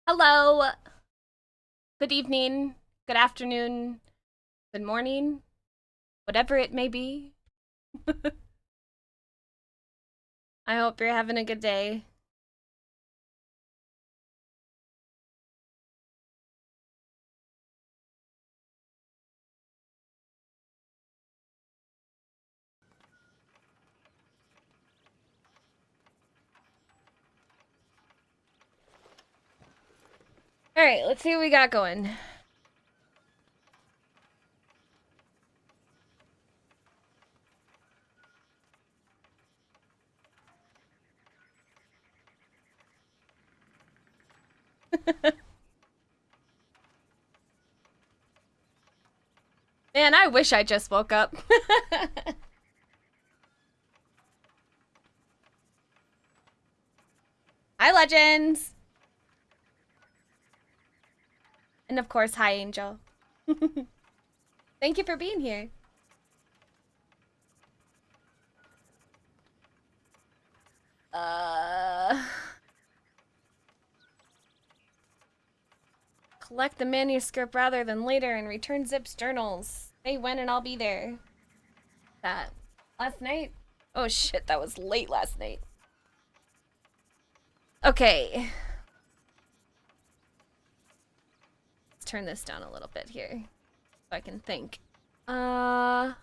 Hello. Good evening. Good afternoon. Good morning. Whatever it may be. I hope you're having a good day. All right, let's see what we got going. Man, I wish I just woke up. Hi, Legends. And of course, hi, Angel. Thank you for being here. Uh... Collect the manuscript rather than later and return Zip's journals. Say when and I'll be there. That. Last night? Oh shit, that was late last night. Okay. Let's turn this down a little bit here so I can think. Sorry,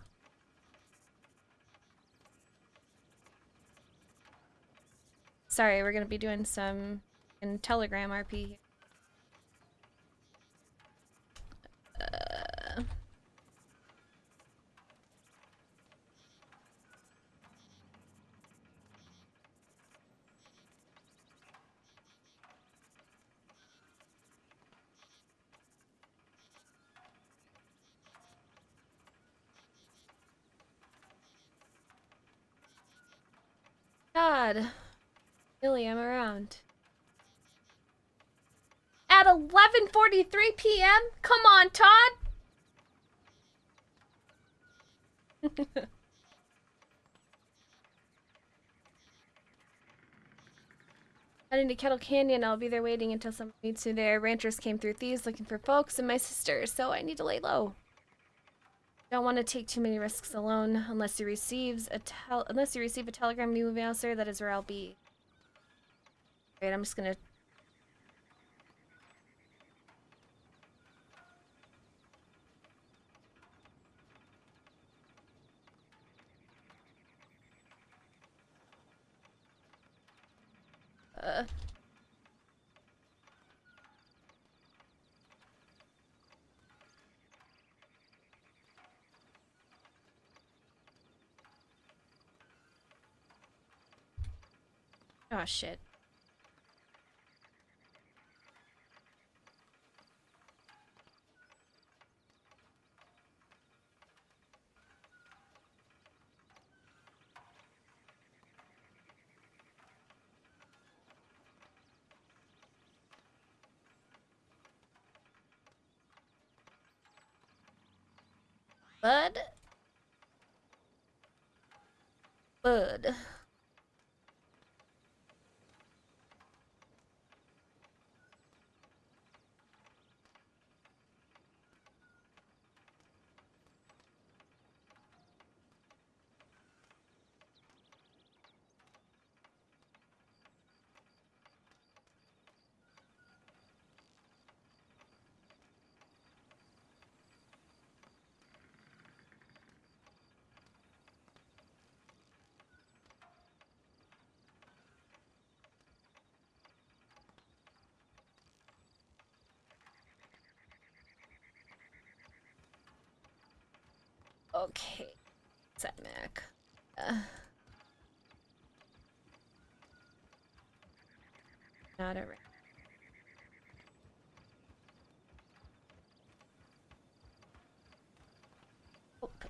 we're gonna be doing some in Telegram RP. Uh, God, Millie, I'm around. At 11:43 p.m. Come on, Todd. Heading to Kettle Canyon. I'll be there waiting until someone meets me there. Ranchers came through thieves looking for folks and my sister, so I need to lay low. Don't want to take too many risks alone unless you receive a telegram from the movie officer. That is where I'll be. Wait, I'm just gonna. Oh shit. Bud. Bud. Okay. Set Mac. Not a. Okay.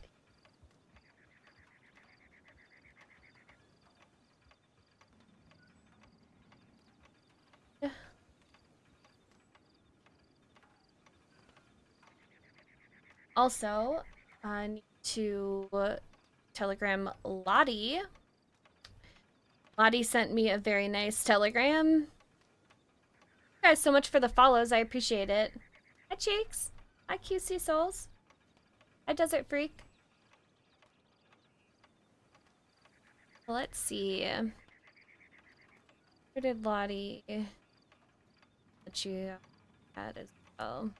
Also, I need to telegram Lottie. Lottie sent me a very nice telegram. guys so much for the follows. I appreciate it. Hi, Cheeks. Hi, QC Souls. Hi, Desert Freak. Let's see. Where did Lottie let you add as well?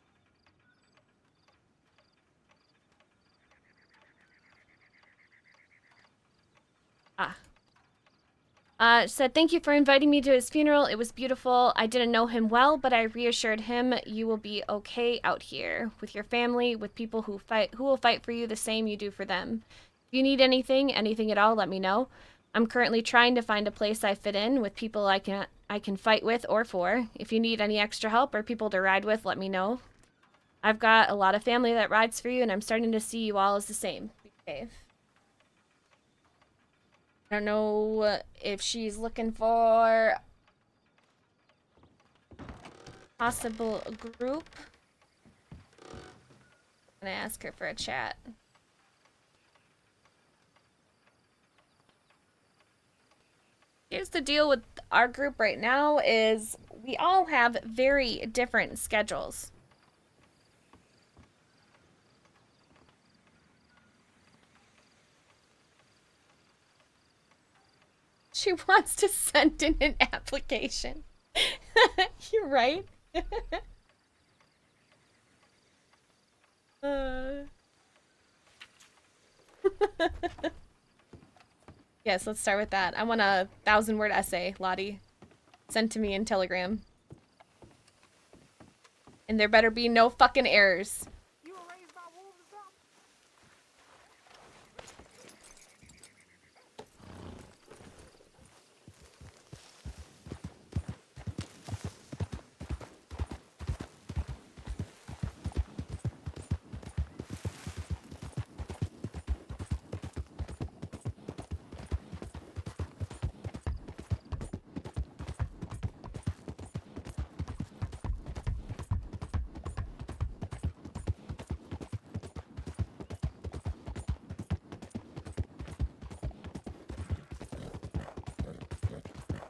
Said, thank you for inviting me to his funeral. It was beautiful. I didn't know him well, but I reassured him you will be okay out here with your family, with people who will fight for you the same you do for them. If you need anything at all, let me know. I'm currently trying to find a place I fit in with people I can fight with or for. If you need any extra help or people to ride with, let me know. I've got a lot of family that rides for you, and I'm starting to see you all as the same. Be safe. I don't know if she's looking for possible group. I'm gonna ask her for a chat. Here's the deal with our group right now is we all have very different schedules. She wants to send in an application. You're right. Yes, let's start with that. I want a 1,000-word essay, Lottie. Sent to me in Telegram. And there better be no fucking errors.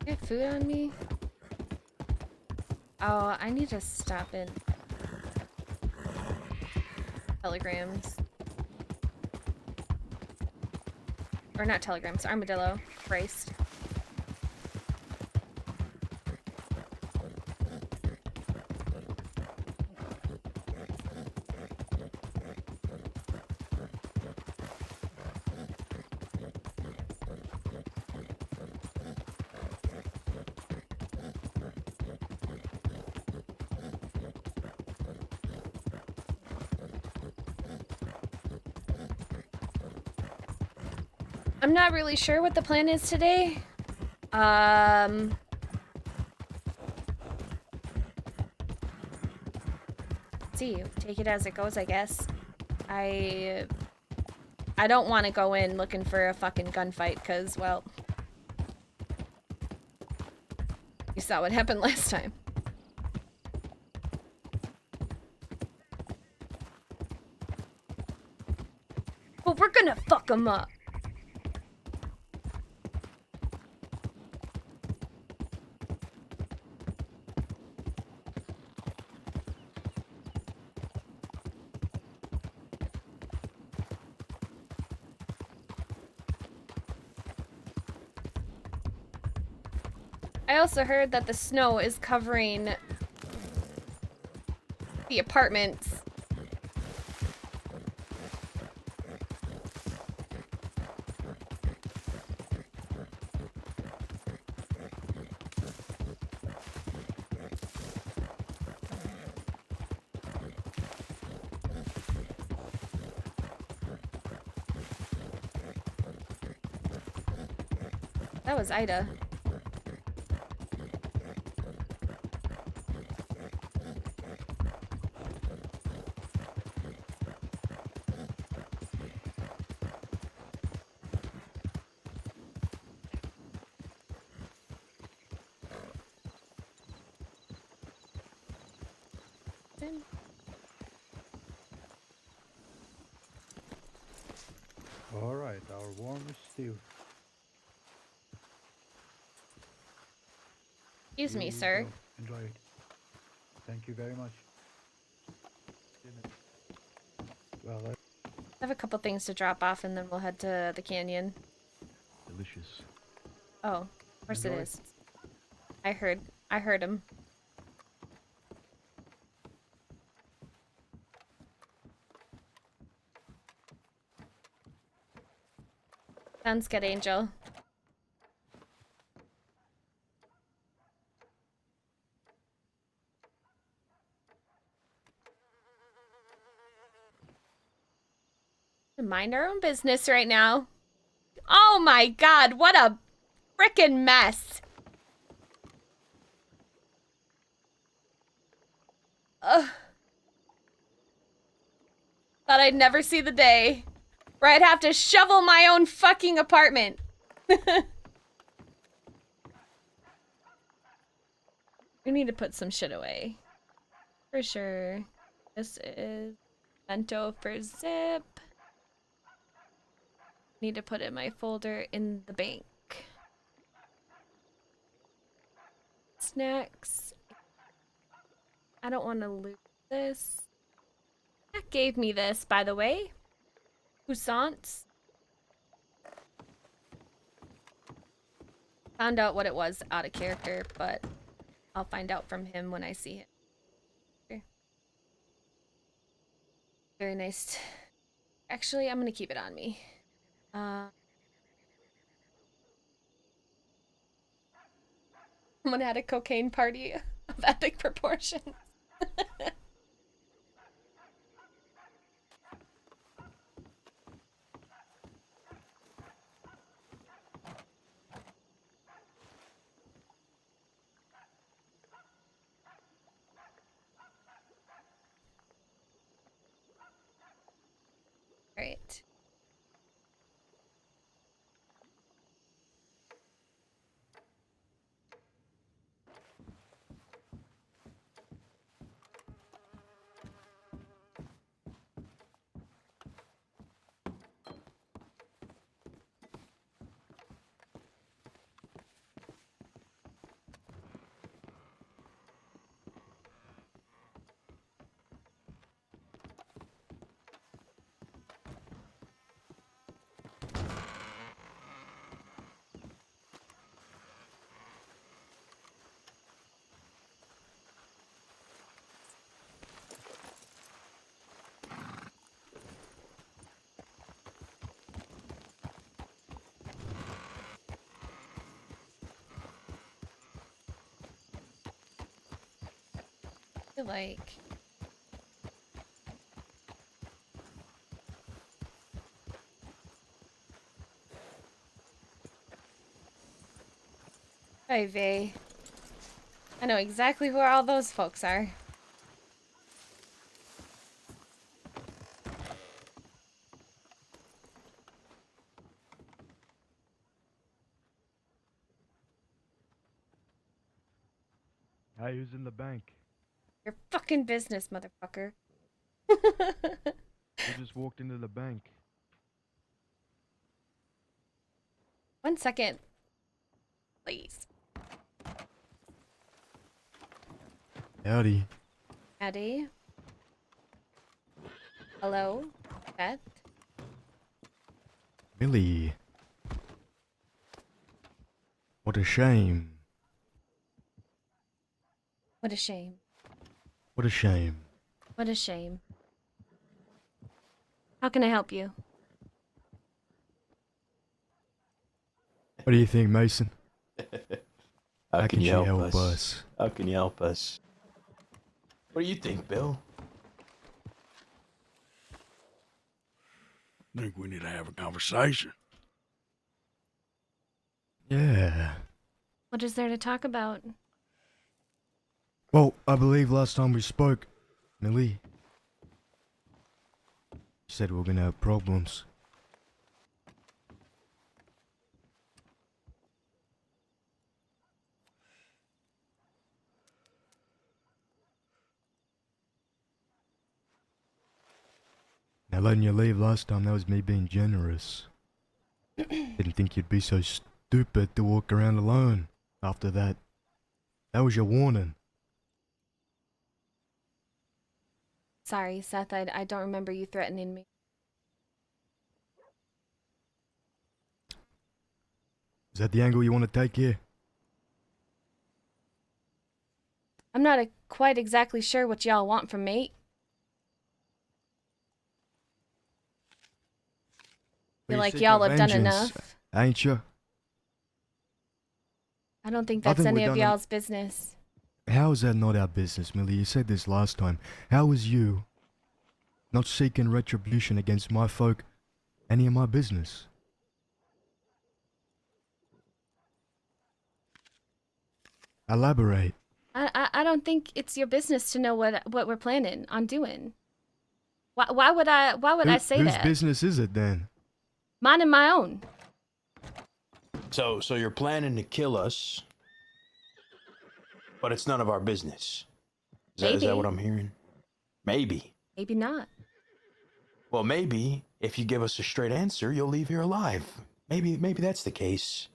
I have food on me? Oh, I need to stop in telegrams. Or not telegrams, armadillo. Christ. I'm not really sure what the plan is today. See, take it as it goes, I guess. I don't want to go in looking for a fucking gunfight, because, well, you saw what happened last time. But we're gonna fuck them up. I also heard that the snow is covering the apartments. That was Ida. All right, our warmest stew. Excuse me, You sir. go. Enjoy it. Thank you very much. Well, I have a couple things to drop off and then we'll head to the canyon. Delicious. Oh, of course it Enjoy. is. I heard him. Sounds good, Angel. Mind our own business right now. Oh my god, what a frickin' mess. Ugh. Thought I'd never see the day where I'd have to shovel my own fucking apartment. We need to put some shit away. For sure. This is bento for zip. Need to put it in my folder in the bank. Snacks. I don't want to lose this. That gave me this, by the way. Poussants. Found out what it was out of character, but I'll find out from him when I see him. Here. Very nice. Actually, I'm gonna keep it on me. I'm gonna have a cocaine party of epic proportions. Right. I feel like Hi, Vay. I know exactly where all those folks are. Hey, who's in the bank? Your fucking business, motherfucker. Who just walked into the bank? 1 second, please. Howdy. Eddie. Hello, Beth. Millie. What a shame. What a shame. What a shame. What a shame. How can I help you? What do you think, Mason? How can you she help us? How can you help us? What do you think, Bill? I think we need to have a conversation. Yeah. What is there to talk about? Well, I believe last time we spoke, Millie, you said we were gonna have problems. Now, letting you leave last time, that was me being generous. Didn't think you'd be so stupid to walk around alone after that. That was your warning. Sorry, Seth, I don't remember you threatening me. Is that the angle you want to take here? I'm not quite exactly sure what y'all want from me. Feel Well, like seeking y'all have done vengeance, enough. ain't you? I don't think I that's think any we've of done y'all's business. How is that not our business, Millie? You said this last time. How is you not seeking retribution against my folk any of my business? Elaborate. I don't think it's your business to know what we're planning on doing. Why would I say Whose that? business is it then? Mine and my own. So you're planning to kill us, but it's none of our business. Is that what Maybe. I'm hearing? Maybe. Maybe not. Well, maybe if you give us a straight answer, you'll leave here alive. Maybe that's the case.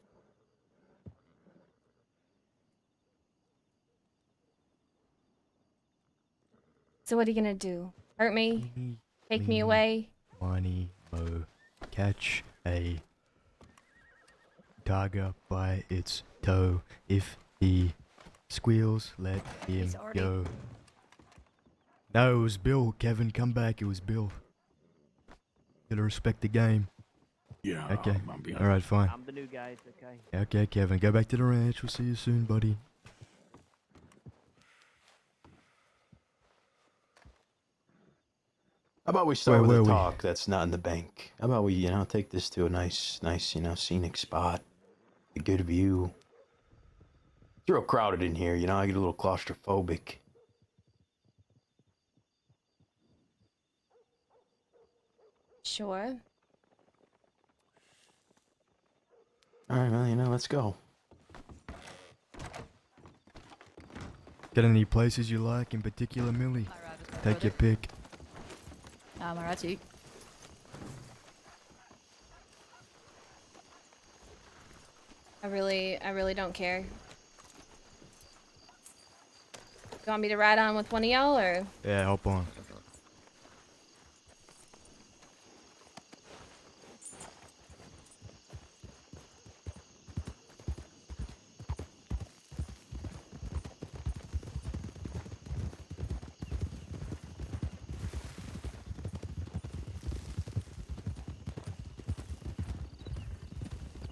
So what are you gonna do? Hurt me? Take me away? Whiny mo. Catch a tiger by its toe. If he squeals, let him go. No, it was Bill. Kevin, come back. It was Bill. Gotta respect the game. Yeah, Okay. I'll be Alright, fine. I'm the new guy, it's okay. Okay, Kevin. Go back to the ranch. We'll see you soon, buddy. How about we start Where with a were we? talk that's not in the bank? How about we, take this to a nice, scenic spot, a good view. It's real crowded in here, I get a little claustrophobic. Sure. All right, well, let's go. Got any places you like in particular, Millie? Take your pick. Alrighty. I really don't care. You want me to ride on with one of y'all, or? Yeah, hop on.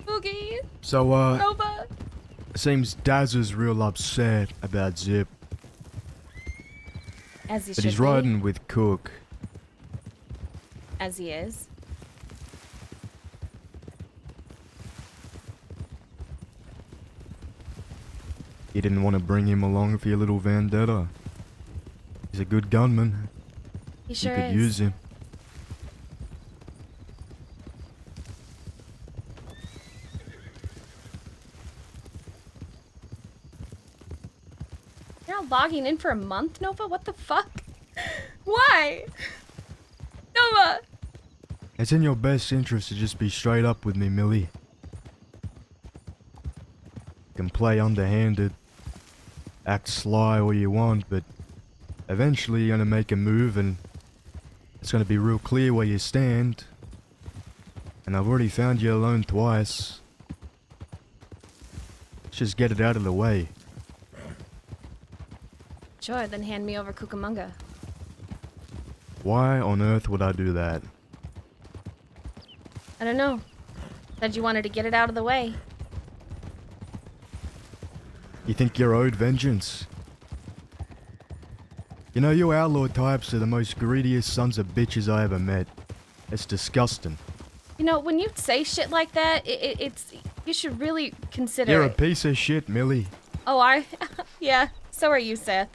Boogie! So, Nova! seems Daz is real upset about Zip, As he but should he's be. riding with Cook. As he is. You didn't want to bring him along for your little vendetta. He's a good gunman. He sure You could is. use him. You're not logging in for a month, Nova? What the fuck? Why? Nova! It's in your best interest to just be straight up with me, Millie. You can play underhanded, act sly all you want, but eventually you're gonna make a move and it's gonna be real clear where you stand. And I've already found you alone twice. Let's just get it out of the way. Sure, then hand me over Cucamonga. Why on earth would I do that? I don't know. Said you wanted to get it out of the way. You think you're owed vengeance? You know, you outlaw types are the most greediest sons of bitches I ever met. It's disgusting. You know, when you say shit like that, it's... You should really consider You're a it. piece of shit, Millie. Oh, yeah, so are you, Seth.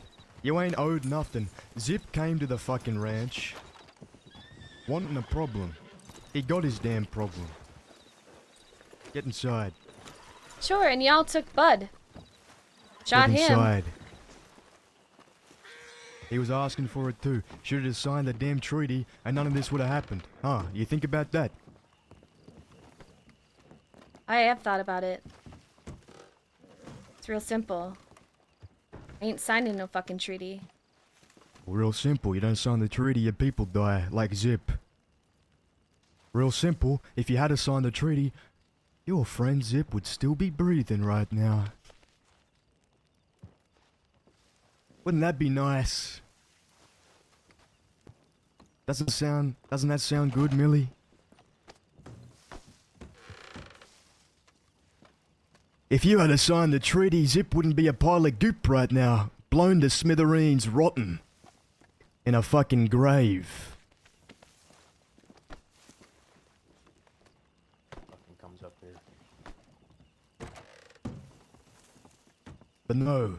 You ain't owed nothing. Zip came to the fucking ranch wanting a problem. He got his damn problem. Get inside. Sure, and y'all took Bud. Shot Get him. inside. He was asking for it too. Should've just signed the damn treaty and none of this would've happened. Huh, you think about that? I have thought about it. It's real simple. I ain't signing no fucking treaty. Real simple. You don't sign the treaty, your people die, like Zip. Real simple. If you had to sign the treaty, your friend Zip would still be breathing right now. Wouldn't that be nice? Doesn't that sound good, Millie? If you had to sign the treaty, Zip wouldn't be a pile of goop right now, blown to smithereens, rotten in a fucking grave. Fucking comes up here. But no,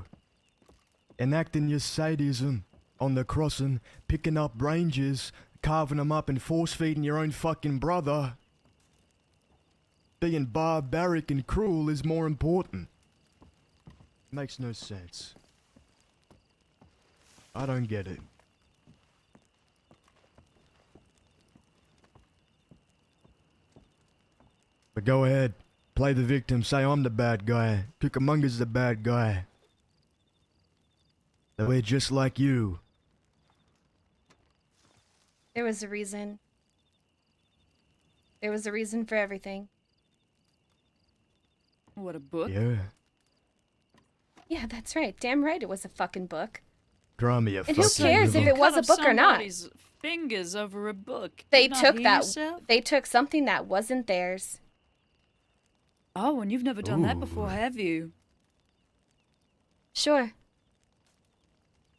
enacting your sadism on the crossing, picking up rangers, carving them up and force-feeding your own fucking brother. Being barbaric and cruel is more important. Makes no sense. I don't get it. But go ahead, play the victim, say I'm the bad guy, Cucamonga's the bad guy. That we're just like you. There was a reason. There was a reason for everything. What, a book? Yeah. Yeah, that's right. Damn right it was a fucking book. Cry me a And who fucking cares if river. it was a Cut off book or not? somebody's fingers over a book. They Did not took hear that. yourself? They took something that wasn't theirs. Oh, and you've never done that Ooh. before, have you? Sure.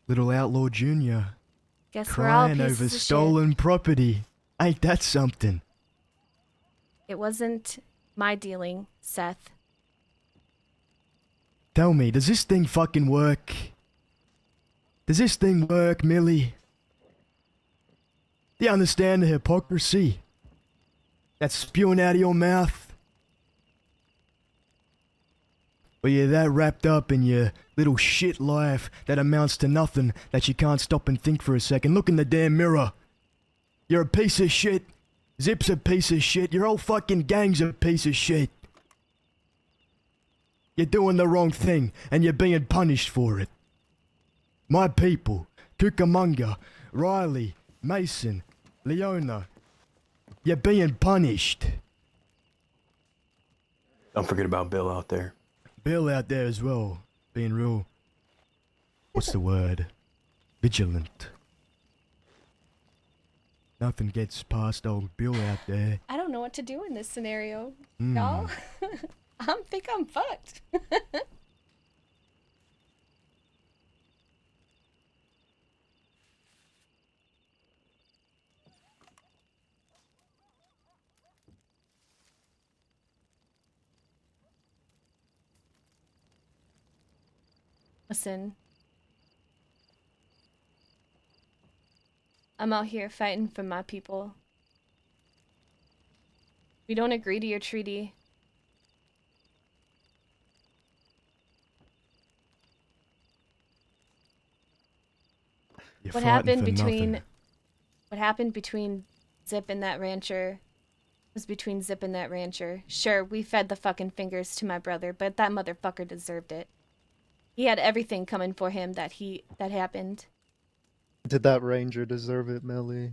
Little Outlaw Junior. Guess we're all Crying pieces over of shit. stolen property. Ain't that something? It wasn't my dealing, Seth. Tell me, does this thing fucking work? Does this thing work, Millie? Do you understand the hypocrisy that's spewing out of your mouth? Or you're that wrapped up in your little shit life that amounts to nothing that you can't stop and think for a second? Look in the damn mirror. You're a piece of shit. Zip's a piece of shit. Your whole fucking gang's a piece of shit. You're doing the wrong thing, and you're being punished for it. My people, Cucamonga, Riley, Mason, Leona, you're being punished. Don't forget about Bill out there. Bill out there as well, being real, what's the word? Vigilant. Nothing gets past old Bill out there. I don't know what to do in this scenario, Mm. y'all. I think I'm fucked. Listen. I'm out here fighting for my people. We don't agree to your treaty. You're What fighting happened for between nothing. what happened between Zip and that rancher was between Zip and that rancher. Sure, we fed the fucking fingers to my brother, but that motherfucker deserved it. He had everything coming for him that happened. Did that ranger deserve it, Millie?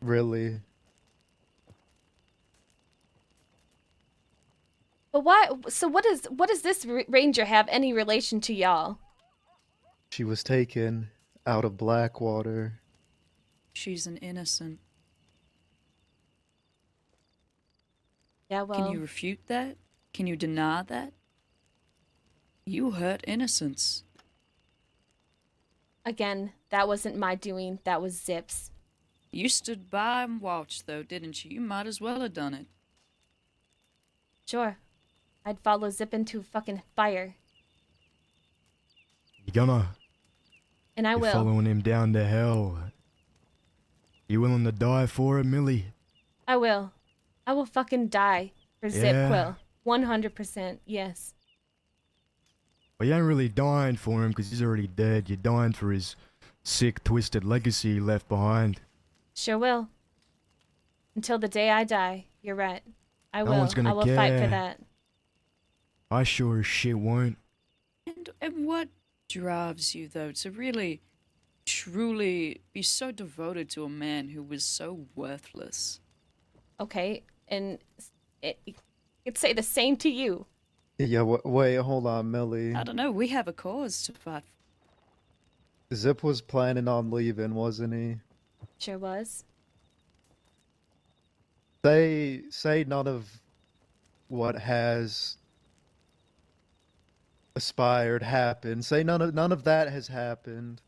Really? But why? So what does this ranger have any relation to y'all? She was taken out of Blackwater. She's an innocent. Yeah, well, Can you refute that? Can you deny that? You hurt innocents. again, that wasn't my doing. That was Zip's. You stood by and watched, though, didn't you? You might as well have done it. Sure, I'd follow Zip into fucking fire, You gonna? and I You're will. following him down to hell. You willing to die for it, Millie? I will. I will fucking die for Zip Yeah. Quill. 100%, yes. Well, you ain't really dying for him because he's already dead. You're dying for his sick, twisted legacy he left behind. Sure will. Until the day I die. You're right. I No will. one's gonna I will fight for care. that. I sure as shit won't. And And what drives you, though, to really, truly be so devoted to a man who was so worthless? Okay, and I could say the same to you. Yeah, wait, hold on, Millie. I don't know, we have a cause to fight for. Zip was planning on leaving, wasn't he? Sure was. Say none of what has aspired happened. Say none of that has happened.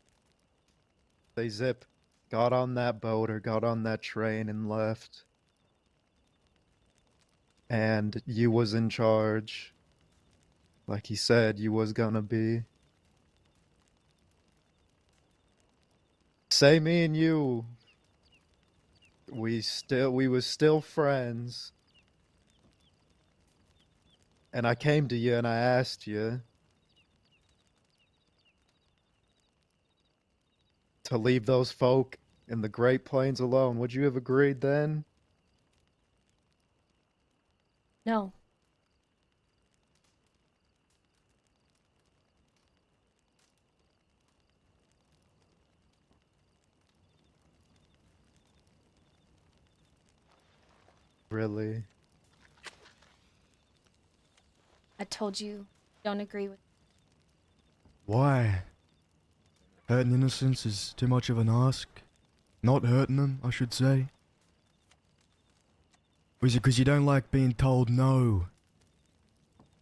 Say Zip got on that boat or got on that train and left. And you was in charge. Like he said you was gonna be. Say me and you, we was still friends. And I came to you and I asked you to leave those folk in the Great Plains alone. Would you have agreed then? No. Really? I told you, don't agree with. Why? Hurting innocents is too much of an ask? Not hurting them, I should say. Or is it because you don't like being told no?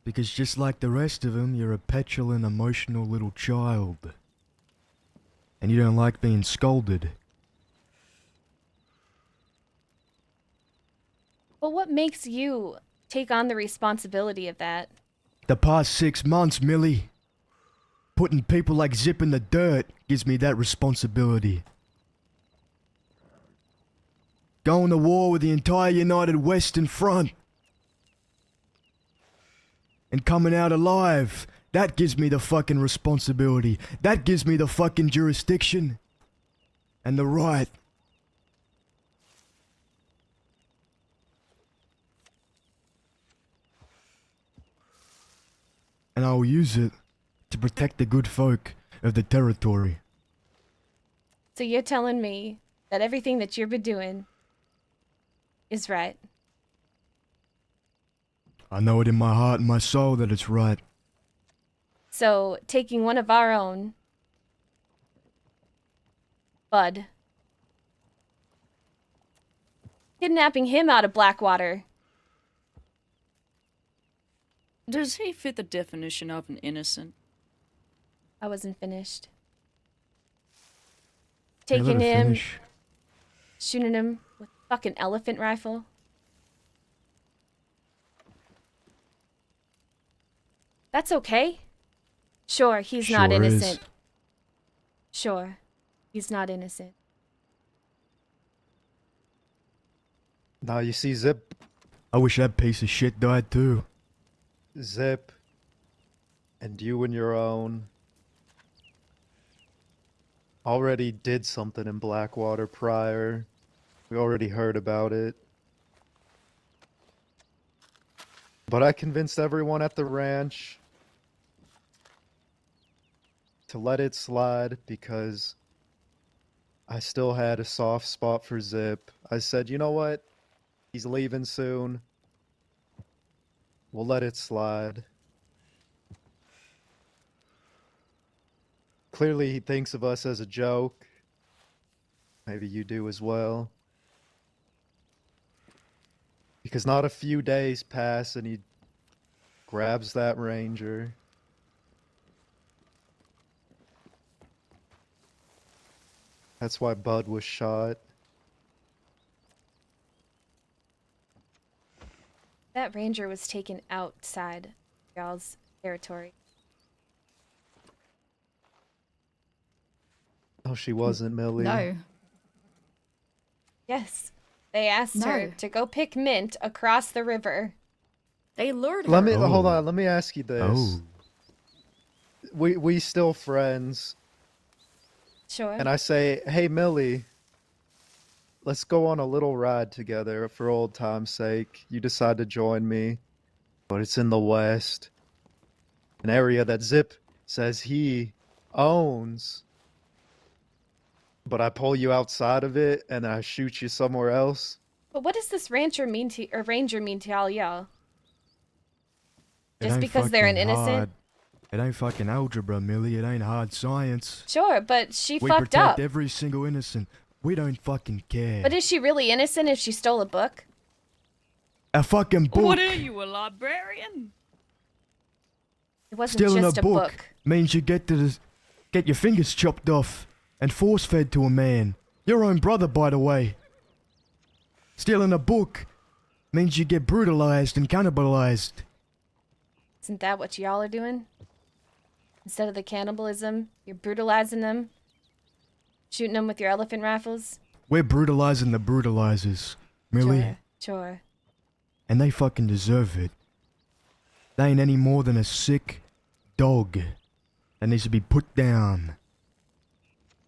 Because just like the rest of them, you're a petulant, emotional little child. And you don't like being scolded. But what makes you take on the responsibility of that? The past 6 months, Millie. Putting people like Zip in the dirt gives me that responsibility. Going to war with the entire United Western Front. And coming out alive. That gives me the fucking responsibility. That gives me the fucking jurisdiction. And the right. And I will use it to protect the good folk of the territory. So you're telling me that everything that you've been doing is right? I know it in my heart and my soul that it's right. So taking one of our own, Bud, kidnapping him out of Blackwater. Does he fit the definition of an innocent? I wasn't finished. Yeah, let Taking her him, finish. shooting him with a fucking elephant rifle. That's okay. Sure, he's not Sure is. innocent. Sure, he's not innocent. Now you see Zip I wish that piece of shit died too. and you and your own already did something in Blackwater prior. We already heard about it. But I convinced everyone at the ranch to let it slide because I still had a soft spot for Zip. I said, you know what? He's leaving soon. We'll let it slide. Clearly he thinks of us as a joke. Maybe you do as well. Because not a few days pass and he grabs that ranger. That's why Bud was shot. That ranger was taken outside y'all's territory. Oh, she wasn't, Millie. No. Yes. They asked her No. to go pick mint across the river. They lured her. Let me Oh. hold on. Let me ask you this. Oh. We still friends, Sure. and I say, hey Millie, let's go on a little ride together for old time's sake. You decide to join me, but it's in the west, an area that Zip says he owns, but I pull you outside of it and I shoot you somewhere else. But what does this rancher mean to or ranger mean to all y'all? It Just ain't because they're an fucking innocent? hard. It ain't fucking algebra, Millie. It ain't hard science. Sure, but she We fucked protect up. every single innocent. We don't fucking care. But is she really innocent if she stole a book? A fucking book. What are you, a librarian? It wasn't Stealing just a a book means you get your fingers chopped off and force fed to a man. Your own brother, by the way. Stealing a book means you get brutalized and cannibalized. Isn't that what y'all are doing? Instead of the cannibalism, you're brutalizing them? Shooting them with your elephant rifles? We're brutalizing the brutalizers, Millie. Sure, sure. And they fucking deserve it. They ain't any more than a sick dog that needs to be put down.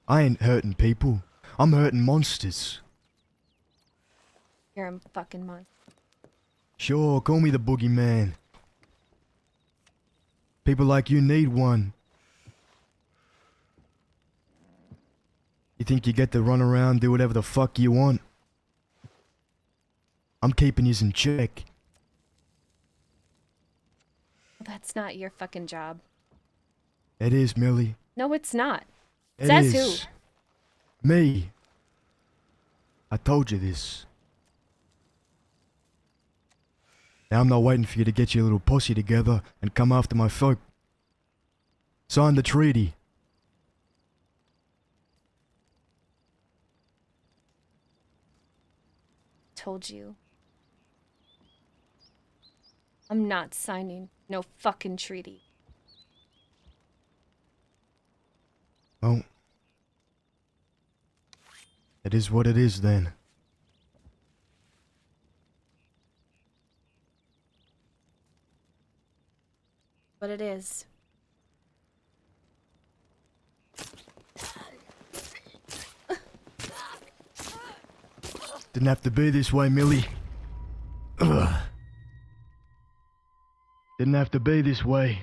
I ain't hurting people. I'm hurting monsters. You're a fucking monster. Sure, call me the boogeyman. People like you need one. You think you get to run around, do whatever the fuck you want? I'm keeping yous in check. That's not your fucking job. It is, Millie. No, it's not. It Says is. who? Me. I told you this. Now I'm not waiting for you to get your little posse together and come after my folk. Sign the treaty. Told you. I'm not signing no fucking treaty. Well, it is what it is then. But it is. Didn't have to be this way, Millie. Ugh. Didn't have to be this way.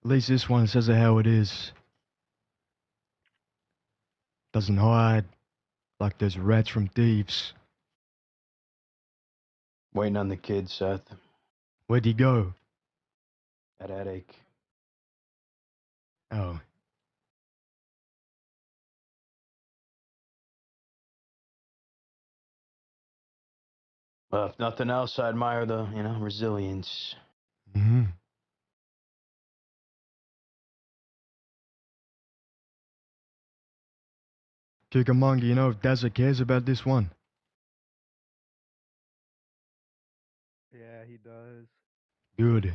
At least this one says it how it is. Doesn't hide like those rats from thieves. Waiting on the kid, Seth. Where'd he go? That headache. Oh. Well, if nothing else, I admire the, resilience. Mm-hmm. Cucamonga, you know if Dazzler cares about this one? Yeah, he does. Good.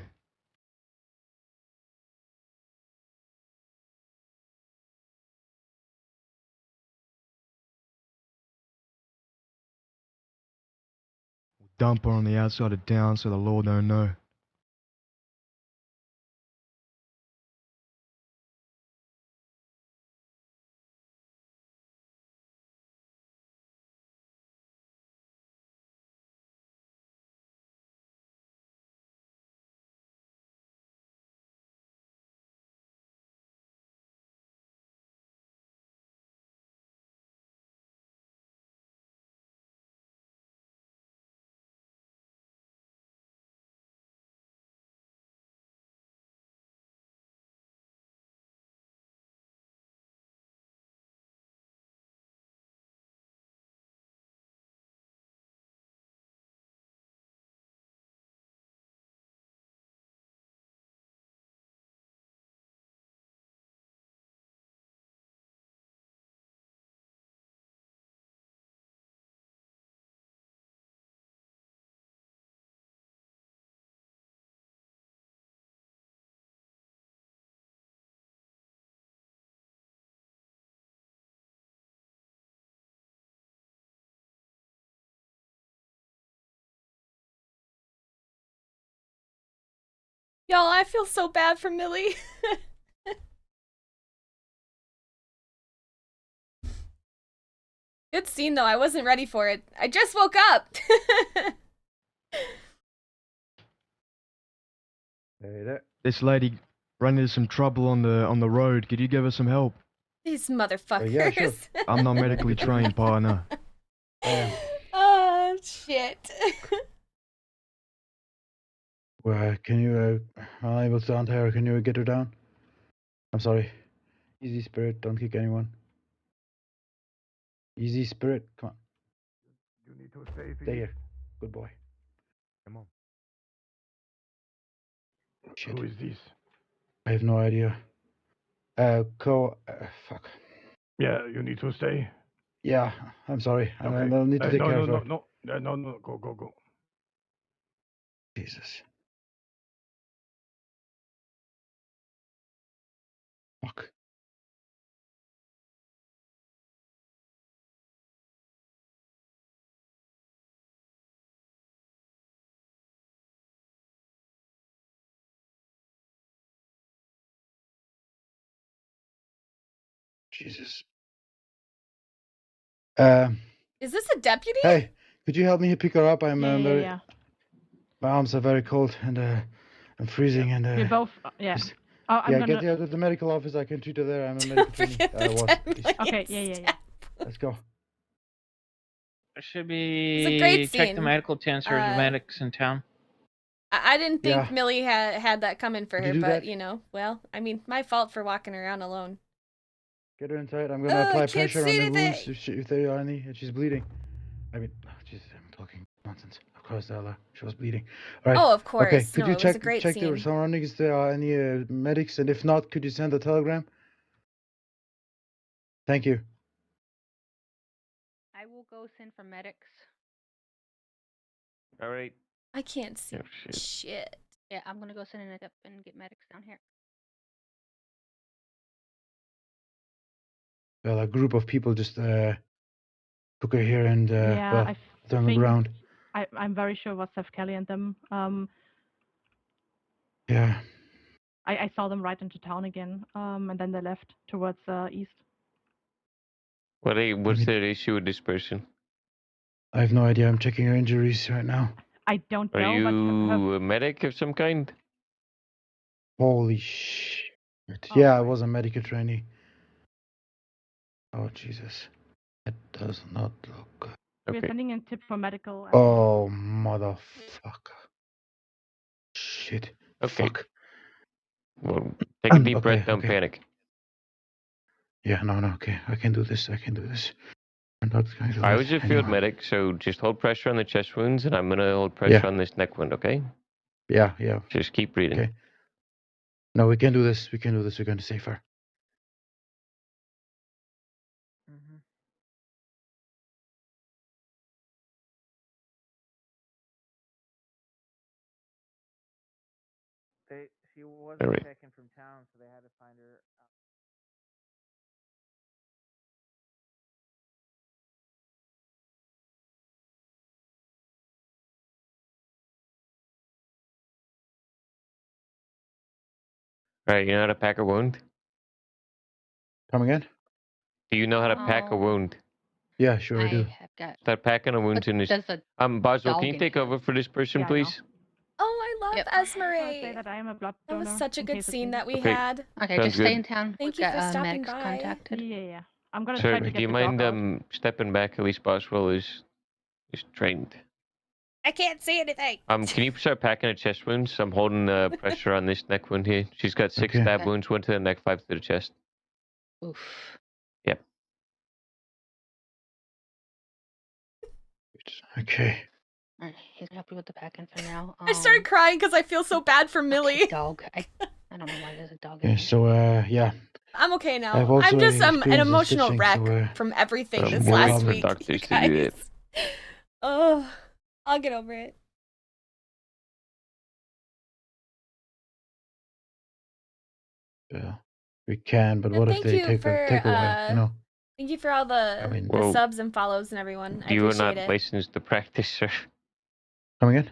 Dump her on the outside of town so the law don't know. Y'all, I feel so bad for Millie. Good scene though. I wasn't ready for it. I just woke up. Hey there. This lady ran into some trouble on the road. Could you give her some help? These motherfuckers. Yeah, sure. I'm not medically trained, partner. Oh shit. Well, can you, unable to hunt her, can you get her down? I'm sorry. Easy spirit, don't kick anyone. Easy spirit, come on. You need to stay. Stay here. Good boy. Come on. Shit. Who is this? I have no idea. Fuck. Yeah, you need to stay. Yeah, I'm sorry. Okay. I'll need to take care of her. No. Go. Jesus. Fuck. Jesus. Is this a deputy? Hey, could you help me pick her up? I'm very. Yeah. My arms are very cold and I'm freezing and. We're both. Yeah. just- Oh, I'm yeah, gonna. get her to the medical office. I can treat her there. I'm a medical Don't trainee. forget the Was. 10 Please. million Okay, yeah. step. Let's go. There should It's a be great check scene. the medical transfer Uh, medics in town. I didn't think Yeah. Millie had that coming for Did her, you do but that? you know, well, I mean, my fault for walking around alone. Get her inside. I'm gonna I apply can't pressure on see the wounds anything. if there are any, and she's bleeding. I mean, Jesus, I'm talking nonsense. Of course, Ella, she was bleeding. All right. Oh, of course. Okay. Could No, you it was a check great the scene. surroundings? If there are any medics, and if not, could you send a telegram? Thank you. I will go send for medics. All right. I can't see Oh, shit. shit. Yeah, I'm gonna go send it up and get medics down here. Well, a group of people just took her here and Yeah, well, I put her on the think ground. I'm very sure it was Seth Kelly and them. Yeah. I saw them right into town again. And then they left towards east. What's mean- the issue with this person? I have no idea. I'm checking her injuries right now. I don't Are know, but you a medic of some kind? Holy shit. Oh, Yeah, I boy. was a medical trainee. Oh, Jesus. That does not look good. We're Okay. sending in tip for medical. Oh, motherfucker. Shit. Okay. Fuck. Well, take a deep Okay, breath. Don't okay. panic. Yeah, no, okay. I can do this. I'm not going to I let was a field anyone- medic, so just hold pressure on the chest wounds, and I'm gonna hold pressure Yeah. on this neck wound. Okay? Yeah. Just keep breathing. Okay. No, we can do this. We're going to save her. Mm-hmm. She wasn't All right. taken from town, so they had to find her. All right. You know how to pack a wound? Come again? Do you know how to pack a Oh, wound? Yeah, sure I do. have got. Start packing a wound But in this. there's a Boswell, dog can you in take here. over for this person, Yeah, I know. please? Oh, I love Yep. I just want to say Esmeralda. that I am a blood That donor. was such a in good case it's scene needed. that we Okay. had. Okay, Sounds just stay good. in town. Thank We've you got for stopping medics by. contacted. Yeah. I'm gonna Sir, try to get do you the mind dog out. stepping back? At least Boswell is trained. I can't see anything. Can you start packing her chest wounds? I'm holding pressure on this neck wound here. She's got 6 Okay. stab Okay. wounds, 1 to the neck, 5 to the chest. Oof. Okay. Alright, he's gonna help you with the packing for now. I started crying because I feel so bad for okay, Millie. dog. I don't know why there's a dog in Yeah, here. so yeah. I'm okay now. I've also I'm just an experienced emotional stitching, wreck so, from everything I'm this no last problem. week. Doctors You to do guys. Oh, I'll get over it. Yeah. We can, but And what if thank they you take for, a while, you know? Thank you for all the, I mean- the Well, subs and follows and everyone. I You are appreciate not it. licensed to practice, sir. Come again?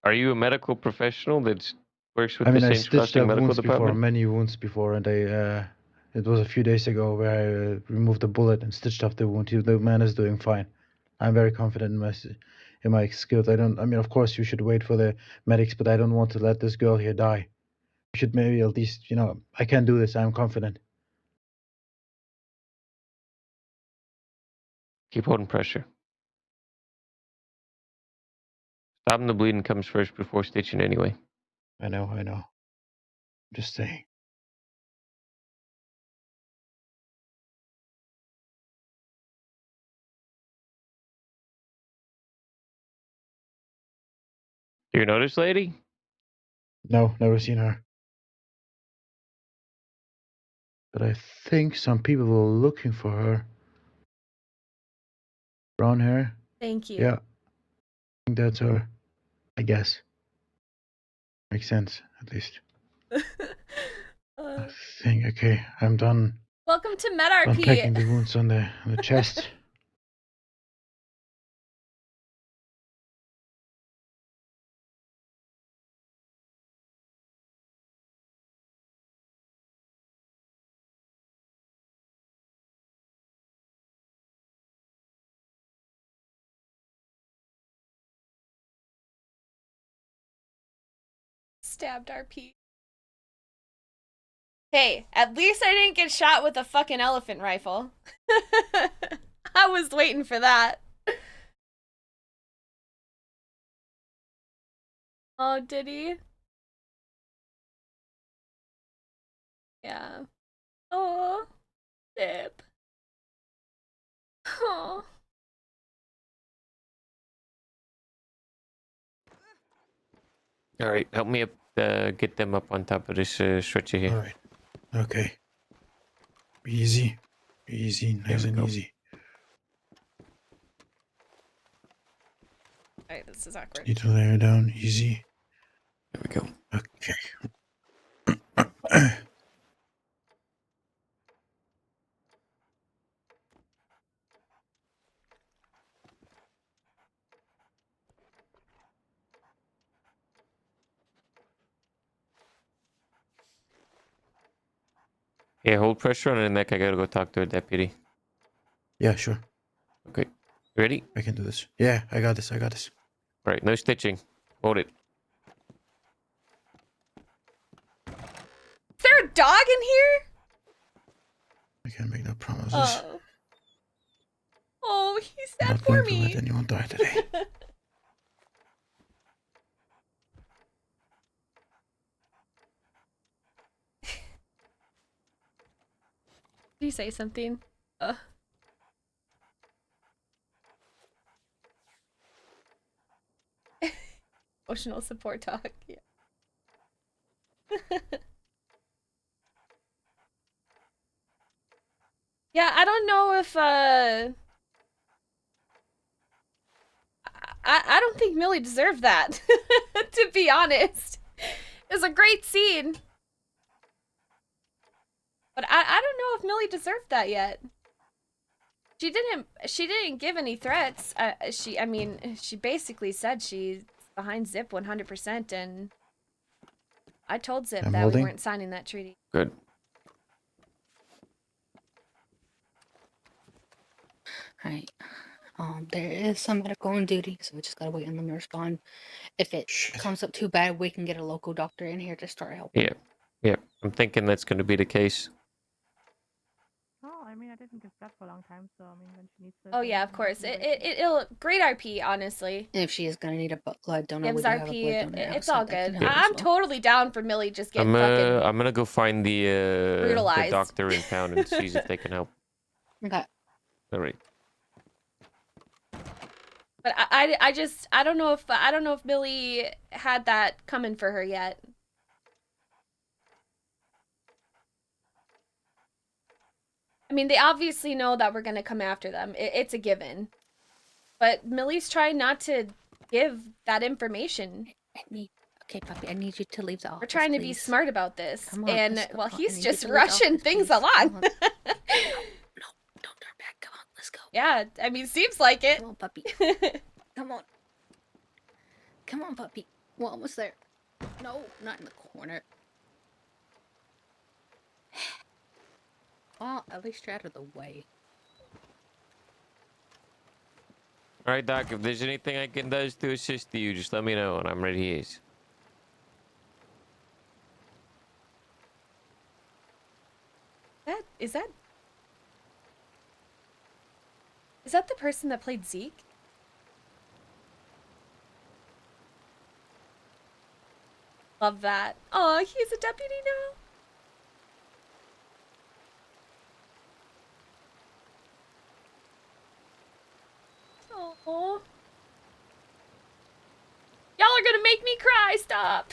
Are you a medical professional that works with I the mean, I Saints stitched Crossing up Medical wounds before, Department? many wounds before, and it was a few days ago where I removed the bullet and stitched up the wound. The man is doing fine. I'm very confident in my skills. I mean, of course, you should wait for the medics, but I don't want to let this girl here die. You should maybe at least, I can do this. I'm confident. Keep holding pressure. Stopping the bleeding comes first before stitching anyway. I know. Just saying. Do you notice, lady? No, never seen her. But I think some people were looking for her. Brown hair. Thank you. Yeah, I think that's her. I guess. Makes sense, at least. I think, okay, I'm done. Welcome to MedRP. Unpacking the wounds on the chest. Stabbed RP. Hey, at least I didn't get shot with a fucking elephant rifle. I was waiting for that. Oh, did he? Yeah. Oh, Zip. Oh. All right, help me up. Get them up on top of this stretcher here. All right. Okay. Easy. Easy. Nice and easy. Alright, this is awkward. Need to lay her down. Easy. There we go. Okay. Yeah, hold pressure on the neck. I gotta go talk to a deputy. Yeah, sure. Okay. Ready? I can do this. Yeah, I got this. All right, no stitching. Hold it. Is there a dog in here? I can't make no promises. Oh. Oh, he's I'm sad not for going to me. let anyone die today. Did you say something? Emotional support talk. Yeah. Yeah, I don't know if I don't think Millie deserved that. To be honest. It was a great scene. But I don't know if Millie deserved that yet. She didn't give any threats. I mean, she basically said she's behind Zip 100%, and I told Zip that we weren't signing that treaty. Good. Alright. There is some medical on duty, so we just gotta wait on them to respond. If it comes up too bad, we can get a local doctor in here to start helping. Yeah. I'm thinking that's going to be the case. Oh, I mean, I didn't give blood for a long time, so I mean, when she needs it. Oh yeah, of course. It'll great RP, honestly. And if she is gonna need a blood donor, we Gives do have a RP. blood donor It's outside all that can good. help as I'm well. totally down for Millie just getting fucking. I'm gonna go find the brutalized. doctor in town and see if they can help. Okay. All right. But I don't know if Millie had that coming for her yet. I mean, they obviously know that we're gonna come after them. It's a given. But Millie's trying not to give that information. Okay, puppy, I need you to leave the office. We're trying to be please. smart about this. Come on, And let's go. well, I he's need you just to leave the rushing office, things please. along. No, don't turn back. Come on, let's go. Yeah, I mean, seems like it. Come on, puppy. Come on. Come on, puppy. Well, almost there. No, not in the corner. Well, at least you're out of the way. All right, Doc. If there's anything I can do to assist you, just let me know, and I'm ready. Is that the person that played Zeke? Love that. Oh, he's a deputy now. Oh. Y'all are gonna make me cry. Stop.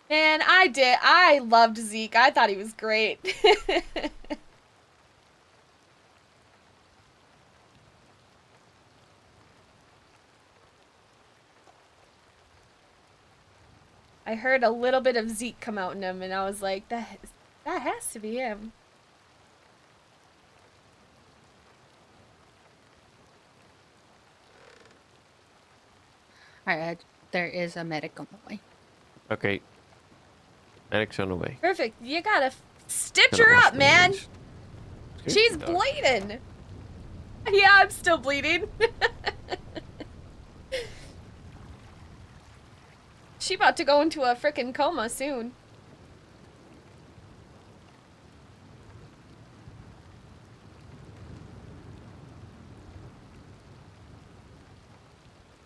Man, I loved Zeke. I thought he was great. I heard a little bit of Zeke come out in him, and I was like, that has to be him. Alright, there is a medic on the way. Okay. Medic's on the way. Perfect. You gotta stitch Gonna her wash up, my man. hands. Excuse She's me, Doc. bleeding. Yeah, I'm still bleeding. She about to go into a frickin' coma soon.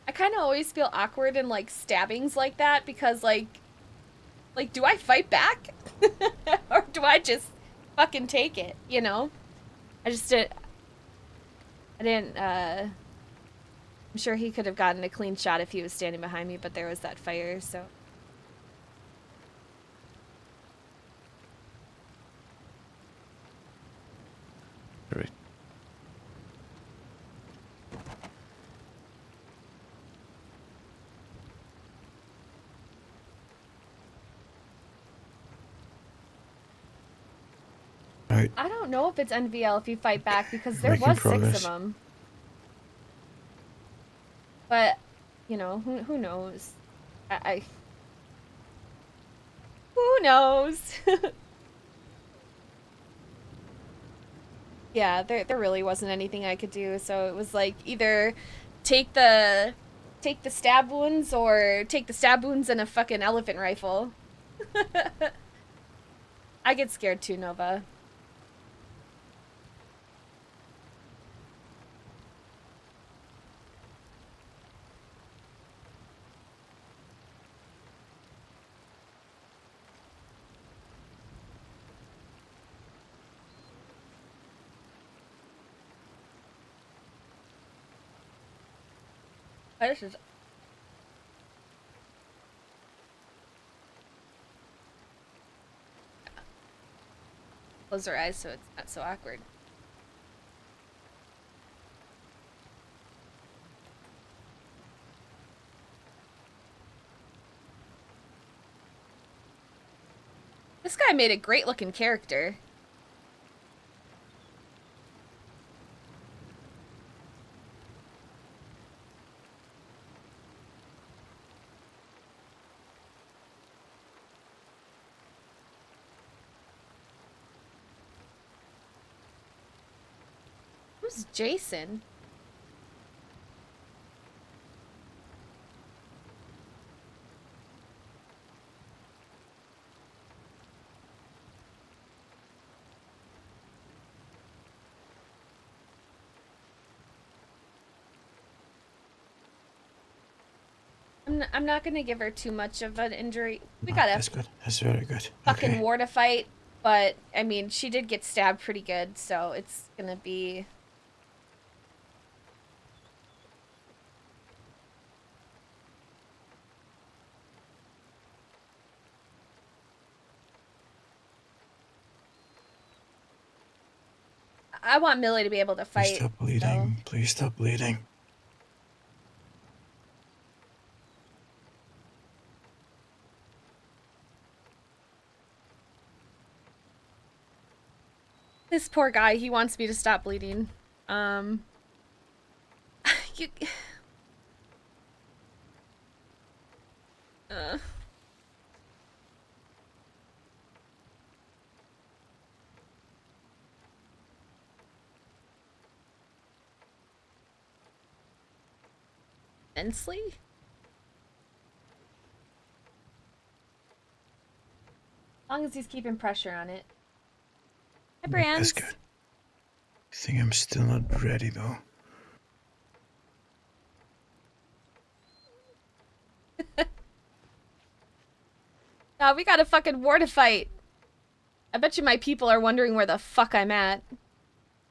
I kind of always feel awkward in like stabbings like that because like do I fight back or do I just fucking take it, you know? I didn't I'm sure he could have gotten a clean shot if he was standing behind me, but there was that fire, so All right. Alright, I don't know if it's NVL if you fight back because there Making was 6 progress. of them. But, you know, who knows? Who knows? Yeah, there really wasn't anything I could do, so it was like either take the stab wounds or take the stab wounds and a fucking elephant rifle. I get scared too, Nova. This is close our eyes so it's not so awkward. This guy made a great looking character. Who's Jason? I'm not gonna give her too much of an injury. We got That's good. That's very good. fucking Okay. war to fight, but I mean, she did get stabbed pretty good, so it's gonna be. I want Millie to be able to Please fight. stop bleeding. Please stop bleeding. This poor guy, he wants me to stop bleeding. You... Immensely? As long as he's keeping pressure on it. Hi, Brands. That's good. I think I'm still not ready though. Nah, we got a fucking war to fight. I bet you my people are wondering where the fuck I'm at.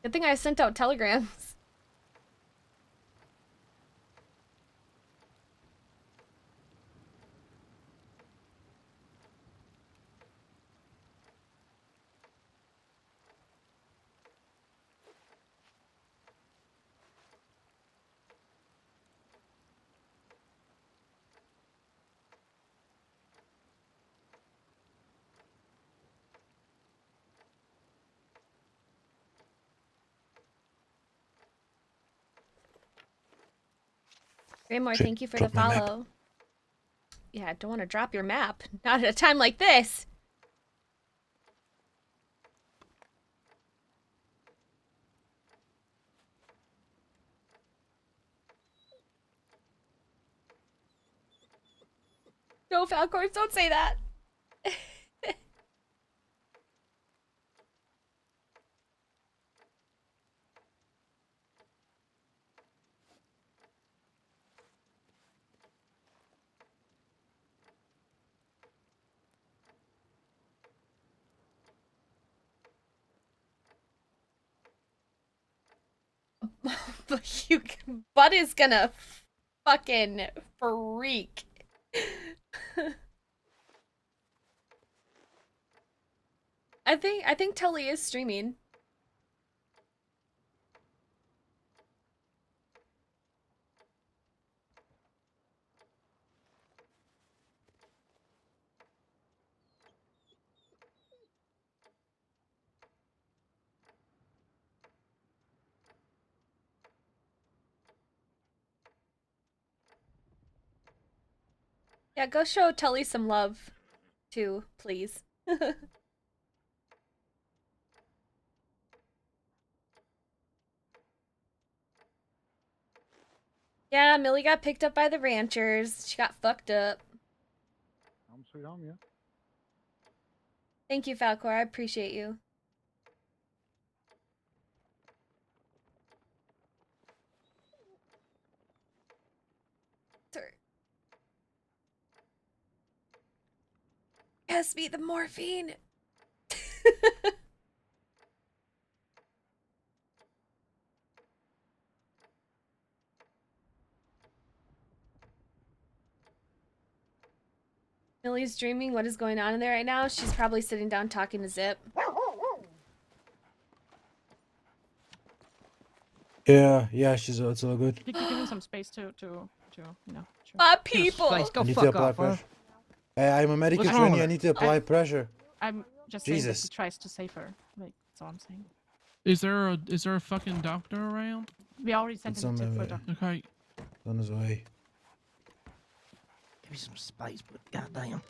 Good thing I sent out telegrams. Raymore, Shit, thank you for the dropped my map. follow. Yeah, I don't want to drop your map. Not at a time like this. No, Falcors, don't say that. Bud is gonna fucking freak. I think Tully is streaming. Yeah, go show Tully some love, too, please. Yeah, Millie got picked up by the ranchers. She got fucked up. Sweet home, yeah. Thank you, Falcor. I appreciate you. Sir. Pass me the morphine. Millie's dreaming what is going on in there right now. She's probably sitting down talking to Zip. Yeah, it's all good. You can give him some space to you know. People! I need to apply pressure. I'm a medical trainee. I need to apply pressure. I'm just saying that Jesus. he tries to save her. Like, that's all I'm saying. Is there a fucking doctor around? We already sent It's him on to my for way. a doctor. Okay. It's on his way. Give me some space, but goddamn.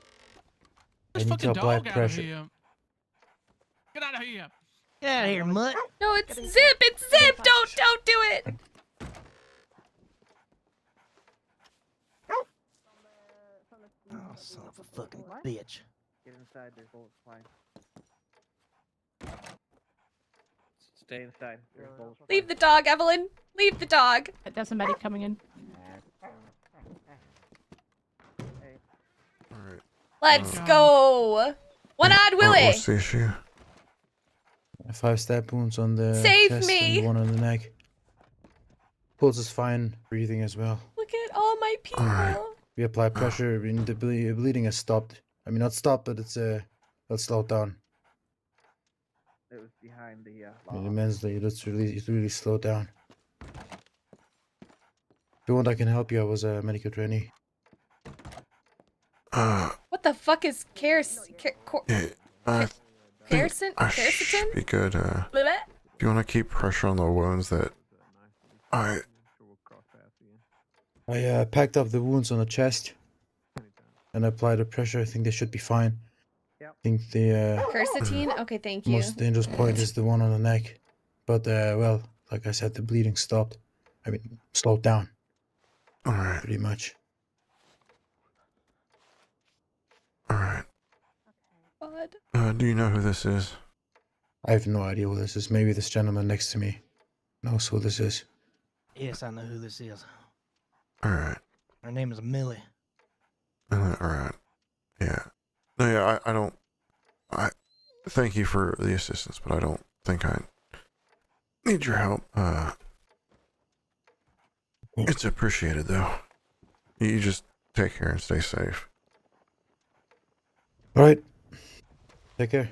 I This need to fucking apply dog out of pressure. here. Get out of here. Get out of here, mutt. No, it's Zip! It's Zip! Don't do it! Oh, son of a fucking bitch. Get inside, there's bullets flying. Stay inside, there's bullets flying. Leave the dog, Evelyn! Leave the dog! There's a medic coming in. Alright. Let's go! One-eyed Willie! What's the issue? 5 stab wounds on the Save chest me! and 1 on the neck. Pulse is fine, breathing as well. Look at all my people! Alright. We apply pressure, and the bleeding has stopped. I mean, not stopped, but it's slowed down. It was behind the Immensely, it's really slowed down. If you want, I can help you. I was a medical trainee. What the fuck is Yeah, Quercetin? Be good. Bleh. If you want to keep pressure on the wounds that I packed up the wounds on the chest and applied the pressure. I think they should be fine. I think the Quercetin? Okay, thank you. most dangerous point is the one on the neck. But, well, like I said, the bleeding stopped. I mean, slowed down. Alright. Pretty much. Alright. God. Do you know who this is? I have no idea who this is. Maybe this gentleman next to me knows who this is. Yes, I know who this is. Alright. Her name is Millie. Alright. Yeah. No, yeah, I don't... Thank you for the assistance, but I don't think I need your help. It's appreciated, though. You just take care and stay safe. Alright. Take care.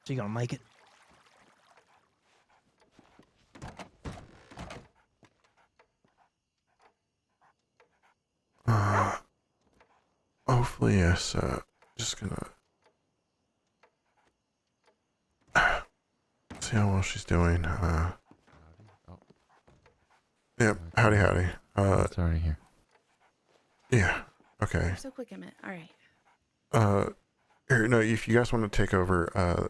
She gonna make it? Hopefully, yes. Just gonna see how well she's doing. Yep. Howdy, howdy. It's already here. Yeah. Okay. You're so quick, Emmett. All right. Here, no, if you guys want to take over,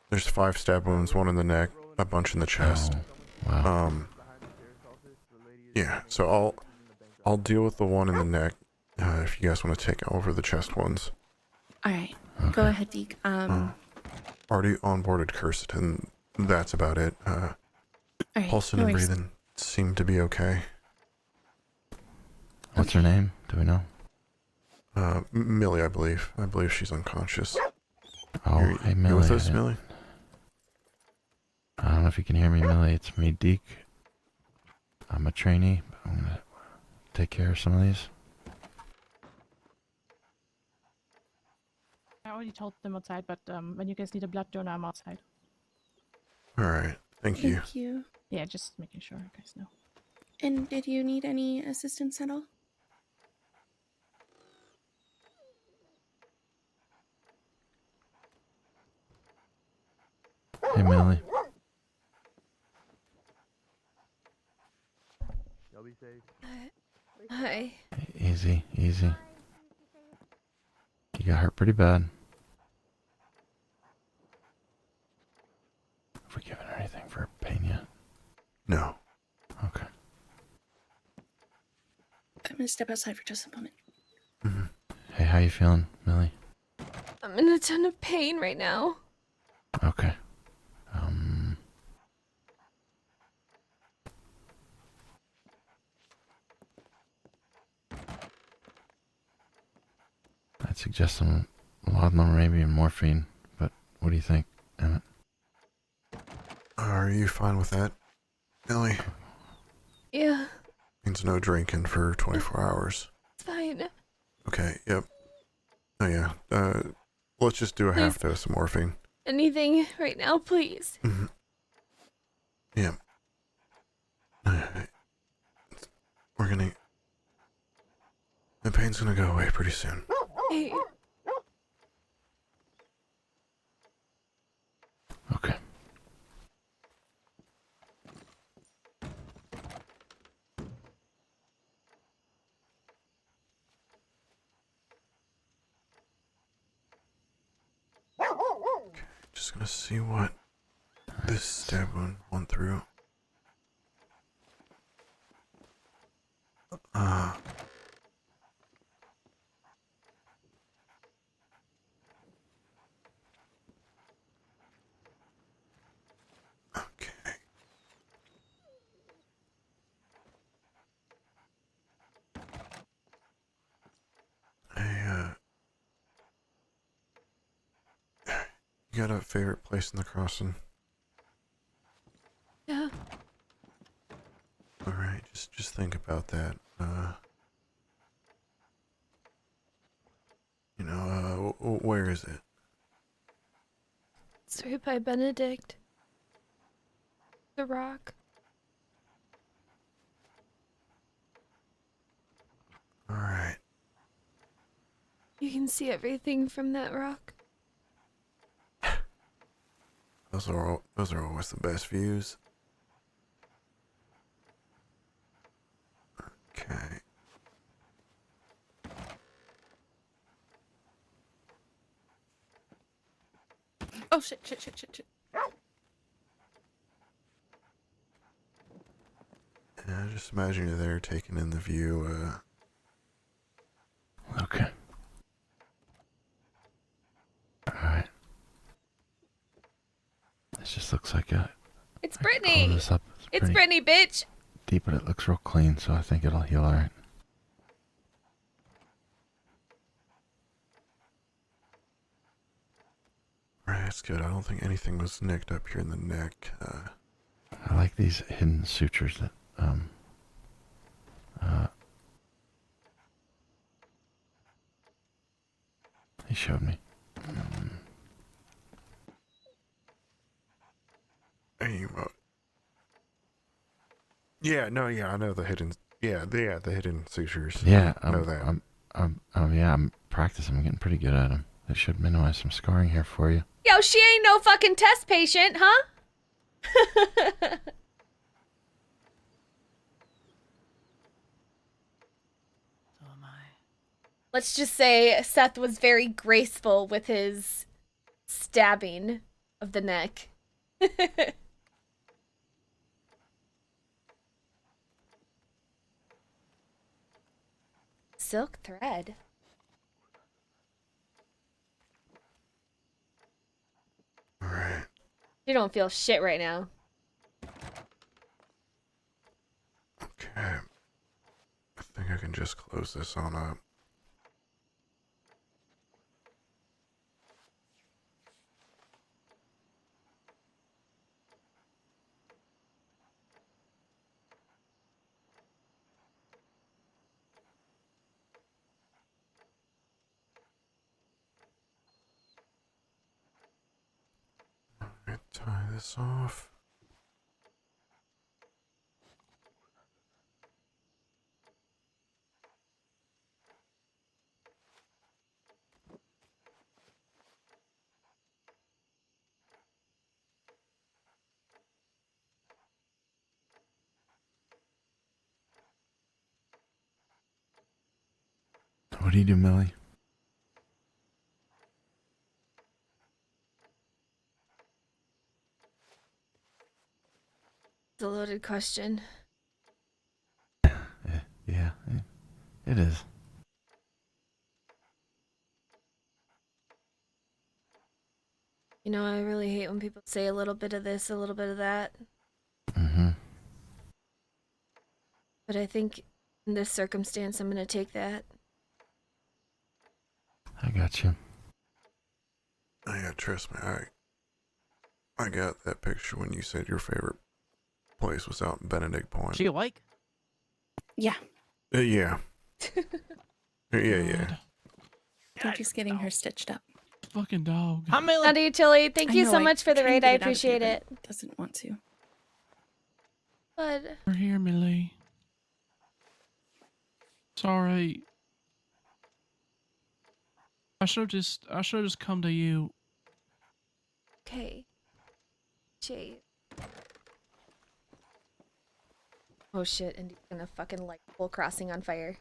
there's 5 stab wounds, 1 in the neck, a bunch in the chest. Oh, wow. Yeah. So I'll deal with the one in the neck. If you guys want to take over the chest ones. All right. Okay. Go ahead, Deke. Already onboarded Quercetin. That's about it. All right. Pulsing no and worries. breathing seem to be okay. What's her name? Do we know? Millie, I believe. I believe she's unconscious. Oh, hey, Millie. You with us, Millie? I don't know if you can hear me, Millie. It's me, Deke. I'm a trainee, but I'm gonna take care of some of these. I already told them outside, but when you guys need a blood donor, I'm outside. Alright, thank you. Thank you. Yeah, just making sure you guys know. And did you need any assistance at all? Hey, Millie. Hi. Easy, easy. You got hurt pretty bad. Have we given her anything for pain yet? No. Okay. I'm gonna step outside for just a moment. Hey, how you feeling, Millie? I'm in a ton of pain right now. Okay. I'd suggest some laudanum, maybe, and morphine, but what do you think, Emmett? Are you fine with that, Millie? Yeah, Means no drinking for 24 hours. it's fine. Okay, yep. Oh yeah, let's just do a half dose of morphine. Anything right now, please. Yep. We're gonna... The pain's gonna go away pretty soon. Hey. Okay. Just gonna see what this stab wound went through. Okay. You got a favorite place in the crossing? Yeah. Alright, just think about that. Where is it? It's right by Benedict. The rock. You can see everything from that rock. Those are always the best views. Okay. Oh shit! Yeah, just imagine you're there taking in the view. Okay. Alright. This just looks like a... It's I can close Brittany! this up. It's pretty Brittany, bitch! deep, but it looks real clean, so I think it'll heal alright. Alright, that's good. I don't think anything was nicked up here in the neck. I like these hidden sutures that, he showed me. Hey, yeah, no, yeah, I know the hidden, the hidden sutures. Yeah, I know that. I'm practicing. I'm getting pretty good at them. They should minimize some scarring here for you. Yo, she ain't no fucking test patient, huh? Let's just say Seth was very graceful with his stabbing of the neck. Silk thread. Alright. You don't feel shit right now. Okay. I think I can just close this on up. Tie this off. What do you do, Millie? It's a loaded question. Yeah, it is. You know, I really hate when people say a little bit of this, a little bit of that. Mm-hmm. But I think in this circumstance, I'm gonna take that. I got you. Oh, yeah, trust me, I got that picture when you said your favorite place was out in Benedict Point. She awake? Yeah. Yeah. Yeah. I think he's getting her stitched up. Fucking dog. Hi, Millie. Howdy, Tilly. Thank I you know, so I much for the tried to raid. get I it out of here, appreciate it. but doesn't want to. But We're here, Millie. Sorry. I should just come to you. okay. Jade. Oh shit, and he's gonna fucking light full crossing on fire.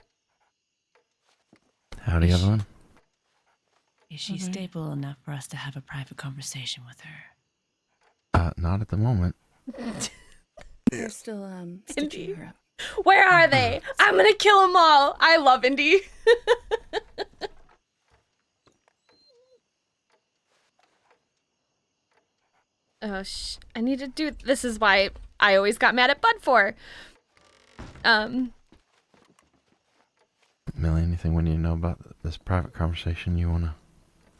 Howdy, Evelyn. Is she stable enough for us to have a private conversation with her? Not at the moment. They're still stitching her up. Where are they? I'm gonna kill them all. I love Indy. Oh I need to do. This is why I always got mad at Bud for. Millie, anything we need to know about this private conversation you want to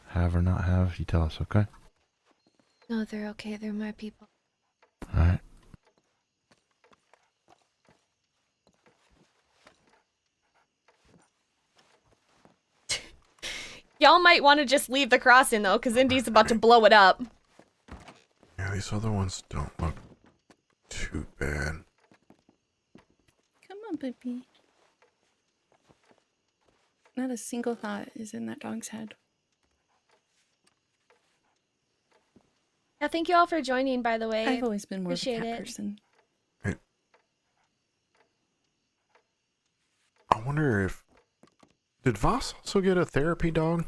have or not have, you tell us, okay? No, they're okay. They're my people. Alright. Y'all might want to just leave the crossing though, because Indy's about to blow it up. Yeah, these other ones don't look too bad. Come on, baby. Not a single thought is in that dog's head. Yeah, thank you all for joining, by the way. I've always been more Appreciate of a cat it. person. I wonder if... Did Voss also get a therapy dog?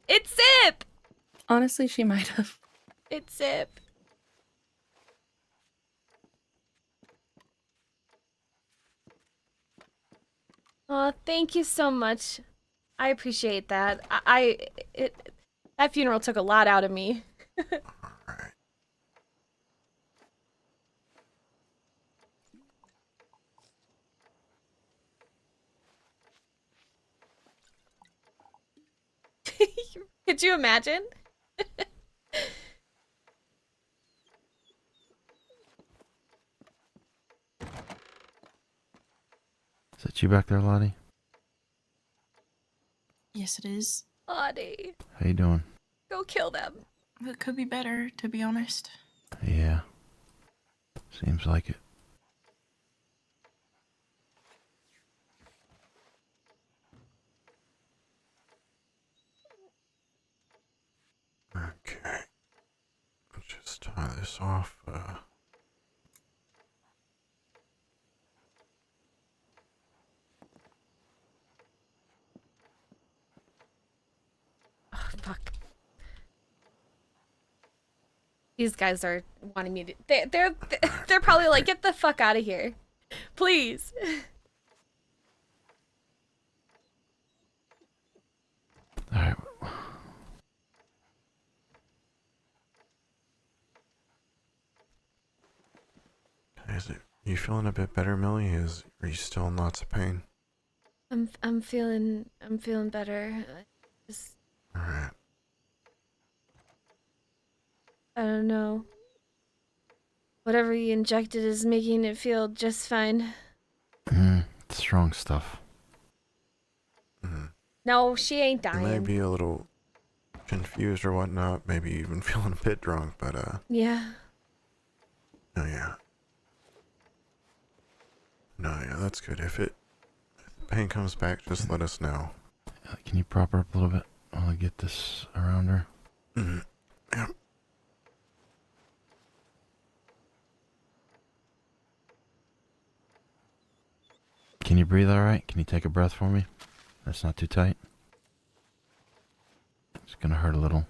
It's Zip! Honestly, she might have. It's Zip. Oh, thank you so much. I appreciate that. That funeral took a lot out of me. Alright. Could you imagine? Is that you back there, Lottie? Yes, it is. Audie, How you doing? go kill them. It could be better, to be honest. Yeah. Seems like it. Okay. Let's just tie this off. Oh, fuck. These guys are wanting me to. They're probably like, get the fuck out of here, please. Alright. Is it? You feeling a bit better, Millie? Are you still in lots of pain? I'm feeling better. Just, Alright. I don't know. Whatever you injected is making it feel just fine. Strong stuff. No, she ain't You may dying. be a little confused or whatnot, maybe even feeling a bit drunk, but Yeah. oh yeah. No, yeah, that's good. If the pain comes back, just let us know. Can you prop her up a little bit while I get this around her? Yeah. Can you breathe alright? Can you take a breath for me? That's not too tight. It's gonna hurt a little.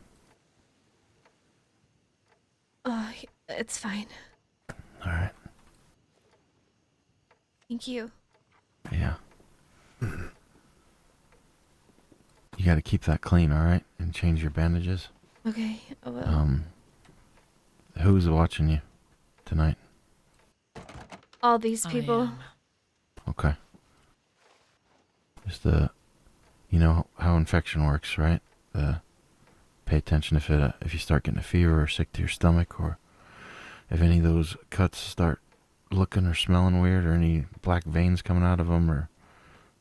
Oh, it's fine. Alright. Thank you. Yeah. You gotta keep that clean, alright? And change your bandages. Okay, I will. Who's watching you tonight? All these people. Okay. Just you know how infection works, right? Pay attention if you start getting a fever or sick to your stomach, or if any of those cuts start looking or smelling weird, or any black veins coming out of them, or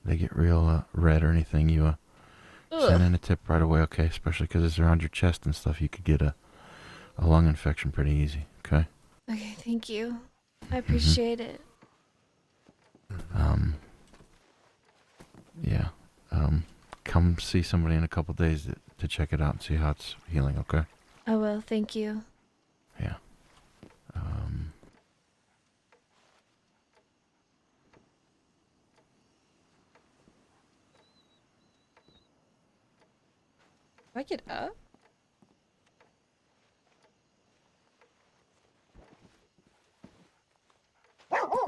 they get real red or anything. You send in a tip right away, okay? Especially because it's around your chest and stuff. You could get a lung infection pretty easy, okay? Okay, thank you. I appreciate it. Yeah. Come see somebody in a couple days to check it out and see how it's healing, okay? I will, thank you. Yeah. Do I get up?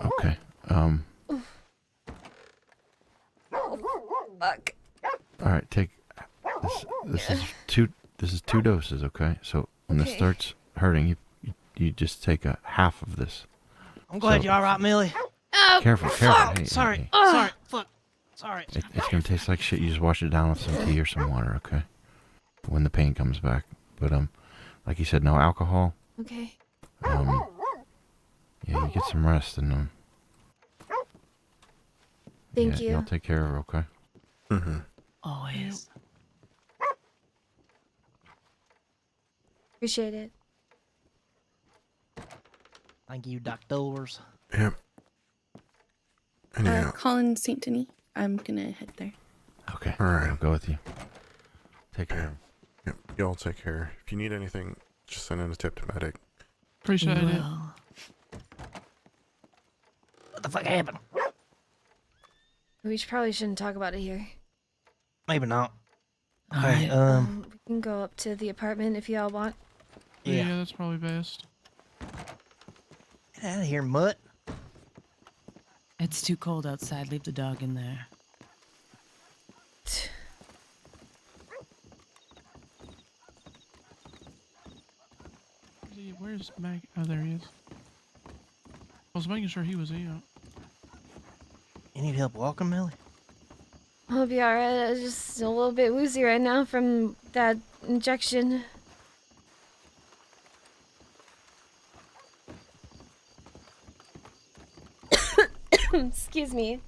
Okay. Oh, fuck. All right, take this is two doses, okay? So when this starts hurting, you just take a half of this. I'm glad you're all right, Millie. Oh, Careful. Hey, Sorry, hey. sorry, look, sorry. It's gonna taste like shit. You just wash it down with some tea or some water, okay? When the pain comes back. But like you said, no alcohol. Okay. Yeah, you get some rest and Thank yeah, you. I'll take care of her, okay? Mm-hmm. Always. Appreciate it. Thank you, doctors. Yep. Yeah. Colin St. Denis. I'm gonna head there. Okay. All right. I'll go with you. Take care. Yep. Y'all take care. If you need anything, just send in a tip to medic. Appreciate it. Well, What the fuck happened? We probably shouldn't talk about it here. Maybe not. all Okay, right. We can go up to the apartment if y'all want. Yeah, that's probably best. Get out of here, mutt. It's too cold outside. Leave the dog in there. Where's Mag? Oh, there he is. I was making sure he was in. You need help walking, Millie? I'll be alright. I'm just a little bit woozy right now from that injection. Excuse me.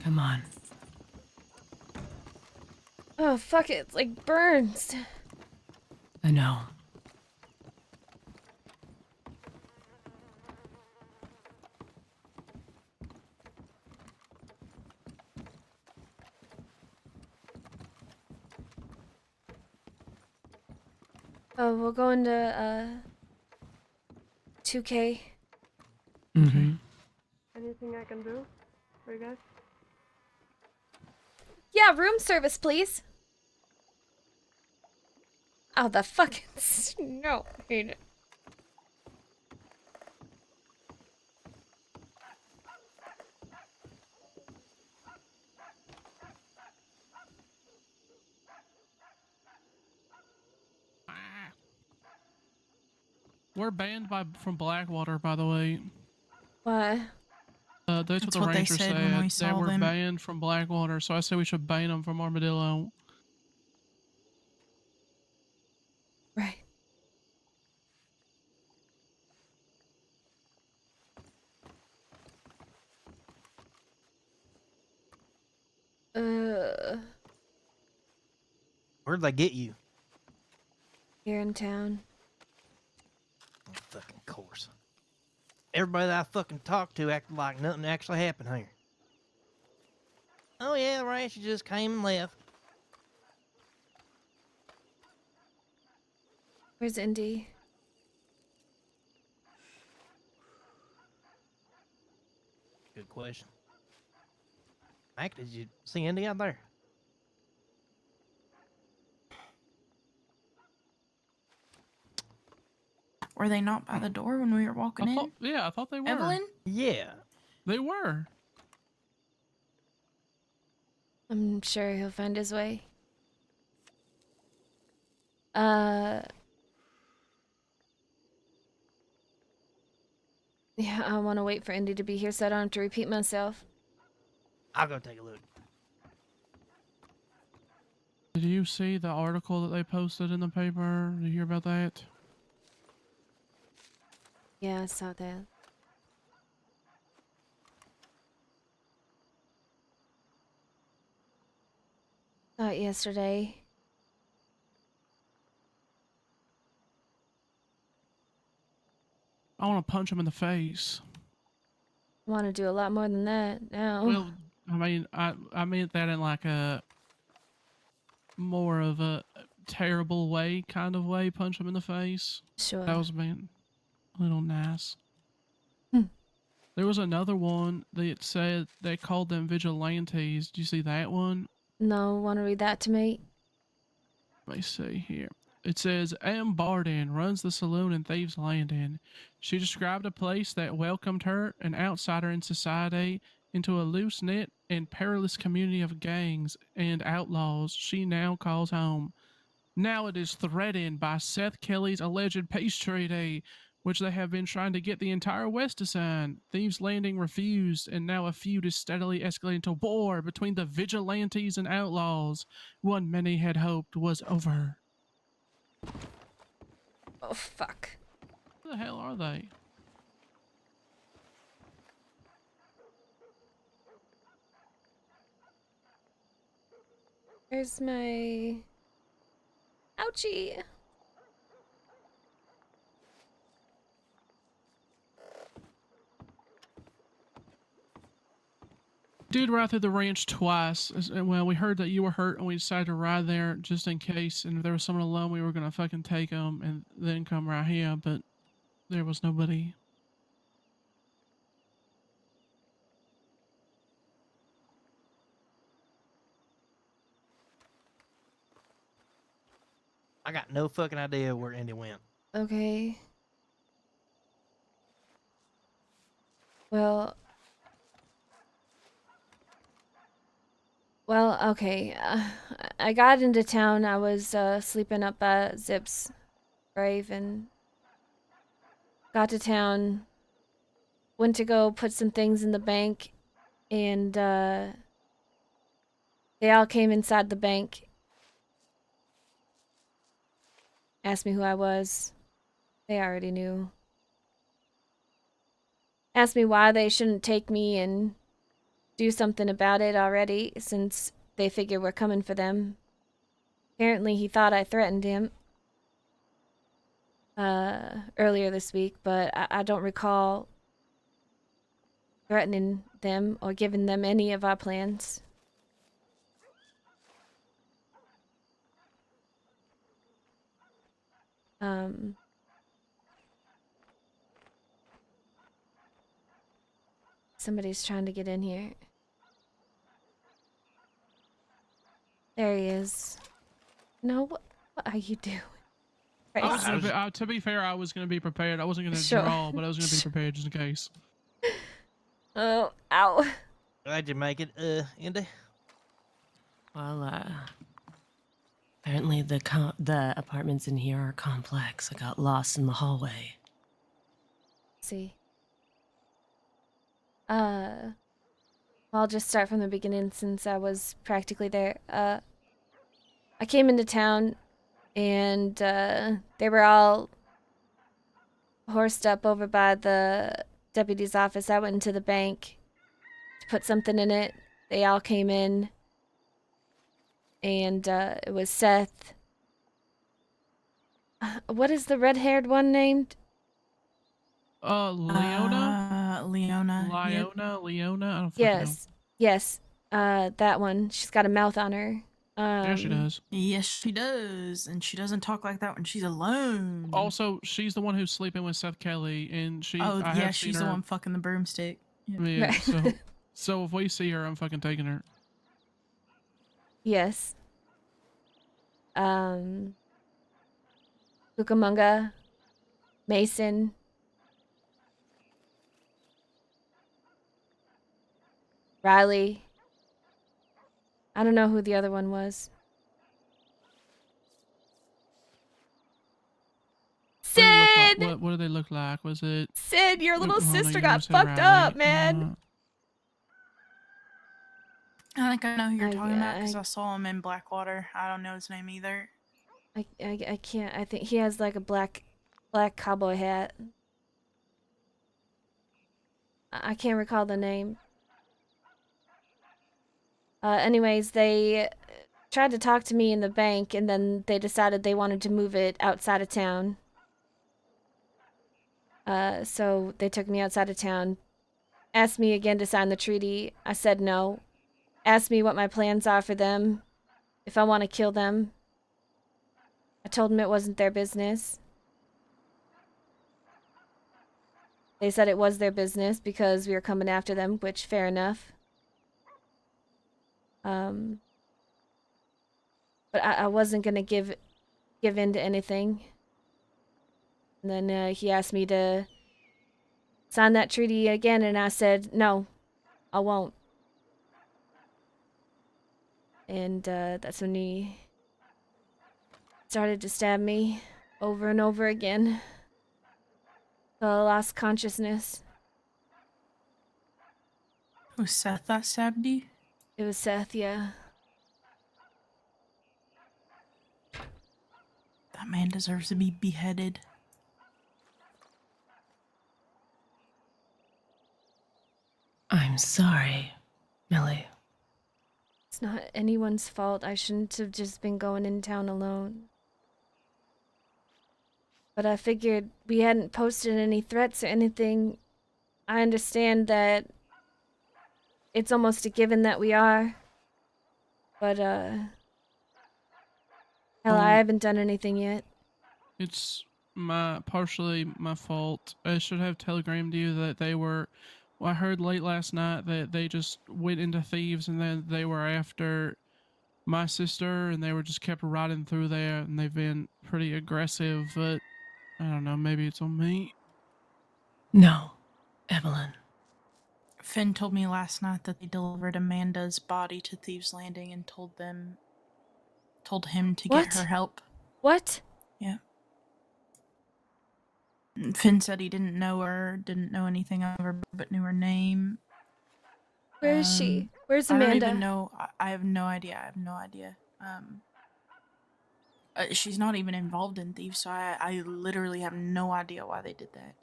Come on. Oh, fuck it. It's like burns. I know. Oh, we'll go into 2K. Mm-hmm. Anything I can do for you guys? Yeah, room service, please. Oh, the fucking snow. Hate it. We're banned from Blackwater, by the way. What? That's what the what they ranger said when we That saw we're them. banned from Blackwater, so I said we should ban them from Armadillo. Right. Where'd they get you? Here in town. Oh, fucking course. Everybody that I fucking talked to acted like nothing actually happened here. Oh yeah, right, she just came and left. Where's Indy? Good question. Mac, did you see Indy out there? Were they not by the door when we were walking in? I thought they were. Evelyn? Yeah. They were. I'm sure he'll find his way. Yeah, I want to wait for Indy to be here so I don't have to repeat myself. I'll go take a look. Did you see the article that they posted in the paper? Did you hear about that? Yeah, I saw that. Saw it yesterday. I want to punch him in the face. I want to do a lot more than that now. Well, I mean, I meant that in like a more of a terrible way, kind of way. Punch him in the face. Sure. That was being a little nice. Hmm. There was another one that said they called them vigilantes. Did you see that one? No, want to read that to me? Let me see here. It says, Am Barden runs the saloon in Thieves Landing. She described a place that welcomed her, an outsider in society, into a loose-knit and perilous community of gangs and outlaws she now calls home. Now it is threatened by Seth Kelly's alleged peace treaty, which they have been trying to get the entire West to sign. Thieves Landing refused, and now a feud is steadily escalating to war between the vigilantes and outlaws, one many had hoped was over. Oh, fuck. Who the hell are they? Where's my... Ouchie! did ride through the ranch twice. Well, we heard that you were hurt, and we decided to ride there just in case. And if there was someone alone, we were gonna fucking take them and then come right here. But there was nobody. I got no fucking idea where Indy went. Okay. Well, okay. I got into town. I was sleeping up at Zip's grave and got to town. Went to go put some things in the bank, and they all came inside the bank. Asked me who I was. They already knew. Asked me why they shouldn't take me and do something about it already, since they figure we're coming for them. Apparently he thought I threatened him earlier this week, but I don't recall threatening them or giving them any of our plans. Somebody's trying to get in here. There he is. No, what are you doing? To be fair, I was gonna be prepared. I wasn't gonna Sure. draw, but I was gonna be prepared just in case. Oh, ow. Glad you make it, Indy. Well, apparently the apartments in here are complex. I got lost in the hallway. See. I'll just start from the beginning since I was practically there. I came into town and they were all horsed up over by the deputy's office. I went into the bank to put something in it. They all came in and it was Seth. What is the red-haired one named? Leona? Leona. Leona? I don't fucking Yes. Yes. That one. She's got a mouth on her. Yeah, she does. Yes, she does. And she doesn't talk like that when she's alone. Also, she's the one who's sleeping with Seth Kelly, and she. Oh, I yeah, have seen she's her. the one fucking the broomstick. Yeah. So if we see her, I'm fucking taking her. Yes. Cucamonga, Mason, Riley. I don't know who the other one was. Sid! What do they look like? Was it Sid, your little Oh, no, sister you got said fucked Riley. up, man. I think I know who you're talking about because I- I saw him in Blackwater. I don't know his name either. I can't. I think he has like a black cowboy hat. I can't recall the name. Anyways, they tried to talk to me in the bank, and then they decided they wanted to move it outside of town. So they took me outside of town, asked me again to sign the treaty. I said no. Asked me what my plans are for them, if I want to kill them. I told them it wasn't their business. They said it was their business because we were coming after them, which fair enough. But I wasn't gonna give in to anything. And then he asked me to sign that treaty again, and I said no, I won't. And that's when he started to stab me over and over again. So I lost consciousness. Was Seth that stabbed you? It was Seth, yeah. That man deserves to be beheaded. I'm sorry, Millie. It's not anyone's fault. I shouldn't have just been going in town alone. But I figured we hadn't posted any threats or anything. I understand that it's almost a given that we are. But, hell, I haven't done anything yet. It's partially my fault. I should have telegrammed you that they were. Well, I heard late last night that they just went into thieves and then they were after my sister and they were just kept riding through there and they've been pretty aggressive. But I don't know. Maybe it's on me. No, Evelyn. Finn told me last night that they delivered Amanda's body to Thieves Landing and told him to What? get her help. What? Yeah. Finn said he didn't know her, didn't know anything of her, but knew her name. Where is she? Where's I Amanda? don't even know. I have no idea. I have no idea. She's not even involved in thieves, so I literally have no idea why they did that.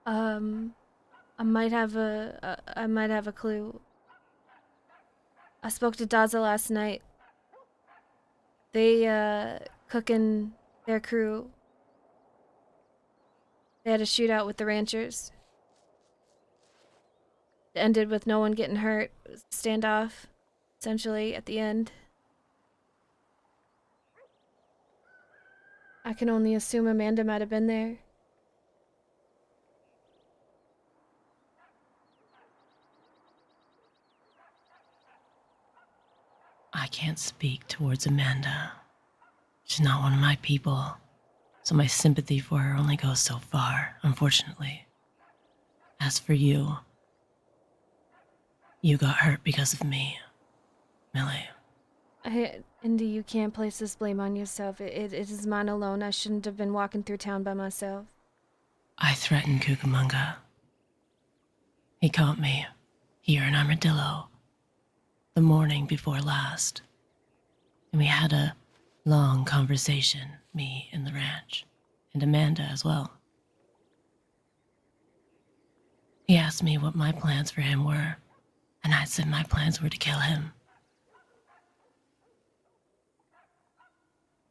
I might have a clue. I spoke to Daza last night. They, cooking their crew. They had a shootout with the ranchers. It ended with no one getting hurt. It was a standoff, essentially, at the end. I can only assume Amanda might have been there. I can't speak towards Amanda. She's not one of my people, so my sympathy for her only goes so far, unfortunately. As for you, you got hurt because of me, Millie. Indy, you can't place this blame on yourself. It is mine alone. I shouldn't have been walking through town by myself. I threatened Cucamonga. He caught me, here in Armadillo, the morning before last. And we had a long conversation, me and the ranch, and Amanda as well. He asked me what my plans for him were, and I said my plans were to kill him.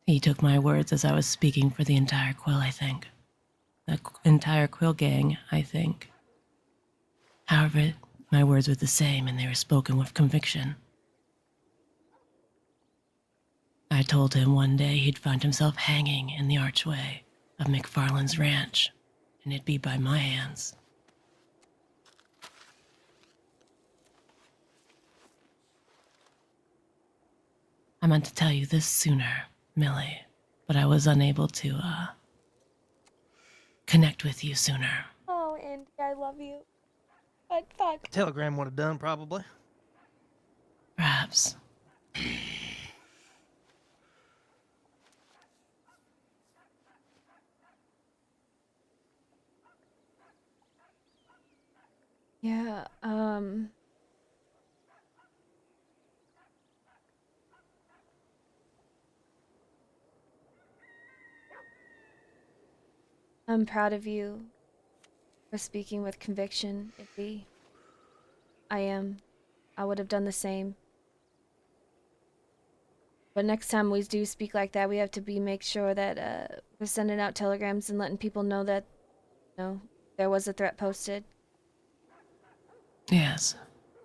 He took my words as I was speaking for the entire Quill, I think. The entire Quill gang, I think. However, my words were the same and they were spoken with conviction. I told him one day he'd find himself hanging in the archway of McFarland's ranch, and it'd be by my hands. I meant to tell you this sooner, Millie, but I was unable to, connect with you sooner. Oh, Andy, I love you. But fuck. Telegram would have done, probably. Perhaps. Yeah, I'm proud of you for speaking with conviction, Indy. I am. I would have done the same. But next time we do speak like that, we have to make sure that we're sending out telegrams and letting people know that, you know, there was a threat posted. Yes.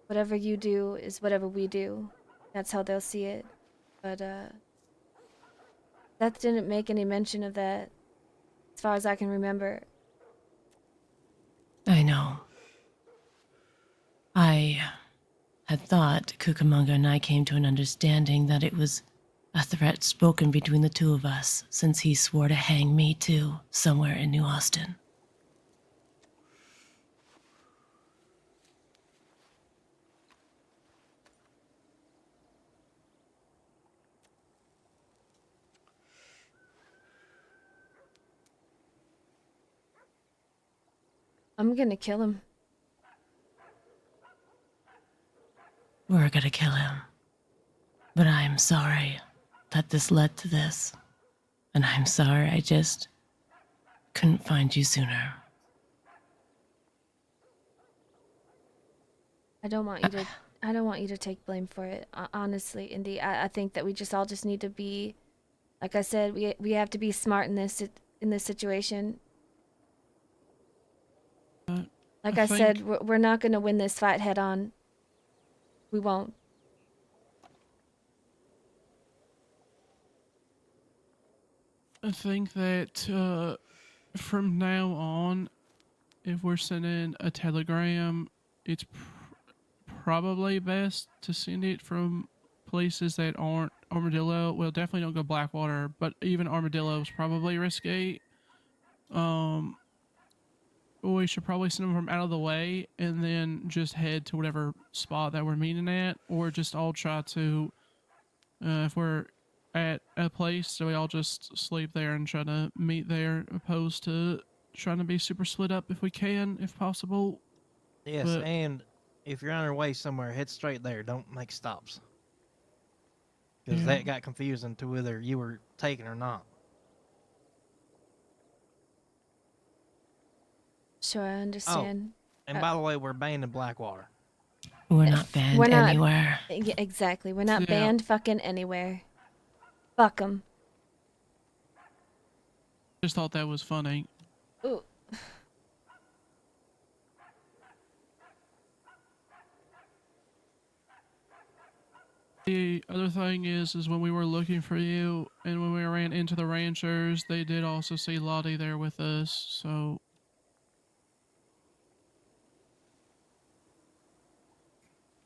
Whatever you do is whatever we do. That's how they'll see it. But Seth didn't make any mention of that, as far as I can remember. I know. I had thought Cucamonga and I came to an understanding that it was a threat spoken between the two of us, since he swore to hang me too, somewhere in New Austin. I'm gonna kill him. We're gonna kill him. But I am sorry that this led to this. And I'm sorry I just couldn't find you sooner. I don't want you to take blame for it. Honestly, Indy, I think that we all just need to be, like I said, we have to be smart in this situation. Like I I said, think- we're not going to win this fight head on. We won't. I think that from now on, if we're sending a telegram, it's probably best to send it from places that aren't Armadillo. Well, definitely don't go Blackwater, but even Armadillo is probably risky. We should probably send them from out of the way and then just head to whatever spot that we're meeting at, or just all try to, if we're at a place, so we all just sleep there and try to meet there, opposed to trying to be super split up if we can, if possible. Yes, But and if you're on your way somewhere, head straight there. Don't make stops. Because that got confusing to whether you were taken or not. Sure, I understand. And by the way, we're banned in Blackwater. We're not banned We're not anywhere. Yeah, exactly. We're not Yeah. banned fucking anywhere. Fuck them. just thought that was funny. Ooh. The other thing is when we were looking for you and when we ran into the ranchers, they did also see Lottie there with us, so.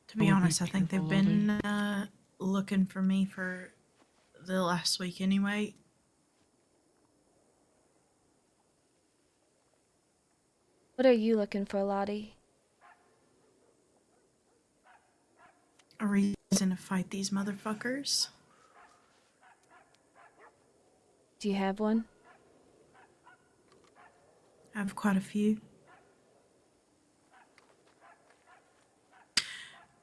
To be We'll honest, I think they've careful, been looking for me for the last week anyway. What are you looking for, Lottie? A reason to fight these motherfuckers. Do you have one? I have quite a few.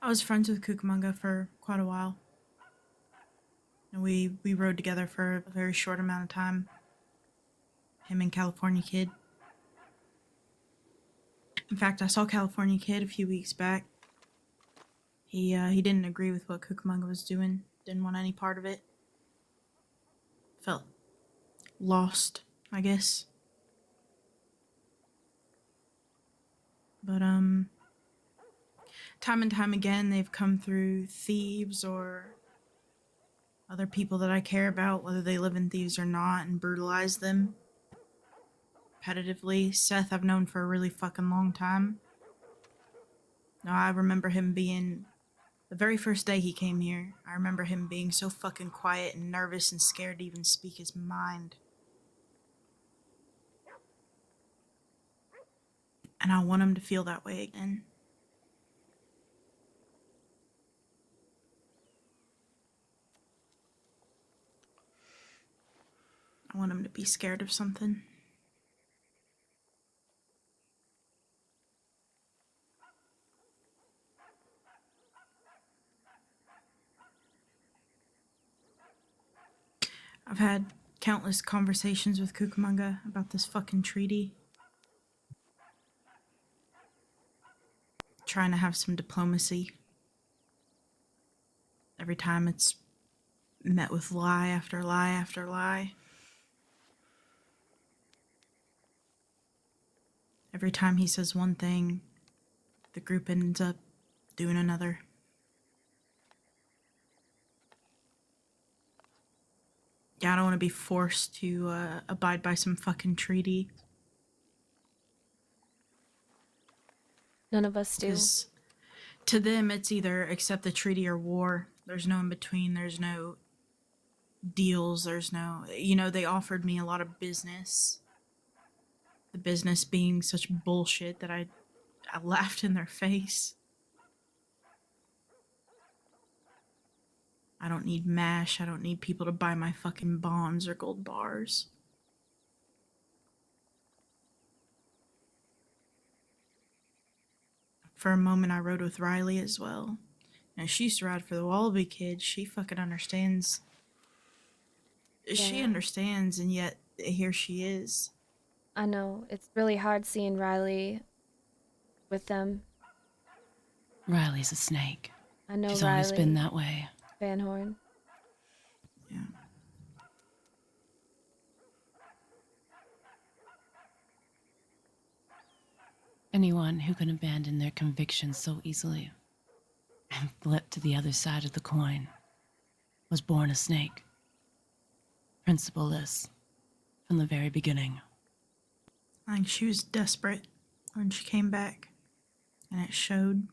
I was friends with Cucamonga for quite a while. And we rode together for a very short amount of time. Him and California Kid. In fact, I saw California Kid a few weeks back. He didn't agree with what Cucamonga was doing. Didn't want any part of it. Felt lost, I guess. But time and time again, they've come through thieves or other people that I care about, whether they live in Thieves or not, and brutalize them repetitively. Seth, I've known for a really fucking long time. Now, I remember him being, the very first day he came here, I remember him being so fucking quiet and nervous and scared to even speak his mind. And I want him to feel that way again. I want him to be scared of something. I've had countless conversations with Cucamonga about this fucking treaty. Trying to have some diplomacy. Every time it's met with lie after lie after lie. Every time he says one thing, the group ends up doing another. Yeah, I don't want to be forced to abide by some fucking treaty. None of us do. Because to them, it's either accept the treaty or war. There's no in between. There's no deals. There's no, they offered me a lot of business. The business being such bullshit that I laughed in their face. I don't need MASH. I don't need people to buy my fucking bonds or gold bars. For a moment, I rode with Riley as well. Now, she used to ride for the Wallaby Kids. She fucking understands. She Yeah. understands, and yet here she is. I know. It's really hard seeing Riley with them. Riley's a snake. I know She's Riley. always been that way. Van Horn. Yeah. Anyone who can abandon their convictions so easily and flip to the other side of the coin was born a snake. Principleless from the very beginning. I think she was desperate when she came back, and it showed.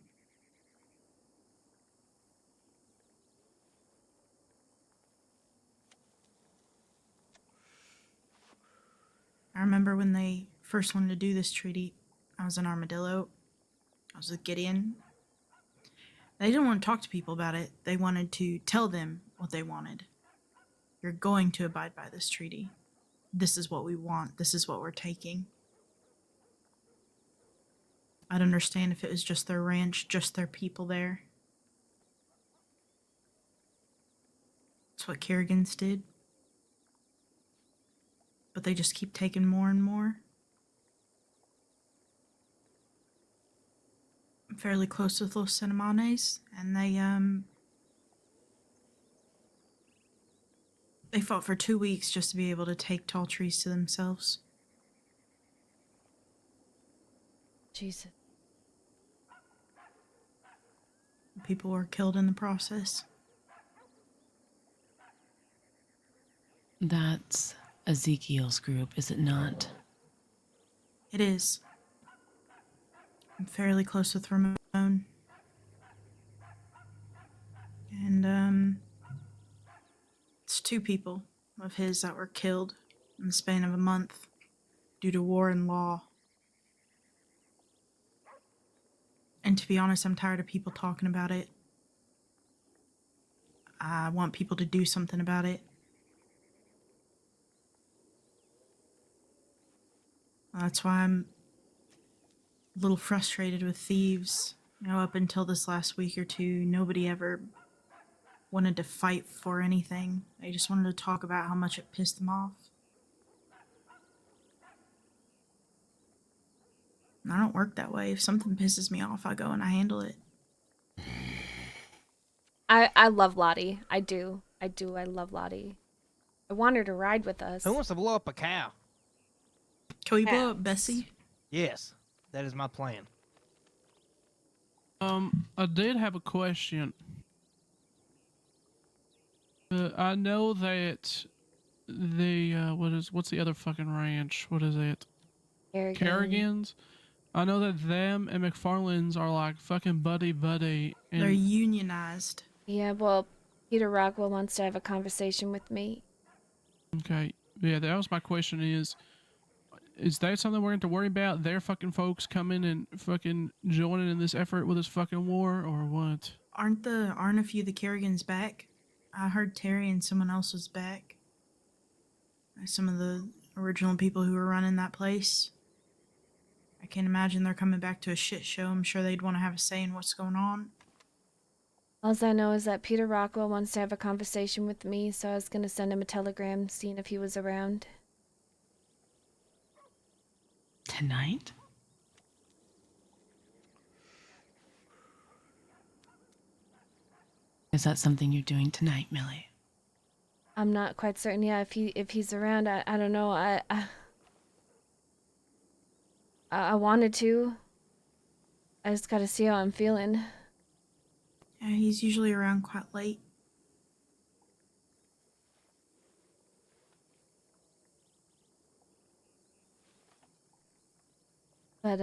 I remember when they first wanted to do this treaty, I was in Armadillo. I was with Gideon. They didn't want to talk to people about it. They wanted to tell them what they wanted. You're going to abide by this treaty. This is what we want. This is what we're taking. I'd understand if it was just their ranch, just their people there. That's what Kerrigan's did. But they just keep taking more and more. I'm fairly close with Los Cinemanes, and they fought for 2 weeks just to be able to take tall trees to themselves. Jesus. People were killed in the process. That's Ezekiel's group, is it not? It is. I'm fairly close with Ramon. And, it's 2 people of his that were killed in the span of a month due to war and law. And to be honest, I'm tired of people talking about it. I want people to do something about it. That's why I'm a little frustrated with thieves. You know, up until this last week or two, nobody ever wanted to fight for anything. They just wanted to talk about how much it pissed them off. And I don't work that way. If something pisses me off, I go and I handle it. I love Lottie. I do. I love Lottie. I want her to ride with us. Who wants to blow up a cow? Can we blow up Bessie? Yes, that is my plan. I did have a question. I know that the what's the other fucking ranch? What is it? Kerrigan's. I know that them and McFarland's are like fucking buddy. And they're unionized. Yeah, well, Peter Rockwell wants to have a conversation with me. Okay, yeah, that was my question. Is that something we're going to worry about? Their fucking folks coming and fucking joining in this effort with this fucking war, or what? Aren't a few of the Kerrigans back? I heard Terry and someone else was back. Some of the original people who were running that place. I can't imagine they're coming back to a shit show. I'm sure they'd want to have a say in what's going on. All I know is that Peter Rockwell wants to have a conversation with me, so I was going to send him a telegram, seeing if he was around. Tonight? Is that something you're doing tonight, Millie? I'm not quite certain yet if he's around. I don't know. I wanted to. I just gotta see how I'm feeling. Yeah, he's usually around quite late. But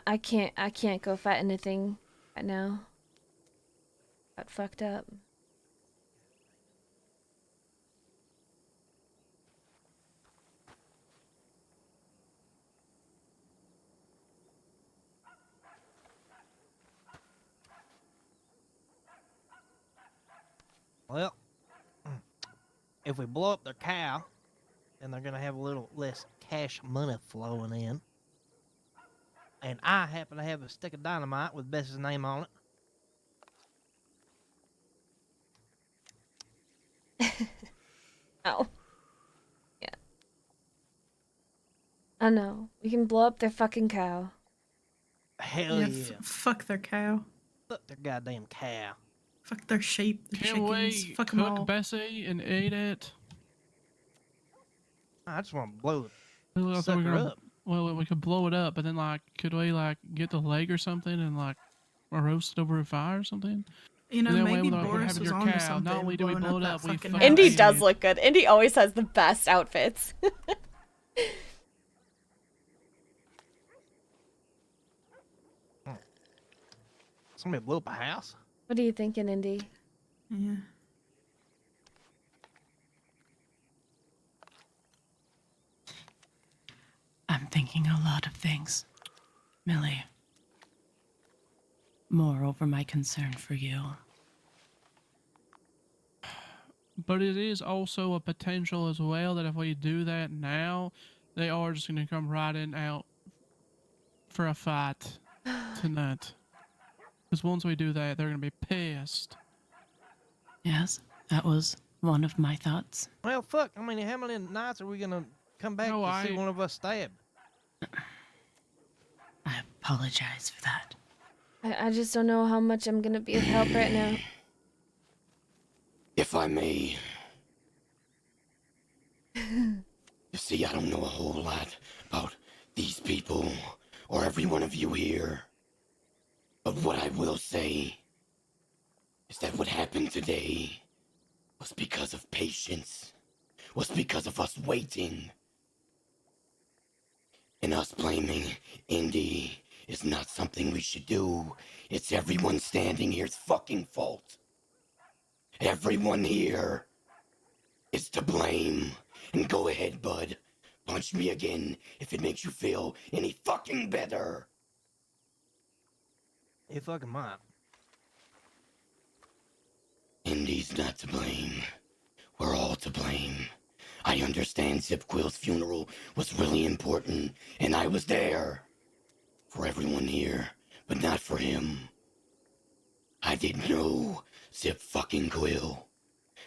I can't go fight anything right now. Got fucked up. Well, if we blow up their cow, then they're gonna have a little less cash money flowing in. And I happen to have a stick of dynamite with Bess's name on it. Oh. Yeah. I know. We can blow up their fucking cow. Hell yeah. Fuck their cow. Fuck their goddamn cow. Fuck their sheep, their Can chickens. we Fuck them all. cook Bessie and eat it? I just want to blow I the thought we sucker were gonna, up. Well, we could blow it up, but then like, could we like get the leg or something and like roast it over a fire or something? You know, And that maybe way, we're Boris having was your onto cow. something. Not only do we blowing blow up it that up, we fucking fucking Indy house. ate does it. look good. Indy always has the best outfits. Somebody blew up a house? What are you thinking, Indy? Yeah. I'm thinking a lot of things, Millie. Moreover, my concern for you. But it is also a potential as well that if we do that now, they are just going to come riding out for a fight tonight. Because once we do that, they're going to be pissed. Yes, that was one of my thoughts. Well, fuck. I mean, how many nights are we gonna come back to see one of us stabbed? I apologize for that. I just don't know how much I'm gonna be of help right now. If I may. You see, I don't know a whole lot about these people or every one of you here. But what I will say is that what happened today was because of patience, was because of us waiting. And us blaming Indy is not something we should do. It's everyone standing here's fucking fault. Everyone here is to blame. And go ahead, bud. Punch me again if it makes you feel any fucking better. You fucking might. Indy's not to blame. We're all to blame. I understand Zip Quill's funeral was really important, and I was there. For everyone here, but not for him. I didn't know Zip fucking Quill.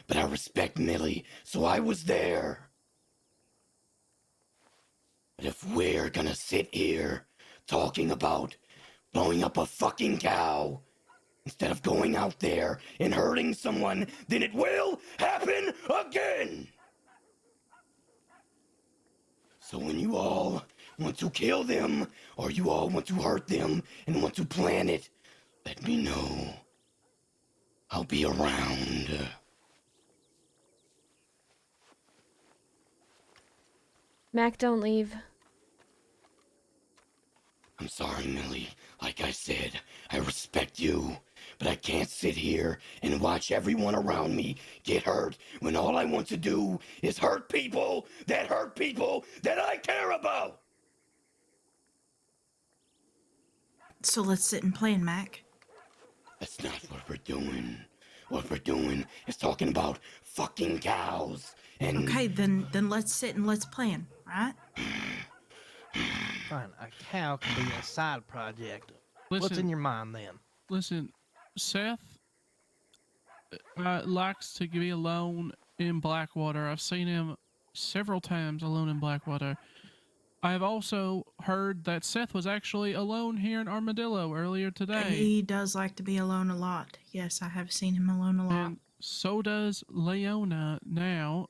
But I respect Millie, so I was there. But if we're gonna sit here talking about blowing up a fucking cow instead of going out there and hurting someone, then it will happen again! So when you all want to kill them, or you all want to hurt them and want to plan it, let me know. I'll be around. Mac, don't leave. I'm sorry, Millie. Like I said, I respect you, but I can't sit here and watch everyone around me get hurt when all I want to do is hurt people that I care about. So let's sit and plan, Mac. That's not what we're doing. What we're doing is talking about fucking cows and... Okay, then let's sit and let's plan, right? Fine, a cow can be a side project. What's Listen. in your mind then? Listen, Seth likes to be alone in Blackwater. I've seen him several times alone in Blackwater. I have also heard that Seth was actually alone here in Armadillo earlier today. He does like to be alone a lot. Yes, I have seen him alone a lot. And so does Leona now.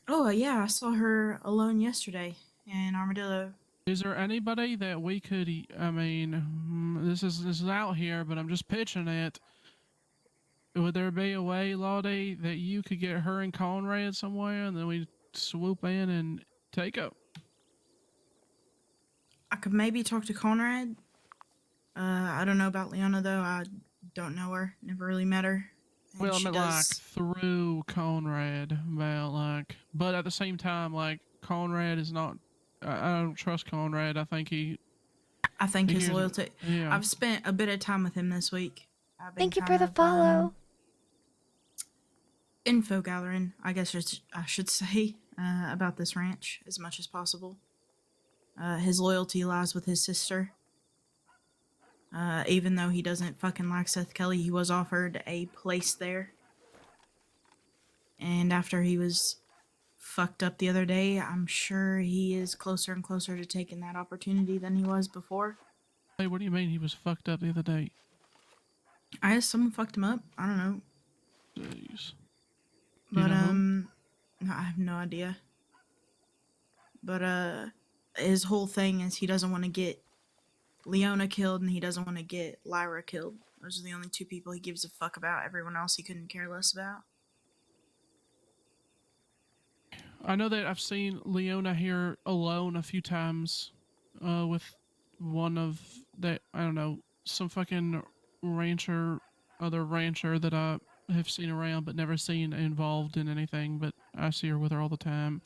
Oh, yeah, I saw her alone yesterday in Armadillo. Is there anybody that we could, I mean, this is out here, but I'm just pitching it. Would there be a way, Lottie, that you could get her and Conrad somewhere and then we swoop in and take her? I could maybe talk to Conrad. I don't know about Leona, though. I don't know her. Never really met her. And Well, I she mean, does... like, through Conrad, about, like, but at the same time, like, Conrad is not, I don't trust Conrad. I think his his loyalty. Yeah. I've spent a bit of time with him this week. Thank you for the follow. Info gathering, I guess I should say, about this ranch as much as possible. His loyalty lies with his sister. Even though he doesn't fucking like Seth Kelly, he was offered a place there. And after he was fucked up the other day, I'm sure he is closer and closer to taking that opportunity than he was before. Hey, what do you mean he was fucked up the other day? I guess someone fucked him up. I don't know. Jeez. But, You know who? I have no idea. But, his whole thing is he doesn't want to get Leona killed and he doesn't want to get Lyra killed. Those are the only two people he gives a fuck about. Everyone else he couldn't care less about. I know that I've seen Leona here alone a few times, with one of that, I don't know, some fucking other rancher that I have seen around but never seen involved in anything, but I see her with her all the time.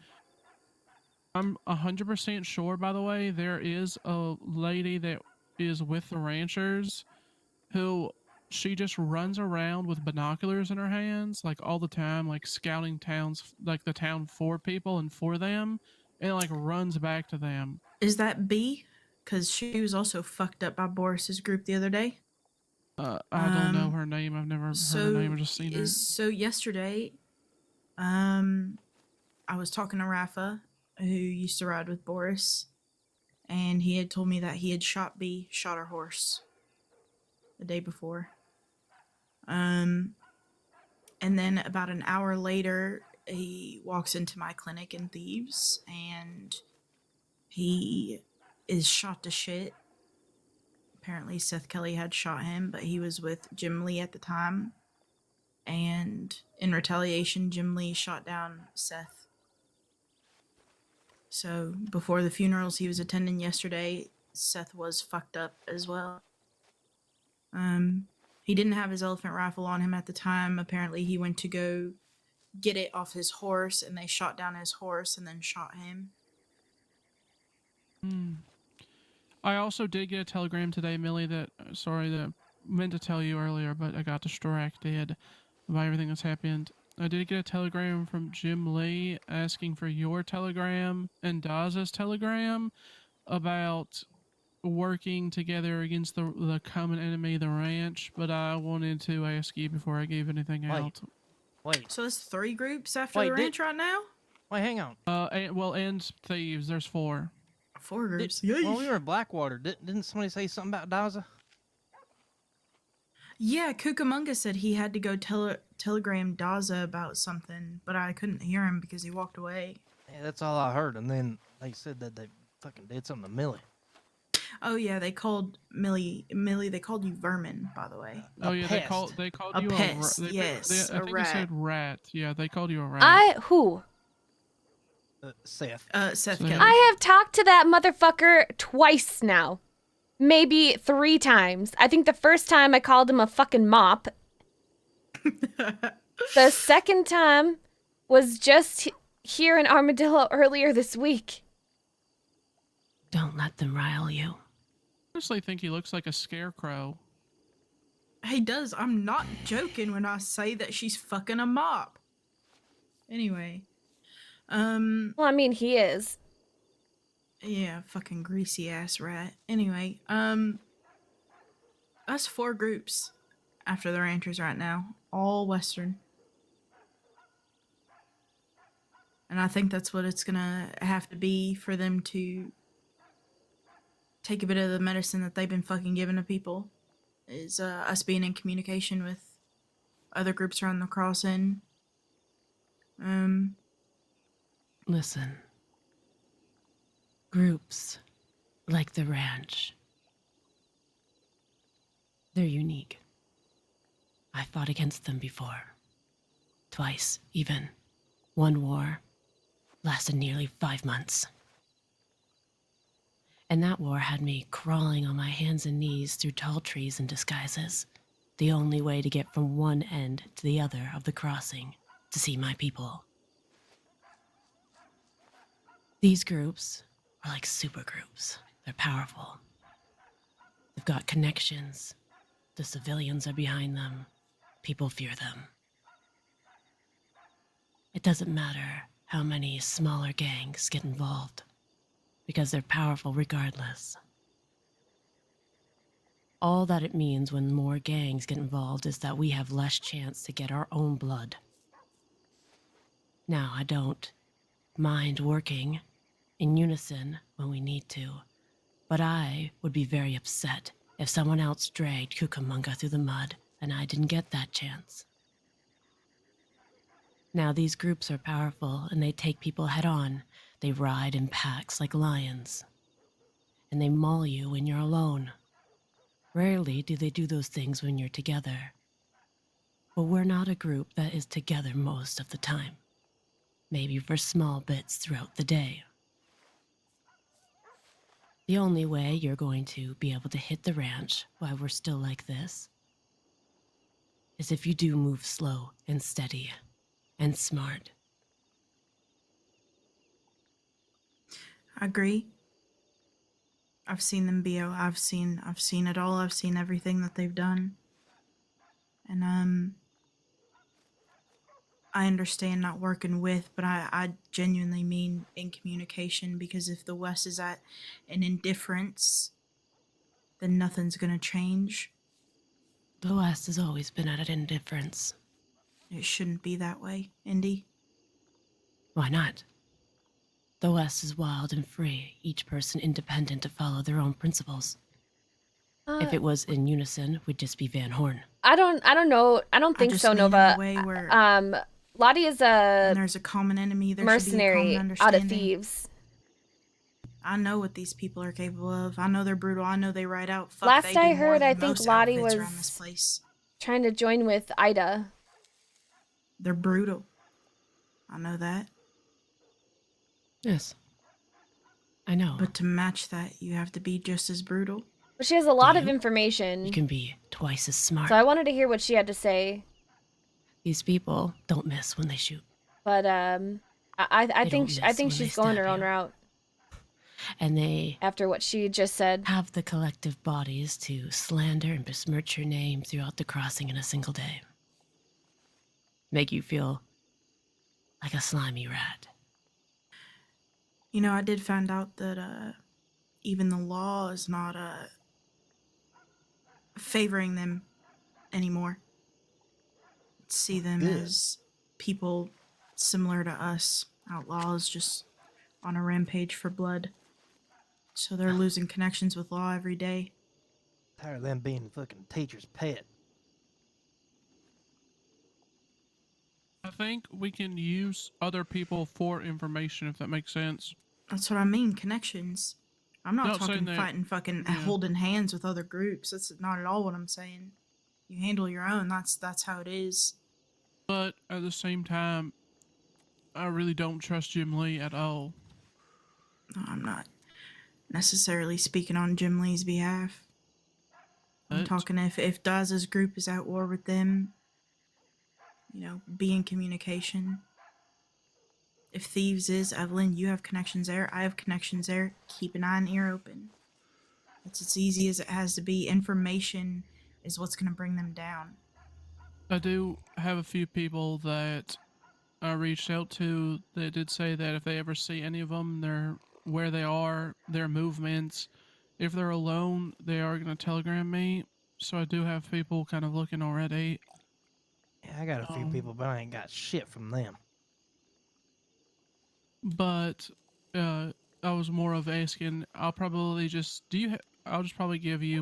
I'm 100% sure, by the way, there is a lady that is with the ranchers who she just runs around with binoculars in her hands, like all the time, like scouting towns, like the town for people and for them, and like runs back to them. Is that B? Because she was also fucked up by Boris's group the other day. I don't know her name. I've never heard her name. I've just seen her. So yesterday, I was talking to Rafa, who used to ride with Boris, and he had told me that he had shot her horse the day before. And then about an hour later, he walks into my clinic in Thieves, and he is shot to shit. Apparently Seth Kelly had shot him, but he was with Jim Lee at the time. And in retaliation, Jim Lee shot down Seth. So before the funerals he was attending yesterday, Seth was fucked up as well. He didn't have his elephant rifle on him at the time. Apparently he went to go get it off his horse, and they shot down his horse and then shot him. I also did get a telegram today, Millie, that meant to tell you earlier, but I got distracted by everything that's happened. I did get a telegram from Jim Lee asking for your telegram and Daza's telegram about working together against the common enemy, the ranch, but I wanted to ask you before I gave anything out. Wait. So there's 3 groups after the ranch right now? Wait, hang on. And Thieves, there's 4. 4 groups. Well, we were in Blackwater. Didn't somebody say something about Daza? Yeah, Cucamonga said he had to go telegram Daza about something, but I couldn't hear him because he walked away. Yeah, that's all I heard. And then they said that they fucking did something to Millie. Oh yeah, they called Millie. They called you vermin, by the way. Oh yeah, they called a you pest. a rat. Yes, I think they said rat. Yeah, they called you a rat. Who? Seth. Seth Kelly. I have talked to that motherfucker twice now. Maybe 3 times. I think the first time I called him a fucking mop. The second time was just here in Armadillo earlier this week. Don't let them rile you. I honestly think he looks like a scarecrow. He does. I'm not joking when I say that she's fucking a mop. Anyway. Well, I mean, he is. Yeah, fucking greasy ass rat. Anyway, us 4 groups after the ranchers right now, all Western. And I think that's what it's gonna have to be for them to take a bit of the medicine that they've been fucking giving to people, is us being in communication with other groups around the crossing. Listen. Groups like the ranch. They're unique. I fought against them before. Twice, even. One war lasted nearly 5 months. And that war had me crawling on my hands and knees through tall trees and disguises, the only way to get from one end to the other of the crossing to see my people. These groups are like supergroups. They're powerful. They've got connections. The civilians are behind them. People fear them. It doesn't matter how many smaller gangs get involved, because they're powerful regardless. All that it means when more gangs get involved is that we have less chance to get our own blood. Now, I don't mind working in unison when we need to, but I would be very upset if someone else dragged Cucamonga through the mud and I didn't get that chance. Now, these groups are powerful and they take people head on. They ride in packs like lions, and they maul you when you're alone. Rarely do they do those things when you're together. But we're not a group that is together most of the time. Maybe for small bits throughout the day. The only way you're going to be able to hit the ranch while we're still like this is if you do move slow and steady and smart. I agree. I've seen them be. I've seen it all. I've seen everything that they've done. And I understand not working with, but I genuinely mean in communication, because if the West is at an indifference, then nothing's gonna change. The West has always been at an indifference. It shouldn't be that way, Indy. Why not? The West is wild and free, each person independent to follow their own principles. If it was in unison, we'd just be Van Horn. I don't know. I don't think just so, mean in Nova. a way where Lottie is a when there's a common enemy, there mercenary should be a common out of understanding. thieves. I know what these people are capable of. I know they're brutal. I know they ride out. Fuck, Last they I do more heard, than I think most Lottie outfits was around this place. trying to join with Ida. They're brutal. I know that. Yes. I know. But to match that, you have to be just as brutal. But she has a lot of information. You can be twice as smart. So I wanted to hear what she had to say. These people don't miss when they shoot. But I think she's going her own route. And they, after what she just said, have the collective bodies to slander and besmirch your name throughout the crossing in a single day. Make you feel like a slimy rat. You know, I did find out that even the law is not favoring them anymore. See them as people similar to us, outlaws just on a rampage for blood. So they're losing connections with law every day. Tired of them being fucking teacher's pet. I think we can use other people for information, if that makes sense. That's what I mean, connections. I'm not Not talking saying that- fighting fucking yeah. holding hands with other groups. That's not at all what I'm saying. You handle your own, that's how it is. But at the same time, I really don't trust Jim Lee at all. No, I'm not necessarily speaking on Jim Lee's behalf. I'm talking if Daz's group is at war with them, you know, be in communication. If Thieves is, Evelyn, you have connections there, I have connections there. Keep an eye and ear open. It's as easy as it has to be. Information is what's going to bring them down. I do have a few people that I reached out to that did say that if they ever see any of them, where they are, their movements, if they're alone, they are going to telegram me. So I do have people kind of looking already. Yeah, I got a few people, but I ain't got shit from them. But I was more of asking, I'll probably just, I'll just probably give you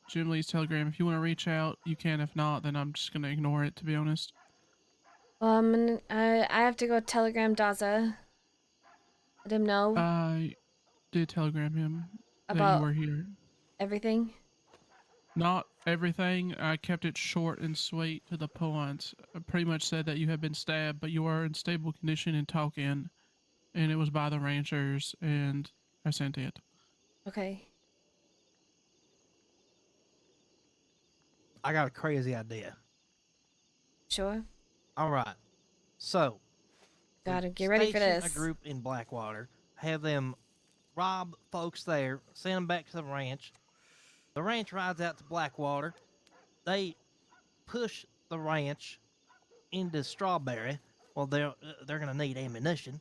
Jim Lee's telegram. If you want to reach out, you can. If not, then I'm just going to ignore it, to be honest. I have to go telegram Daza. Let him know. I did telegram him that About you were here. everything. Not everything. I kept it short and sweet to the point. I pretty much said that you had been stabbed, but you are in stable condition and talking, and it was by the ranchers, and I sent it. Okay. I got a crazy idea. Sure. All right. So, Gotta get ready for station this. a group in Blackwater, have them rob folks there, send them back to the ranch. The ranch rides out to Blackwater. They push the ranch into Strawberry. Well, they're gonna need ammunition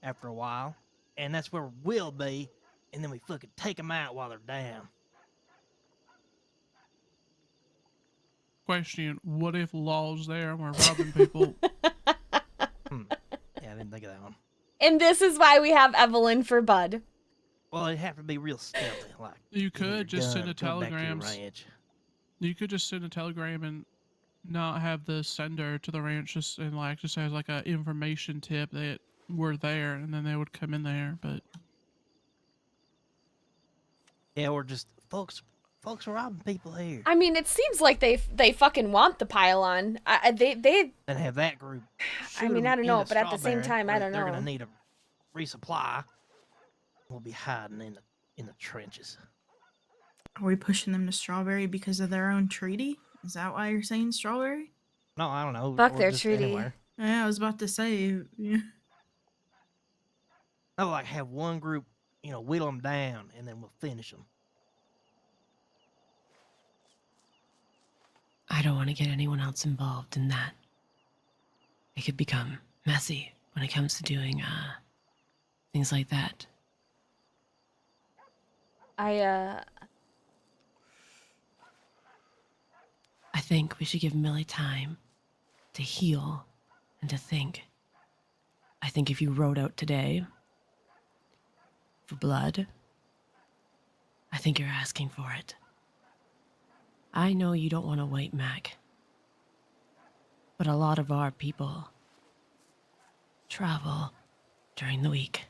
after a while, and that's where we'll be. And then we fucking take them out while they're down. Question, what if Law's there and we're robbing people? Yeah, I didn't think of that one. And this is why we have Evelyn for Bud. Well, it'd have to be real stealthy, like You could just send a go back to your telegram. ranch. You could just send a telegram and not have the sender to the ranch just as like a information tip that were there, and then they would come in there. But Yeah, we're just folks are robbing people here. I mean, it seems like they fucking want the pylon. They. And have that group I shoot mean, 'em I don't into know, but at the same Strawberry, time, I where don't they're know. gonna need a resupply. We'll be hiding in the trenches. Are we pushing them to Strawberry because of their own treaty? Is that why you're saying Strawberry? No, I don't know. Fuck or their just treaty. Anywhere. Yeah, I was about to say. Yeah. I would like have one group, whittle them down, and then we'll finish them. I don't want to get anyone else involved in that. It could become messy when it comes to doing things like that. I think we should give Millie time to heal and to think. I think if you rode out today for blood, I think you're asking for it. I know you don't want to wait, Mac, but a lot of our people travel during the week.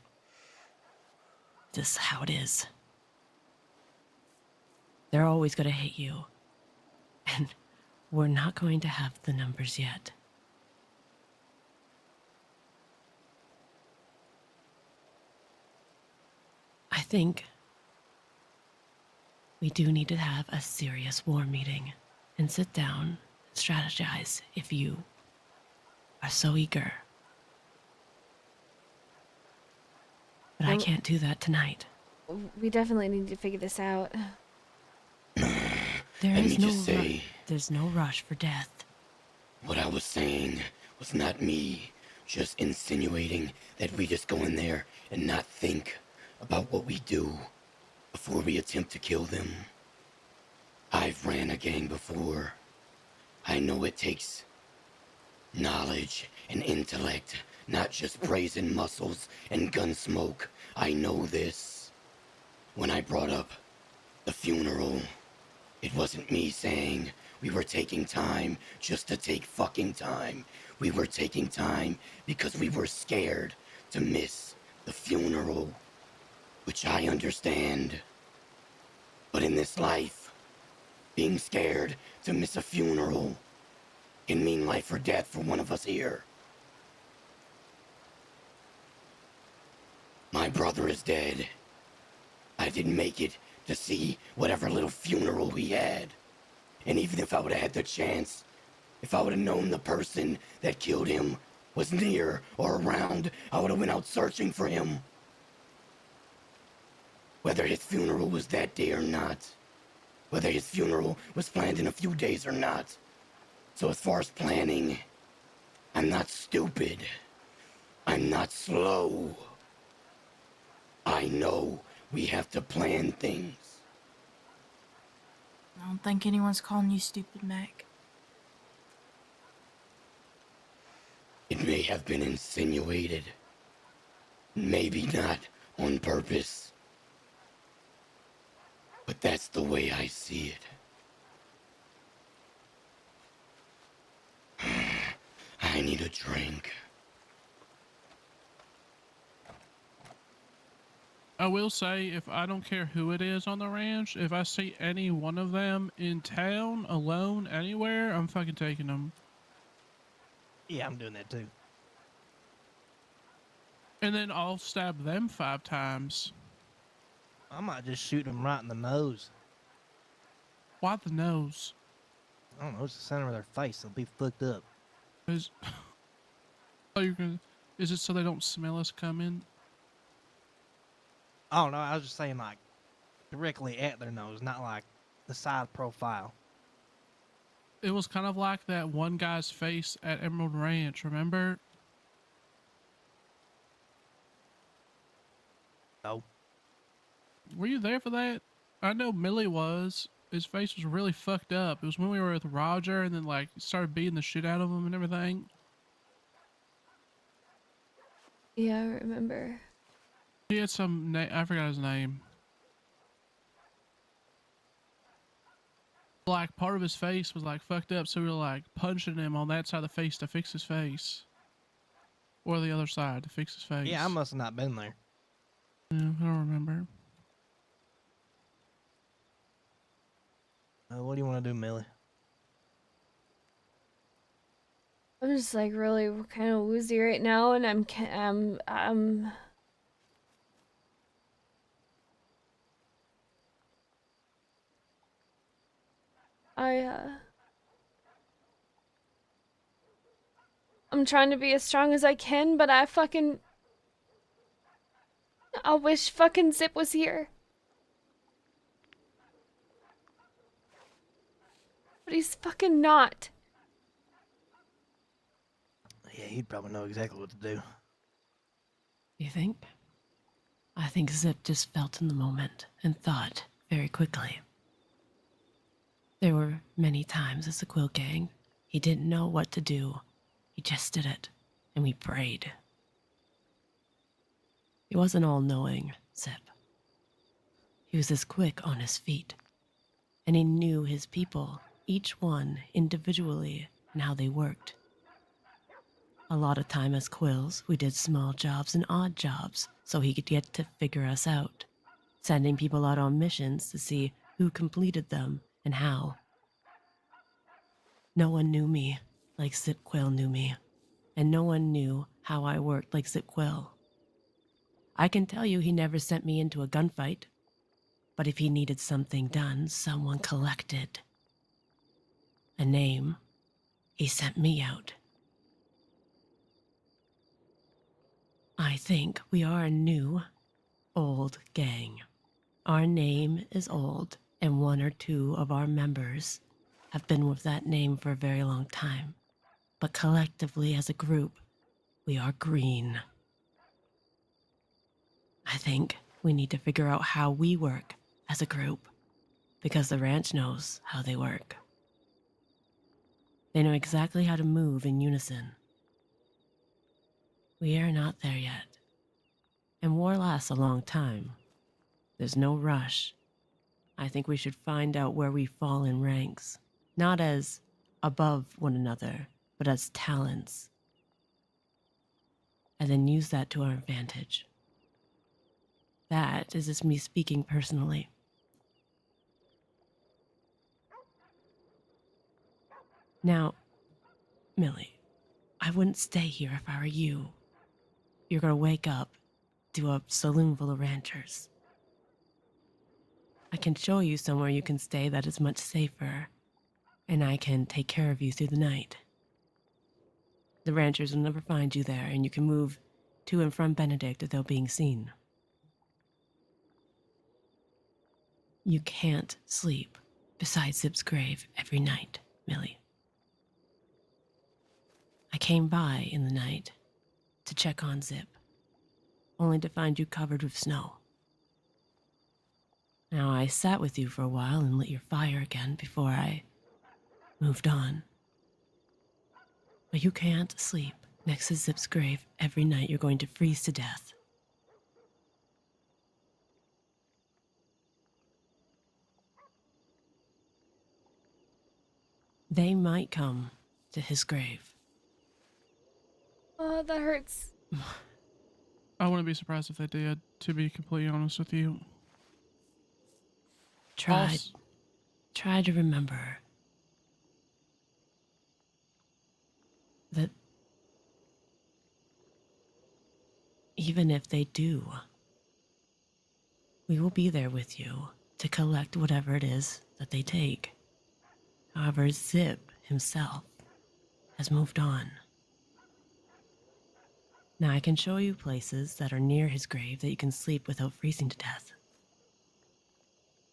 This is how it is. They're always going to hate you, and we're not going to have the numbers yet. I think we do need to have a serious war meeting and sit down and strategize if you are so eager. But I can't do that tonight. we definitely need to figure this out. There's no rush for death. What I was saying was not me just insinuating that we just go in there and not think about what we do before we attempt to kill them. I've ran a gang before. I know it takes knowledge and intellect, not just brazen muscles and gun smoke. I know this. When I brought up the funeral, it wasn't me saying we were taking time just to take fucking time. We were taking time because we were scared to miss the funeral, which I understand. But in this life, being scared to miss a funeral can mean life or death for one of us here. My brother is dead. I didn't make it to see whatever little funeral he had. And even if I would have had the chance, if I would have known the person that killed him was near or around, I would have went out searching for him. Whether his funeral was that day or not, whether his funeral was planned in a few days or not. So as far as planning, I'm not stupid. I'm not slow. I know we have to plan things. I don't think anyone's calling you stupid, Mac. It may have been insinuated. Maybe not on purpose. But that's the way I see it. I need a drink. I will say, if I don't care who it is on the ranch, if I see any one of them in town, alone, anywhere, I'm fucking taking them. Yeah, I'm doing that too. And then I'll stab them 5 times. I might just shoot them right in the nose. Why the nose? I don't know, it's the center of their face. They'll be fucked up. Is it so they don't smell us coming? Oh, no, I was just saying, like, directly at their nose, not like the side profile. It was kind of like that one guy's face at Emerald Ranch, remember? No. Were you there for that? I know Millie was. His face was really fucked up. It was when we were with Roger and then, like, started beating the shit out of him and everything. Yeah, I remember. He had some I forgot his name. Like, part of his face was, like, fucked up, so we were, like, punching him on that side of the face to fix his face. Or the other side to fix his face. Yeah, I must have not been there. Yeah, I don't remember. What do you want to do, Millie? I'm just like really kind of woozy right now, and I'm trying to be as strong as I can, but I wish fucking Zip was here. But he's fucking not. Yeah, he'd probably know exactly what to do. You think? I think Zip just felt in the moment and thought very quickly. There were many times as a Quill gang, he didn't know what to do. He just did it, and we prayed. He wasn't all-knowing, Zip. He was as quick on his feet, and he knew his people, each one individually, and how they worked. A lot of time as Quills, we did small jobs and odd jobs so he could get to figure us out, sending people out on missions to see who completed them and how. No one knew me like Zip Quill knew me, and no one knew how I worked like Zip Quill. I can tell you he never sent me into a gunfight, but if he needed something done, someone collected a name, he sent me out. I think we are a new, old gang. Our name is old, and one or two of our members have been with that name for a very long time. But collectively as a group, we are green. I think we need to figure out how we work as a group, because the ranch knows how they work. They know exactly how to move in unison. We are not there yet, and war lasts a long time. There's no rush. I think we should find out where we fall in ranks, not as above one another, but as talents, and then use that to our advantage. That is just me speaking personally. Now, Millie, I wouldn't stay here if I were you. You're gonna wake up to a saloon full of ranchers. I can show you somewhere you can stay that is much safer, and I can take care of you through the night. The ranchers will never find you there, and you can move to and from Benedict without being seen. You can't sleep beside Zip's grave every night, Millie. I came by in the night to check on Zip, only to find you covered with snow. Now, I sat with you for a while and lit your fire again before I moved on. But you can't sleep next to Zip's grave every night. You're going to freeze to death. They might come to his grave. Oh, that hurts. I wouldn't be surprised if they did, to be completely honest with you. Try to remember that even if they do, we will be there with you to collect whatever it is that they take. However, Zip himself has moved on. Now, I can show you places that are near his grave that you can sleep without freezing to death,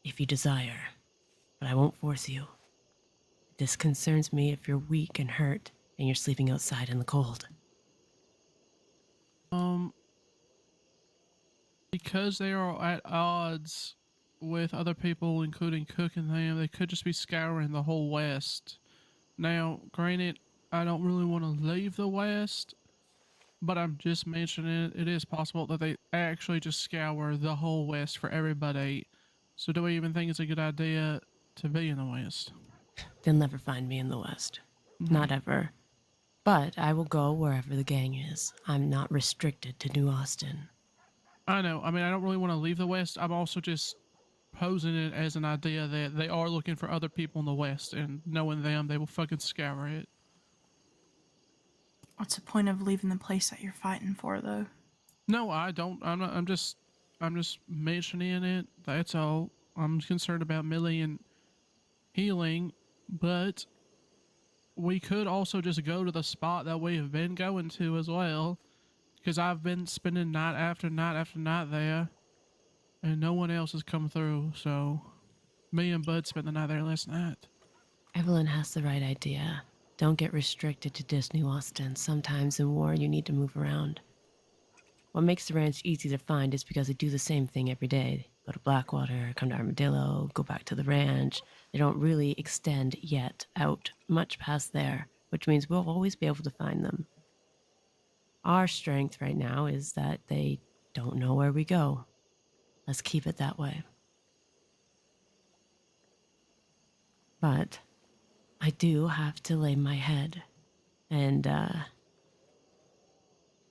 if you desire, but I won't force you. This concerns me if you're weak and hurt and you're sleeping outside in the cold. Because they are at odds with other people, including Cook and them, they could just be scouring the whole West. Now, granted, I don't really want to leave the West, but I'm just mentioning it. It is possible that they actually just scour the whole West for everybody. So do we even think it's a good idea to be in the West? They'll never find me in the West. Not ever. But I will go wherever the gang is. I'm not restricted to New Austin. I know. I mean, I don't really want to leave the West. I'm also just posing it as an idea that they are looking for other people in the West, and knowing them, they will fucking scour it. What's the point of leaving the place that you're fighting for, though? No, I don't. I'm not. I'm just mentioning it. That's all. I'm concerned about Millie and healing, but we could also just go to the spot that we have been going to as well, because I've been spending night after night after night there, and no one else has come through. So, me and Bud spent the night there last night. Evelyn has the right idea. Don't get restricted to just New Austin. Sometimes in war, you need to move around. What makes the ranch easy to find is because they do the same thing every day. Go to Blackwater, come to Armadillo, go back to the ranch. They don't really extend yet out much past there, which means we'll always be able to find them. Our strength right now is that they don't know where we go. Let's keep it that way. But I do have to lay my head, and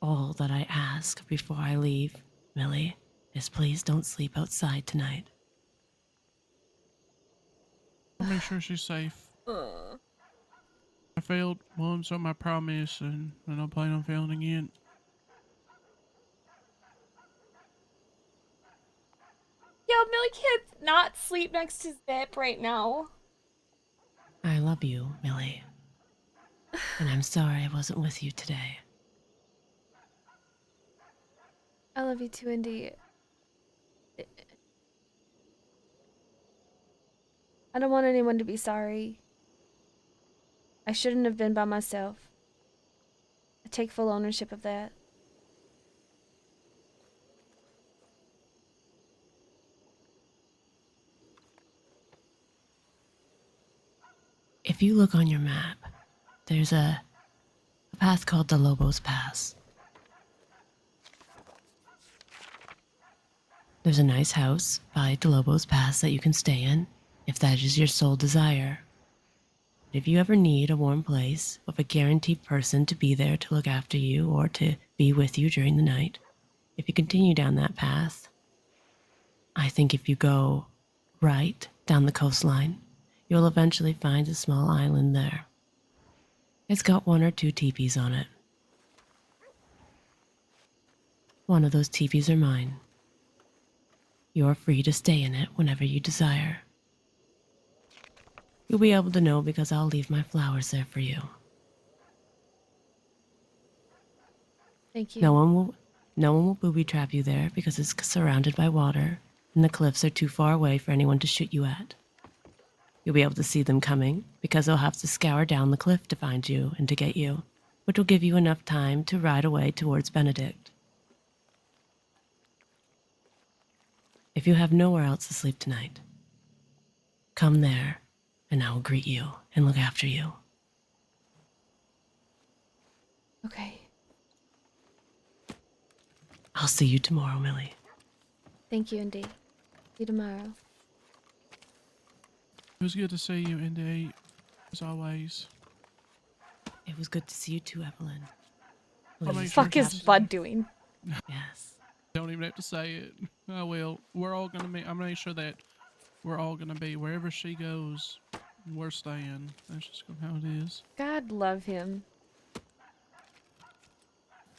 all that I ask before I leave, Millie, is please don't sleep outside tonight. I'll make sure she's safe. I failed once on my promise, and I don't plan on failing again. Yo, Millie can't not sleep next to Zip right now. I love you, Millie. And I'm sorry I wasn't with you today. I love you too, Indy. I don't want anyone to be sorry. I shouldn't have been by myself. I take full ownership of that. If you look on your map, there's a path called the Lobos Pass. There's a nice house by the Lobos Pass that you can stay in, if that is your sole desire. If you ever need a warm place with a guaranteed person to be there to look after you or to be with you during the night, if you continue down that path, I think if you go right down the coastline, you'll eventually find a small island there. It's got 1 or 2 teepees on it. One of those teepees are mine. You're free to stay in it whenever you desire. You'll be able to know because I'll leave my flowers there for you. Thank you. No one will booby trap you there because it's surrounded by water and the cliffs are too far away for anyone to shoot you at. You'll be able to see them coming because they'll have to scour down the cliff to find you and to get you, which will give you enough time to ride away towards Benedict. If you have nowhere else to sleep tonight, come there and I will greet you and look after you. Okay. I'll see you tomorrow, Millie. Thank you, Indy. See you tomorrow. It was good to see you, Indy, as always. It was good to see you too, Evelyn. I'll make What the sure fuck to- is Bud doing? Yes. Don't even have to say it. I will. We're all gonna be. I'm gonna make sure that we're all gonna be wherever she goes. We're staying. That's just how it is. God love him.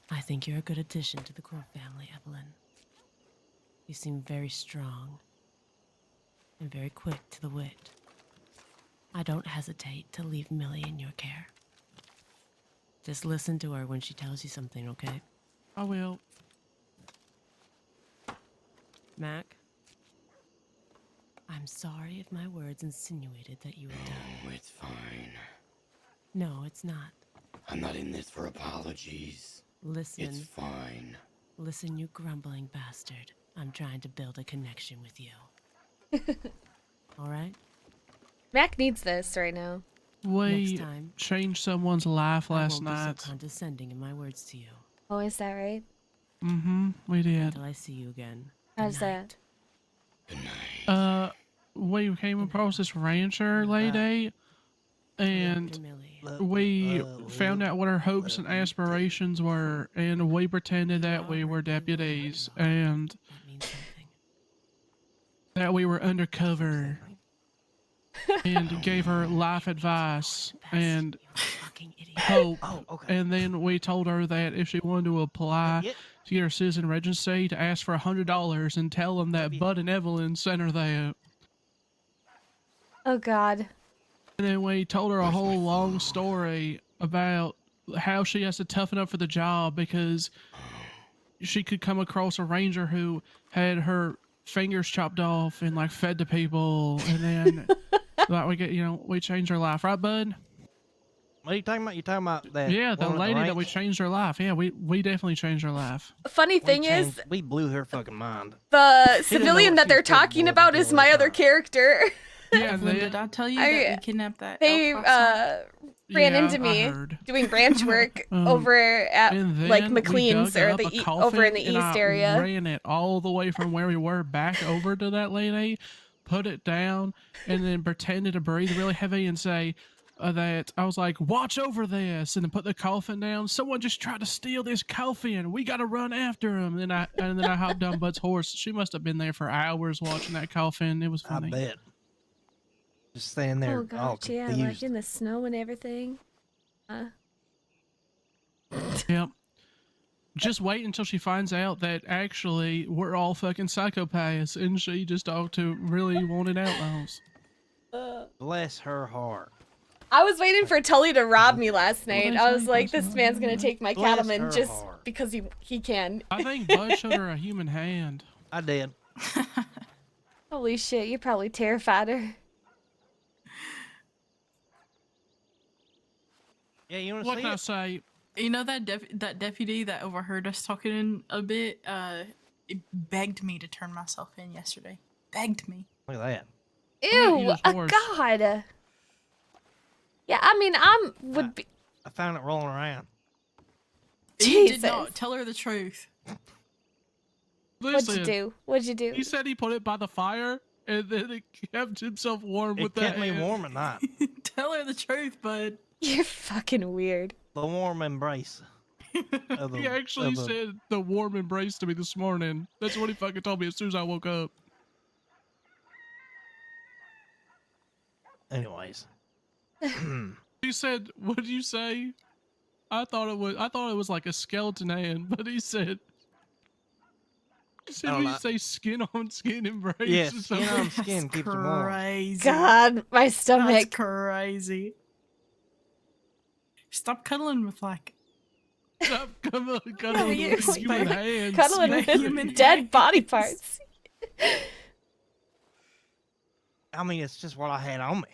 I think you're a good addition to the Crow family, Evelyn. You seem very strong and very quick to the wit. I don't hesitate to leave Millie in your care. Just listen to her when she tells you something, okay? I will. Mac, I'm sorry if my words insinuated that you were done. Oh, it's fine. No, it's not. I'm not in this for apologies. Listen. It's fine. Listen, you grumbling bastard. I'm trying to build a connection with you. All right? Mac needs this right now. We Next time, changed someone's life I last won't night. be so condescending in my words to you. Oh, is that right? Mm-hmm. We did. Until I see you again. How's that? We came across this rancher lady. and we found out what our hopes and aspirations were, and we pretended that we were deputies and that we were undercover and gave her life advice and hope. And then we told her that if she wanted to apply to get her citizen residency, to ask for $100 and tell them that Bud and Evelyn sent her that. Oh God. And then we told her a whole long story about how she has to toughen up for the job because she could come across a ranger who had her fingers chopped off and like fed to people, and then like we changed her life, right, Bud? What are you talking about? You talking about that? Yeah, the woman at lady that we ranch? changed her life. Yeah, we definitely changed her life. Funny thing is, we blew her fucking mind. the She didn't know civilian what that she they're was capable talking of about until is my that other time. character. Yeah, Evelyn, did I tell you that we kidnapped that They elf last night? ran Yeah, into I me heard. doing branch work over at And like then we McLean's dug or up the a over in the coffin, and east I area. ran it all the way from where we were back over to that lady, put it down, and then pretended to breathe really heavy and say that I was like, watch over this, and then put the coffin down. Someone just tried to steal this coffin. We got to run after him. And then I hopped on Bud's horse. She must have been there for hours watching that coffin. It was funny. I bet. Just standing there Oh all gosh, yeah, like confused. in the snow and everything. Yep. Just wait until she finds out that actually we're all fucking psychopaths and she just talked to really wanted outlaws. Bless her heart. I was waiting for Tully to rob me last night. they I was say, like, bless this her man's gonna heart. take my Bless cattleman her just heart. because he can. I think Bud showed her a human hand. I did. Holy shit, you probably terrified her. Yeah, you want to What see can I it? say? You know that that deputy that overheard us talking a bit, it begged me to turn myself in yesterday. Begged me. Look at that. Ew, God. Yeah, I mean, would be. I found it rolling around. You did not tell her the truth. What'd you Listen, do? What'd you do? he said he put it by the fire and then it kept himself warm with It that kept me hand. warm at night. Tell her the truth, bud. You're fucking weird. The warm embrace. of the- He actually of the- said the warm embrace to me this morning. That's what he fucking told me as soon as I woke up. Anyways. He said, "What did you say?" I thought it was like a skeleton hand, but he said, don't "When you know. say skin on skin embrace." Yeah, or skin something. on skin keeps them warm. Crazy. God, my That's stomach. crazy. Stop cuddling with like Stop cuddling you with human hands. Cuddling with human dead body parts. I mean, it's just what I had on me.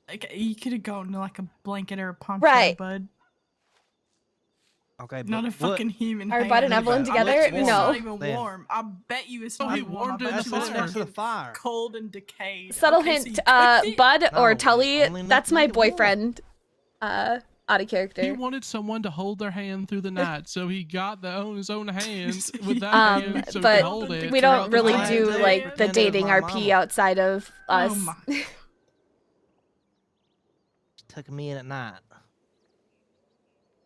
like you could have gone to like a blanket or a poncho, Right. bud. Okay, but Not a what- fucking human. Are hand. Bud and Evelyn about it? together? Let's It's warm No. not even then. warm. I bet you it's Oh, not he even warm. I warmed it bet That's you what's it's next to the fucking fire. cold and decayed. Subtle Okay, so hint, you cooked it? Bud or No, Tully, only enough that's to my make it warm. boyfriend. Out of He character. wanted someone to hold their hand through the night, so he got his own hand with that hand so he But could hold it. we throughout don't the really night. do night. like the Pretend it was dating my RP mama. outside of us. Oh my. Took me in at night.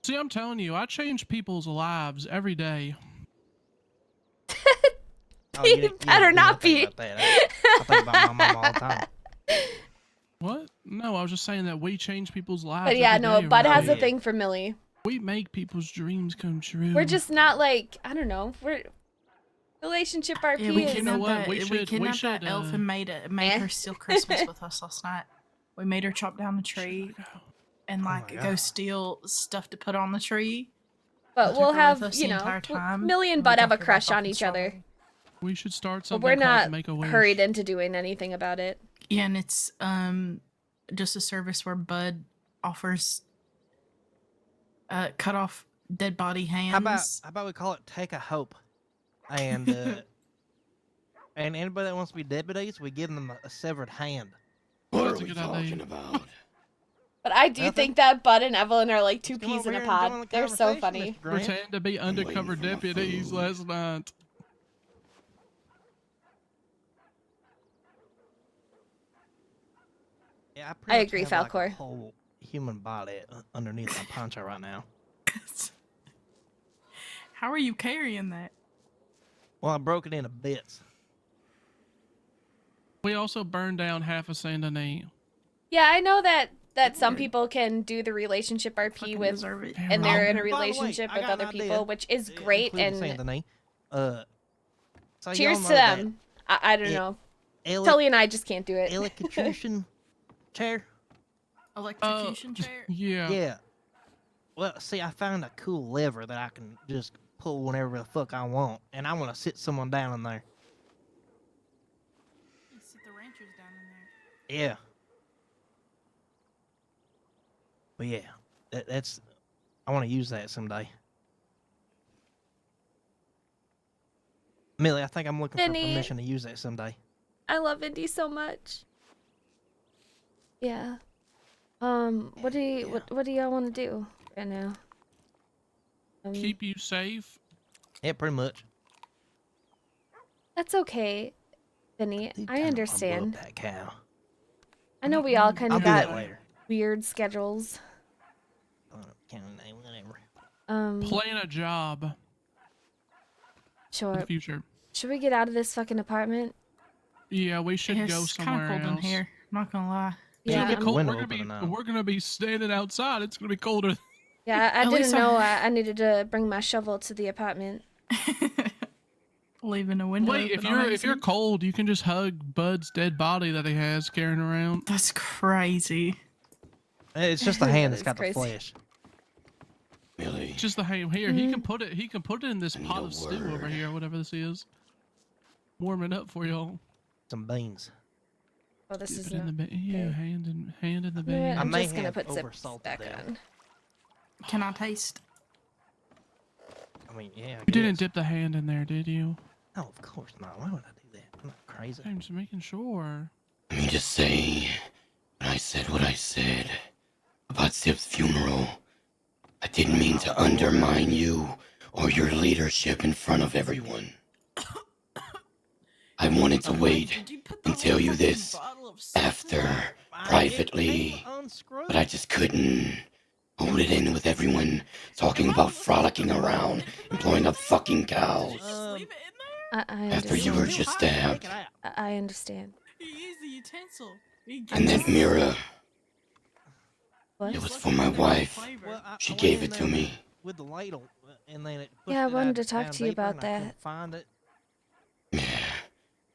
See, I'm telling you, I change people's lives every day. Oh, you didn't- better didn't not think be. about that. I think about my mom all the time. What? No, I was just saying that we change people's lives. But yeah, every no, day Bud around has here. a thing for Millie. We make people's dreams come true. We're just not like, I don't know, we're relationship RP Yeah, we is kidnapped what? that. We We should- kidnapped we that should, elf and made her steal Christmas with us last night. We made her chop down the tree and like my go God. steal stuff to put on the tree. But We we'll took her with have, us you the know, entire time, Millie and and we Bud have a dropped her back crush off on in each other. Strawberry. We should start But something we're called not Make a Wish. hurried into doing anything about it. Yeah, and it's just a service where Bud offers cut off dead body hands. How about we call it Take a Hope, and and anybody that wants to be deputies, we give them a severed hand. What That's are a we good idea. talking about? But I do Nothing? think that Bud and Evelyn are like two Come peas over in a here and join pod. the They're so conversation, funny. Mr. Grant. Pretend to be undercover waiting for my deputies food. last night. Yeah, I pretty much agree, have, like, a Falcor. whole human body underneath my poncho right now. How are you carrying that? Well, I broke it into bits. We also burned down half of Saint Denis. Yeah, I know that some people can do the relationship RP with, deserve it. and they're in a By the way, relationship I with got other an idea, people, which is great. including And Saint Denis. So cheers y'all to know that them. I don't know. ele- Tully and I just can't do it. electrocution chair. Electrocution chair? Yeah. Yeah. Well, see, I found a cool lever that I can just pull whenever the fuck I want, and I want to sit someone down in there. You sit the ranchers down in there. Yeah. But yeah, that's. I want to use that someday. Millie, I think I'm looking Vinny. for permission to use that someday. I love Indy so much. Yeah. What do y'all want to do right now? Keep you safe. Yeah, pretty much. That's okay, Vinny. I understand. That cow. I know we all kind I'll of do that got later. weird schedules. Whatever. Plan a job Sure. in the future. Should we get out of this fucking apartment? Yeah, we should go It's somewhere kind of cold else. in here. I'm not gonna lie. It's Yeah, gonna be I'm- cold. Window We're gonna be standing outside. It's gonna be colder. Yeah, I At didn't least know I needed to bring my shovel to the apartment. Leaving a window. Wait, if open on you're accident. cold, you can just hug Bud's dead body that he has carrying around. That's crazy. It's just the hand That that's got is the crazy. flesh. Millie, Just the ham. Here, he can put it. He can put it in this pot of stew over word. here, whatever this is. Warm it up for y'all. Some beans. Oh, this Dip is it in not. the yeah, okay. hand in the You know what, bean. I'm may just gonna have put zips oversalted back them. on. Can I taste? I mean, yeah. I You didn't guess. dip the hand in there, did you? No, of course not. Why would I do that? I'm not crazy. I'm just making sure. let me just say, when I said what I said about Zip's funeral, I didn't mean to undermine you or your leadership in front of everyone. I wanted to wait and tell you this after, privately, but I just couldn't hold it in with everyone talking about frolicking around and blowing up fucking cows. I After you were understand. just stabbed. I understand. He used the utensil. And that mirror, What? it was for my wife. She gave it to me. With the ladle, and then it Yeah, I pushed it wanted to out talk down to you deeper, about and I couldn't that. Find it.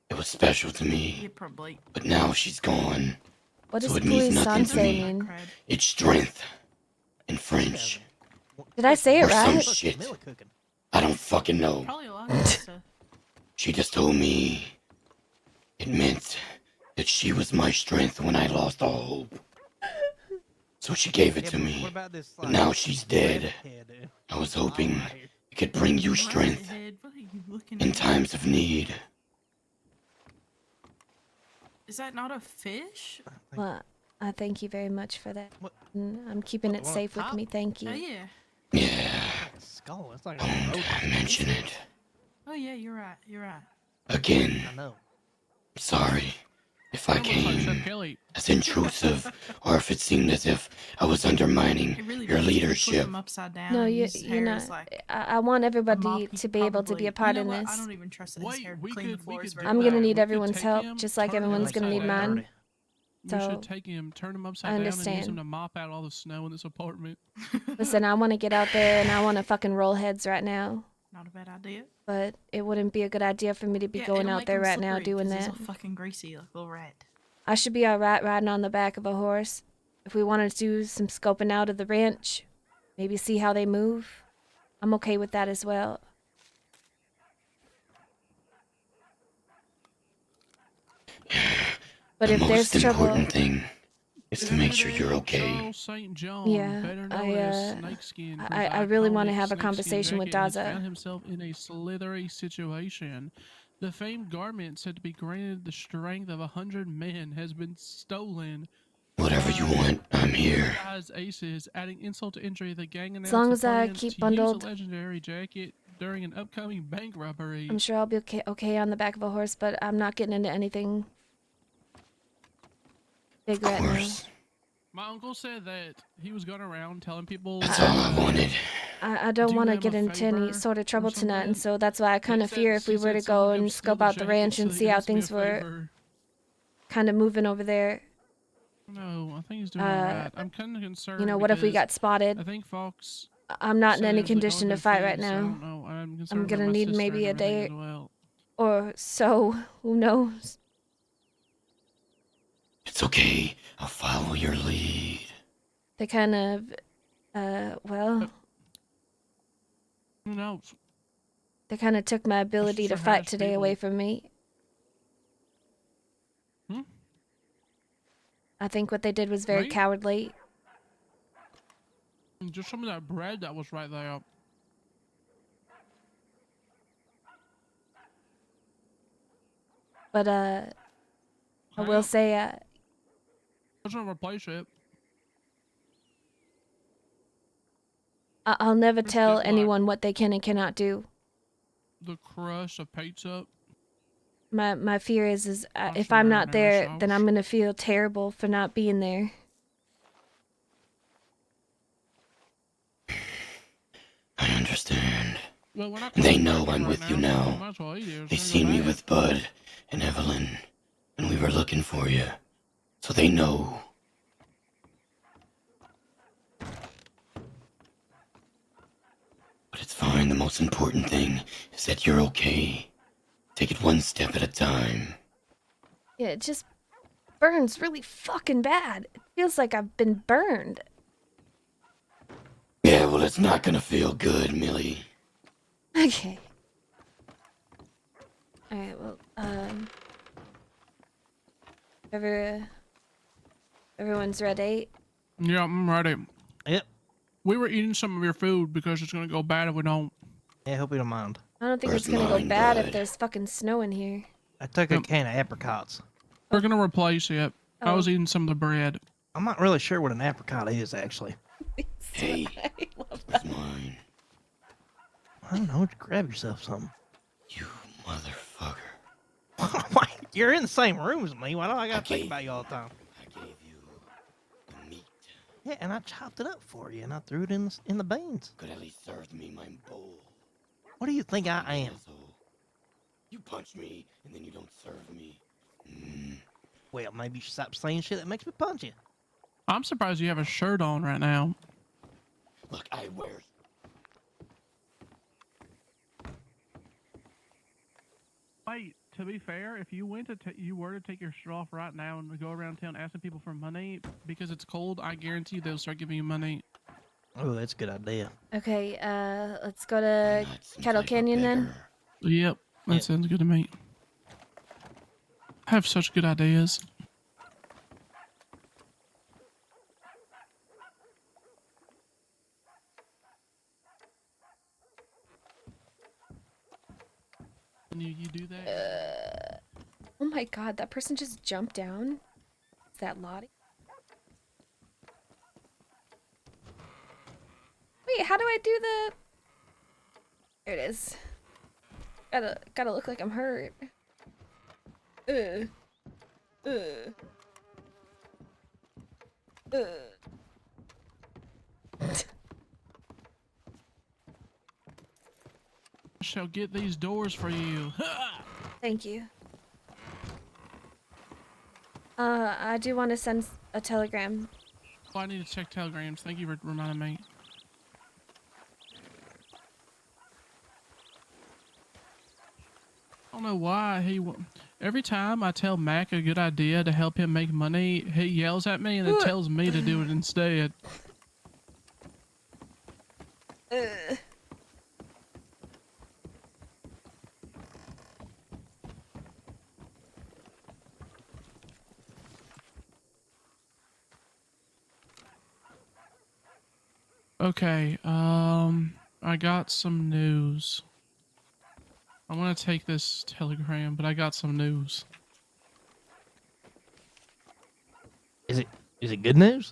It was special to me. Yeah, probably. But now she's gone. What So does it means police nothing to say me. mean? It's strength. In French. Did I say it Or some right? shit. I don't fucking know. Probably a lot of stuff. She just told me it meant that she was my strength when I lost all hope. So she gave it to me. But now she's dead. I was hoping it could bring you strength in times of need. Is that not a fish? Well, I thank you very much for that. I'm keeping it What, safe with top? me. Thank you. Oh yeah. Yeah, Skull. It's like don't mention it. Oh yeah, you're right. You're right. Again, I know. sorry if I Almost like Chef came Kelly. as intrusive or if it seemed as if I was undermining It really your does. You flip leadership. him upside down. No, and you use his you're hair not. as, like, I want a everybody mop. He to be able to be a probably- part you in know what? this. I don't even trust that his hair to clean the floors very I'm well. gonna need We could everyone's take help, him, just like turn him everyone's gonna upside need down. mine. We So should take him, turn him upside I down, and use him understand. to mop out all the snow in this apartment. listen, I want to get out there and I want to fucking roll heads right now. Not a bad idea. But it wouldn't be a good idea for me to be Yeah, going it'll out make there him right now slippery doing 'cause that. He's all fucking greasy like a little rat. I should be alright riding on the back of a horse. If we wanted to do some scoping out of the ranch, maybe see how they move, I'm okay with that as well. But The if there's most trouble, important thing is to make sure you're okay. Charles St. John, Yeah, better I, known as uh, Snakeskin, I whose really want to iconic have a snakeskin conversation with jacket has Daza. found himself in a slithery situation. The famed garment said to be granted the strength of 100 men has been stolen. Whatever you want, I'm here. Guys, aces, adding insult to injury, the gang announced long a as I plan keep to bundled- use a legendary jacket during an upcoming bank robbery. I'm sure I'll be okay on the back of a horse, but I'm not getting into anything. big rat now. My uncle said that he was going around telling people. That's all I wanted. I don't Do want to them get a into any favor sort of trouble tonight, and something. so that's why I kind of fear if we were to go and scope out the ranch and see how things were kind of moving over there. No, I think he's doing alright. I'm kind of concerned. You know, what if we got spotted? I think Fox. I'm not in said any it was, like, condition to north of fight right Thieves, so I now. don't know. I'm I'm concerned gonna about my need sister maybe a and everything day as well. or so. Who knows? It's okay. I'll follow your lead. They kind of, well, Who knows? they kind of took my ability to sister fight has today away people. from me. I think what they did was very Me? cowardly. Just some of that bread that was right there. But, I will say, Doesn't replace it. I'll never Just tell get, like, anyone what they can and cannot do. the crust of pizza. My fear is if some I'm not marinara there, then sauce. I'm gonna feel terrible for not being there. I understand. Well, we're not They close know friends I'm right with you so now. we might as well eat it. They It's seen gonna me go with Bud and Evelyn, and we were looking for you. So they know. But it's fine. The most important thing is that you're okay. Take it one step at a time. Yeah, it just burns really fucking bad. It feels like I've been burned. Yeah, well, it's not gonna feel good, Millie. Okay. Alright, well, everyone's ready. Yeah, I'm ready. Yep. We were eating some of your food because it's gonna go bad if we don't. Yeah, hope you don't mind. I don't think Where's it's gonna go mine, bad if Bud? there's fucking snow in here. I took a can of apricots. We're gonna replace it. I was Oh. eating some of the bread. I'm not really sure what an apricot is, actually. Hey, where's mine? I don't know. Grab yourself something. You motherfucker. Why? You're in the same room as me. Why do I gotta think about you all the time? I gave you the meat. Yeah, and I chopped it up for you, and I threw it in the beans. Could at least serve me my bowl. What do you think I You am? asshole. You punch me, and then you don't serve me. Well, maybe you should stop saying shit that makes me punch you. I'm surprised you have a shirt on right now. Look, I wear. Wait, to be fair, if you went to you were to take your shirt off right now and go around town asking people for money because it's cold, I guarantee they'll start giving you money. Oh, that's a good idea. Okay, let's go to Kettle Canyon then. Yep, that sounds good to me. I have such good ideas. You do that? Oh my god, that person just jumped down. Is that Lottie? Wait, how do I do the... There it is. Gotta look like I'm hurt. Ugh. Ugh. Ugh. I shall get these doors for you. Thank you. I do want to send a telegram. Oh, I need to check telegrams. Thank you for reminding me. I don't know why every time I tell Mac a good idea to help him make money, he yells at me and then tells me to do it instead. Okay, I got some news. I'm gonna take this telegram, but I got some news. Is it good news?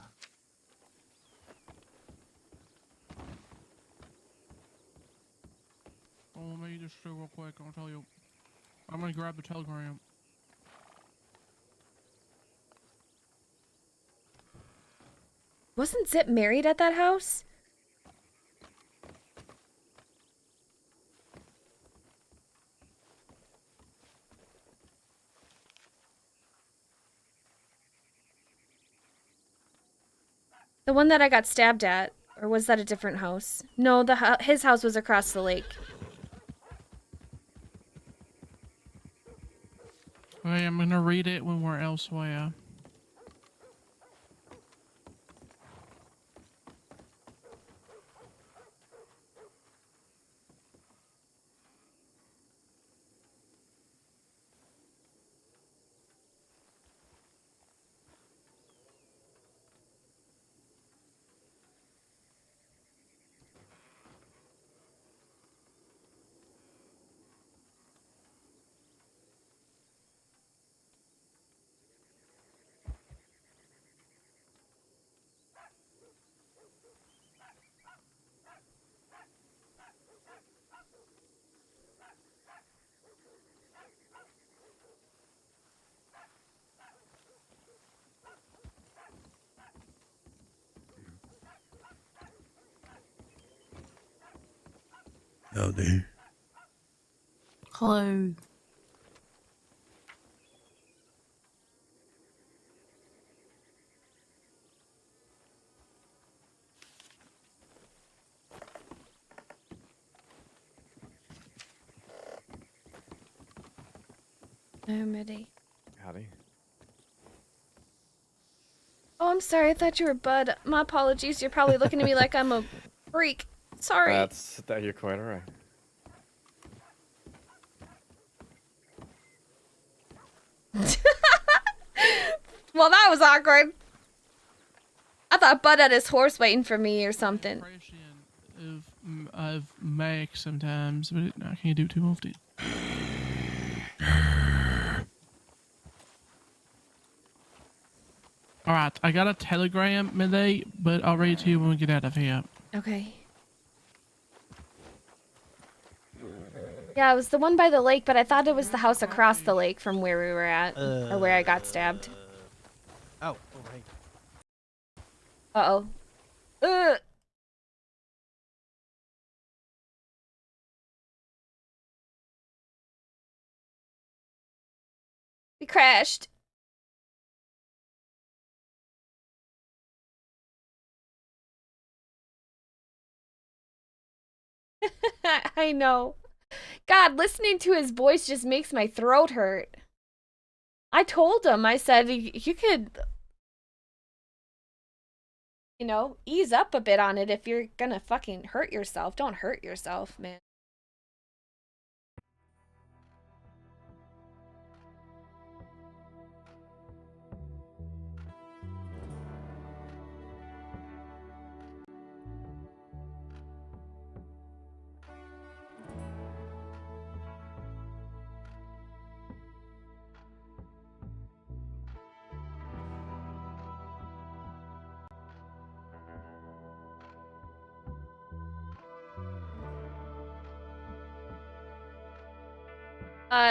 Oh, let me just do real quick. I'll tell you. I'm gonna grab the telegram. Wasn't Zip married at that house? The one that I got stabbed at, or was that a different house? No, his house was across the lake. Wait, I'm gonna read it when we're elsewhere. Howdy. Hello. I'm ready. Howdy. Oh, I'm sorry. I thought you were Bud. My apologies. You're probably looking at me like I'm a freak. Sorry. That you're quite alright. Well, that was awkward. I thought Bud had his horse waiting for me or something. Of Mac sometimes, but I can't do it too often. Alright, I got a telegram, Millie, but I'll read it to you when we get out of here. Okay. Yeah, it was the one by the lake, but I thought it was the house across the lake from where we were at, or where I got stabbed. Oh, over here. Uh-oh. Ugh. We crashed. I know. God, listening to his voice just makes my throat hurt. I told him, I said, you could, you know, ease up a bit on it if you're gonna fucking hurt yourself. Don't hurt yourself, man.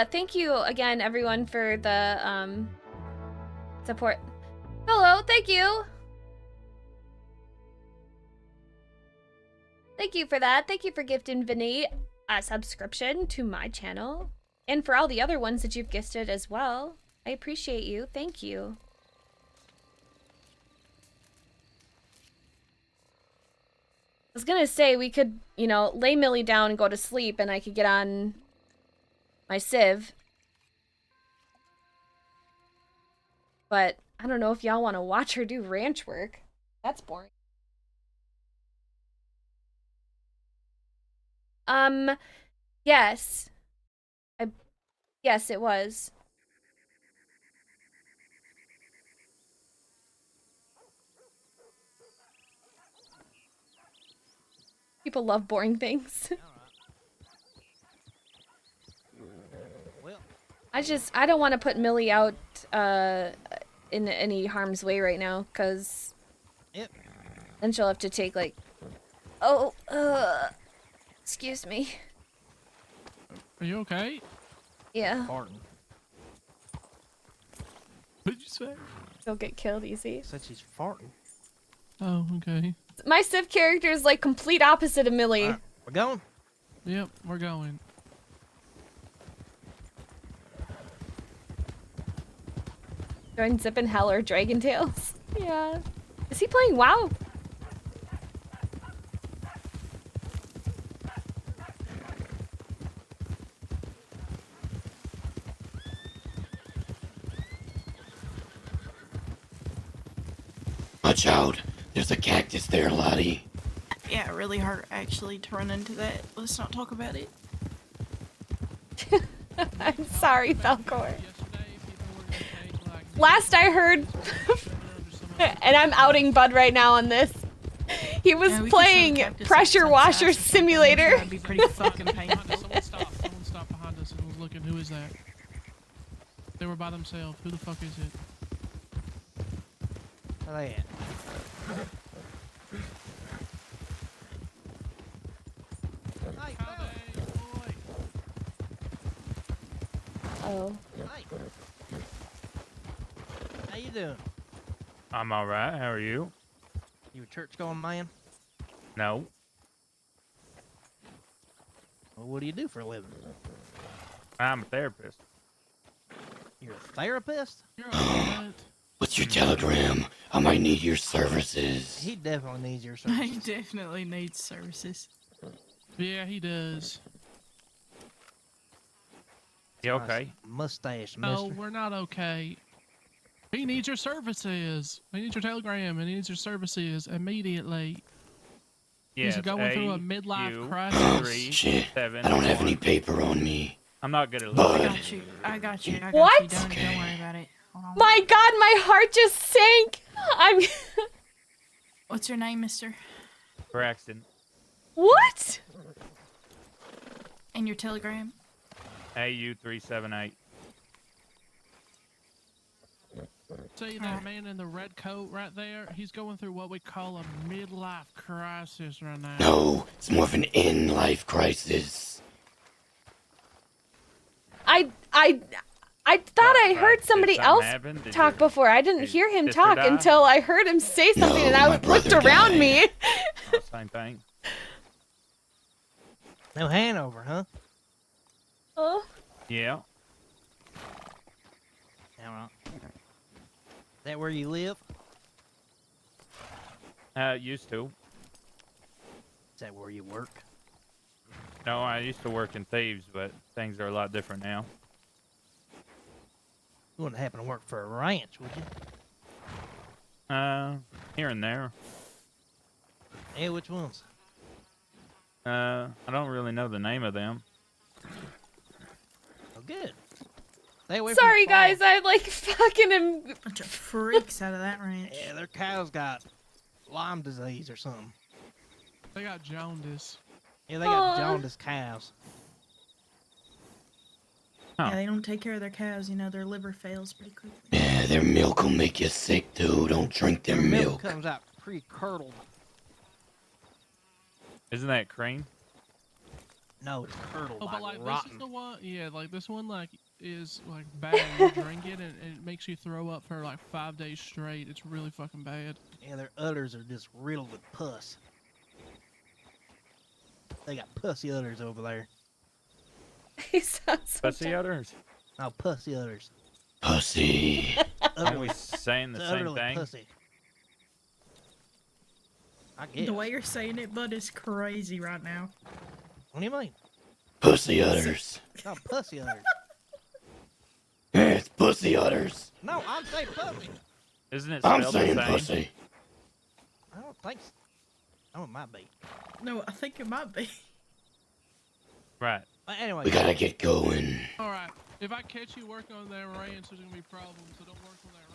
Thank you again, everyone, for the, support. Hello, thank you! Thank you for that. Thank you for gifting Vinny a subscription to my channel. And for all the other ones that you've gifted as well. I appreciate you. Thank you. I was gonna say we could, you know, lay Millie down and go to sleep and I could get on my Civ. But I don't know if y'all want to watch her do ranch work. That's boring. Yes. Yes, it was. People love boring things. I don't want to put Millie out in any harm's way right now, cause then she'll have to take like, oh, excuse me. Are you okay? Yeah. Pardon. What did you say? She'll get killed easy. Said she's farting. Oh, okay. My Civ character is like complete opposite of Millie. We're going? Yep, we're going. Join Zip and Hell or Dragon Tales. Yeah. Is he playing WoW? Watch out. There's a cactus there, Lottie. Yeah, really hard actually to run into that. Let's not talk about it. I'm sorry, Falcor. Last I heard, and I'm outing Bud right now on this, he was playing Pressure Washer Simulator. That'd be pretty fucking painful. Someone stop behind us and was looking. Who is that? They were by themselves. Who the fuck is it? Where they at? Oh. Hey. How you doing? I'm all right. How are you? You a church-going man? No. Well, what do you do for a living? I'm a therapist. You're a therapist? What's your telegram? I might need your services. He definitely needs your He services. definitely needs services. Yeah, he does. You okay? Mustache, No, mister. we're not okay. He needs your services. He needs your telegram and he needs your services immediately. Yes, He's going through a midlife Oh, crisis. shit. I don't have any paper on me. I'm not good at Bud. I got you. I got you. What? Don't worry about it. Hold on. My God, my heart just sank. I'm. What's your name, mister? Braxton. What? And your telegram? AU378. See that man in the red coat right there? He's going through what we call a midlife crisis right now. No, it's more of an in-life crisis. I thought I heard somebody else talk before. I didn't hear him sister talk die? until I heard him say something, and I looked around me. Oh, same thing. No Hanover, huh? Oh. Yeah. All right. Is that where you live? Used to. Is that where you work? No, I used to work in Thieves, but things are a lot different now. You wouldn't happen to work for a ranch, would you? Here and there. Yeah, which ones? I don't really know the name of them. Oh, good. Stay away Sorry, from the farm. guys. I like fucking am. Bunch of freaks out of that ranch. Yeah, their cows got Lyme disease or something. They got jaundice. Yeah, they got jaundice cows. Yeah, they don't take care of their cows. You know, their liver fails pretty quickly. Yeah, their milk will make you sick, too. Don't drink their milk. Comes out pre-curdled. Isn't that cream? No, it's curdled. Oh, but like this rotten. is the one. Yeah, like this one like is like bad. You drink it and it makes you throw up for like 5 days straight. It's really fucking bad. Yeah, their udders are just riddled with pus. They got pussy udders over there. He sounds so Pussy udders? No, pussy udders. Pussy. Aren't we saying the It's same utterly thing? Pussy. I guess. The way you're saying it, bud, is crazy right now. What do you mean? Pussy udders. No, pussy udders. Yeah, it's pussy udders. No, I'm saying pussy. Isn't it I'm spelled the saying same? pussy. I don't think so. Oh, it might be. No, I think it might be. Right. But anyway. We gotta get going. Alright. If I catch you working on that ranch, there's gonna be problems, so don't work on that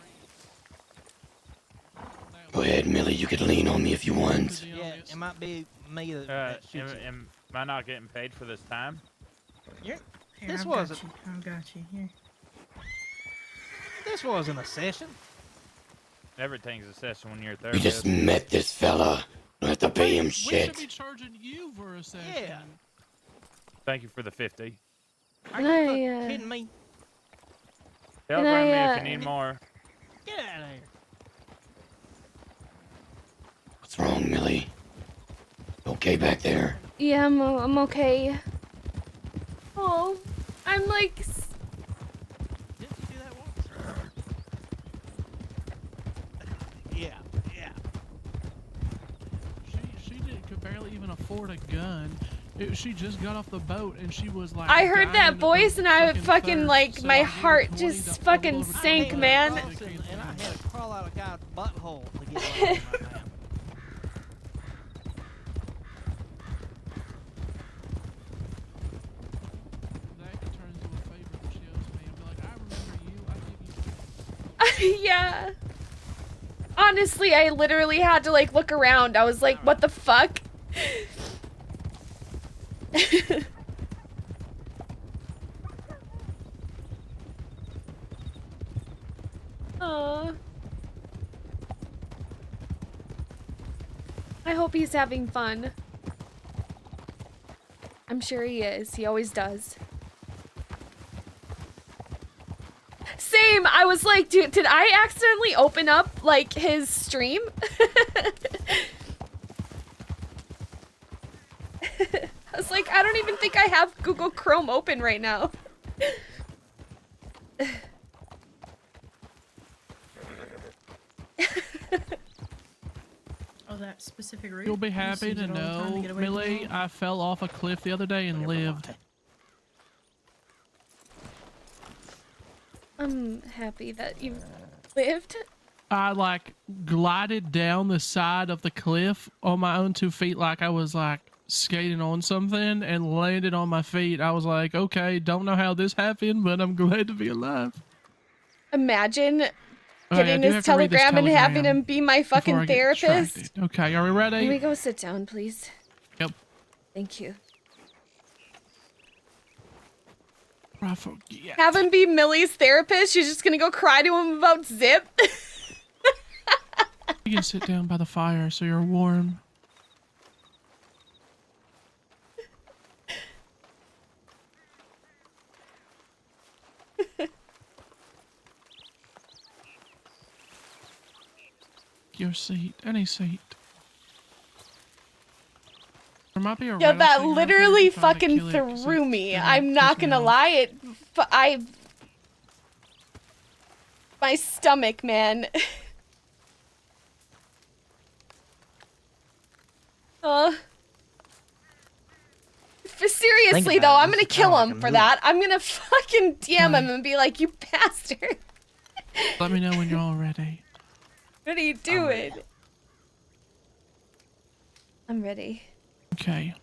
ranch. Go ahead, Millie. You could lean on me if you want. Yeah, it might be me that shoots it. Am I not getting paid for this time? Here, This I've wasn't. got you. I've got you. Here. This wasn't a session. Everything's a session when you're a We therapist. just met this fella. Don't have to pay him We should shit. be charging you for a session. Yeah. Thank you for the 50. Are you fucking kidding me? Telegram me if you need more. Get out of here. What's wrong, Millie? Okay back there? Yeah, I'm okay. Oh, I'm like. Didn't you do that once? Yeah, yeah. Could barely even afford a gun. She just got off the boat and she was like. I heard that dying voice of and I fucking fucking thirst, like so my I gave her heart 20 just fucking sank, man. And I had to crawl out a guy's butthole to get one in my mouth. That could turn into a favor that she owes me. I'll be like, I remember you. I give you. Yeah. Honestly, I literally had to like look around. I was like, what the fuck? Aww. I hope he's having fun. I'm sure he is. He always does. Same. I was like, dude, did I accidentally open up like his stream? I was like, I don't even think I have Google Chrome open right now. Oh, that specific route? You'll be You happy use to it all the time know, get away from Millie, home? I fell off a cliff the other day and lived. I'm happy that you lived. I like glided down the side of the cliff on my own 2 feet like I was like skating on something and landed on my feet. I was like, okay, don't know how this happened, but I'm glad to be alive. Imagine Oh, yeah, I getting do his have to read this telegram and having telegram him be my before I fucking get therapist. distracted. Okay, are we ready? Can we go sit down, please? Yep. Thank you. I forget. Have him be Millie's therapist. She's just gonna go cry to him about Zip. You can sit down by the fire so you're warm. Your seat, any seat. There might be a Yo, that rattlesnake out there literally if you try to fucking kill it, 'cause threw it's me. gonna I'm not piss me gonna off. lie. My stomach, man. Seriously though, I'm gonna kill him for that. I'm gonna fucking DM him and be like, you bastard. Let me know when you're all ready. What are you doing? I'm ready. Okay.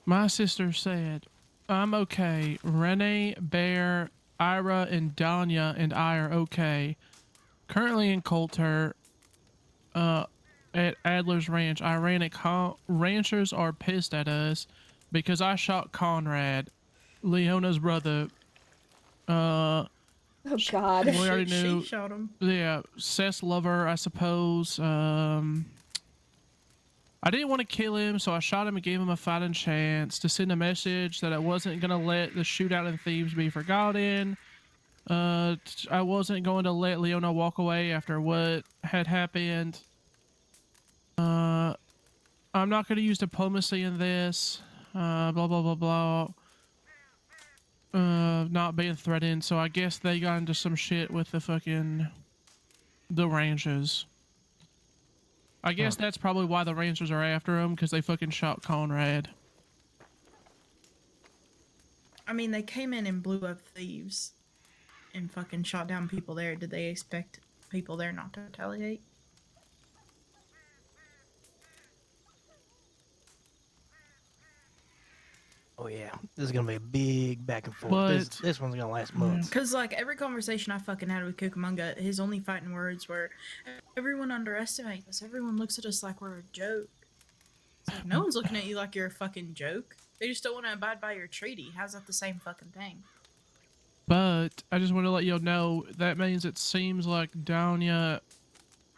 My sister said, I'm okay. Renee, Bear, Ira, and Danya and I are okay. Currently in Coulter, at Adler's Ranch. Ranchers are pissed at us because I shot Conrad, Leona's brother. Oh God. We already knew. She shot him. Yeah, Seth's lover, I suppose. I didn't want to kill him, so I shot him and gave him a fighting chance to send a message that I wasn't going to let the shootout in Thieves be forgotten. I wasn't going to let Leona walk away after what had happened. I'm not going to use diplomacy in this. Blah, blah, blah, blah. Not being threatened, so I guess they got into some shit with the ranchers. I guess that's probably why the ranchers are after him, because they fucking shot Conrad. I mean, they came in and blew up Thieves and fucking shot down people there. Did they expect people there not to retaliate? Oh yeah, this is gonna be a big back and forth. But- This one's gonna last months. Because, like, every conversation I fucking had with Cucamonga, his only fighting words were, everyone underestimates us. Everyone looks at us like we're a joke. It's like, no one's looking at you like you're a fucking joke. They just don't want to abide by your treaty. How's that the same fucking thing? But I just want to let you know that means it seems like Danya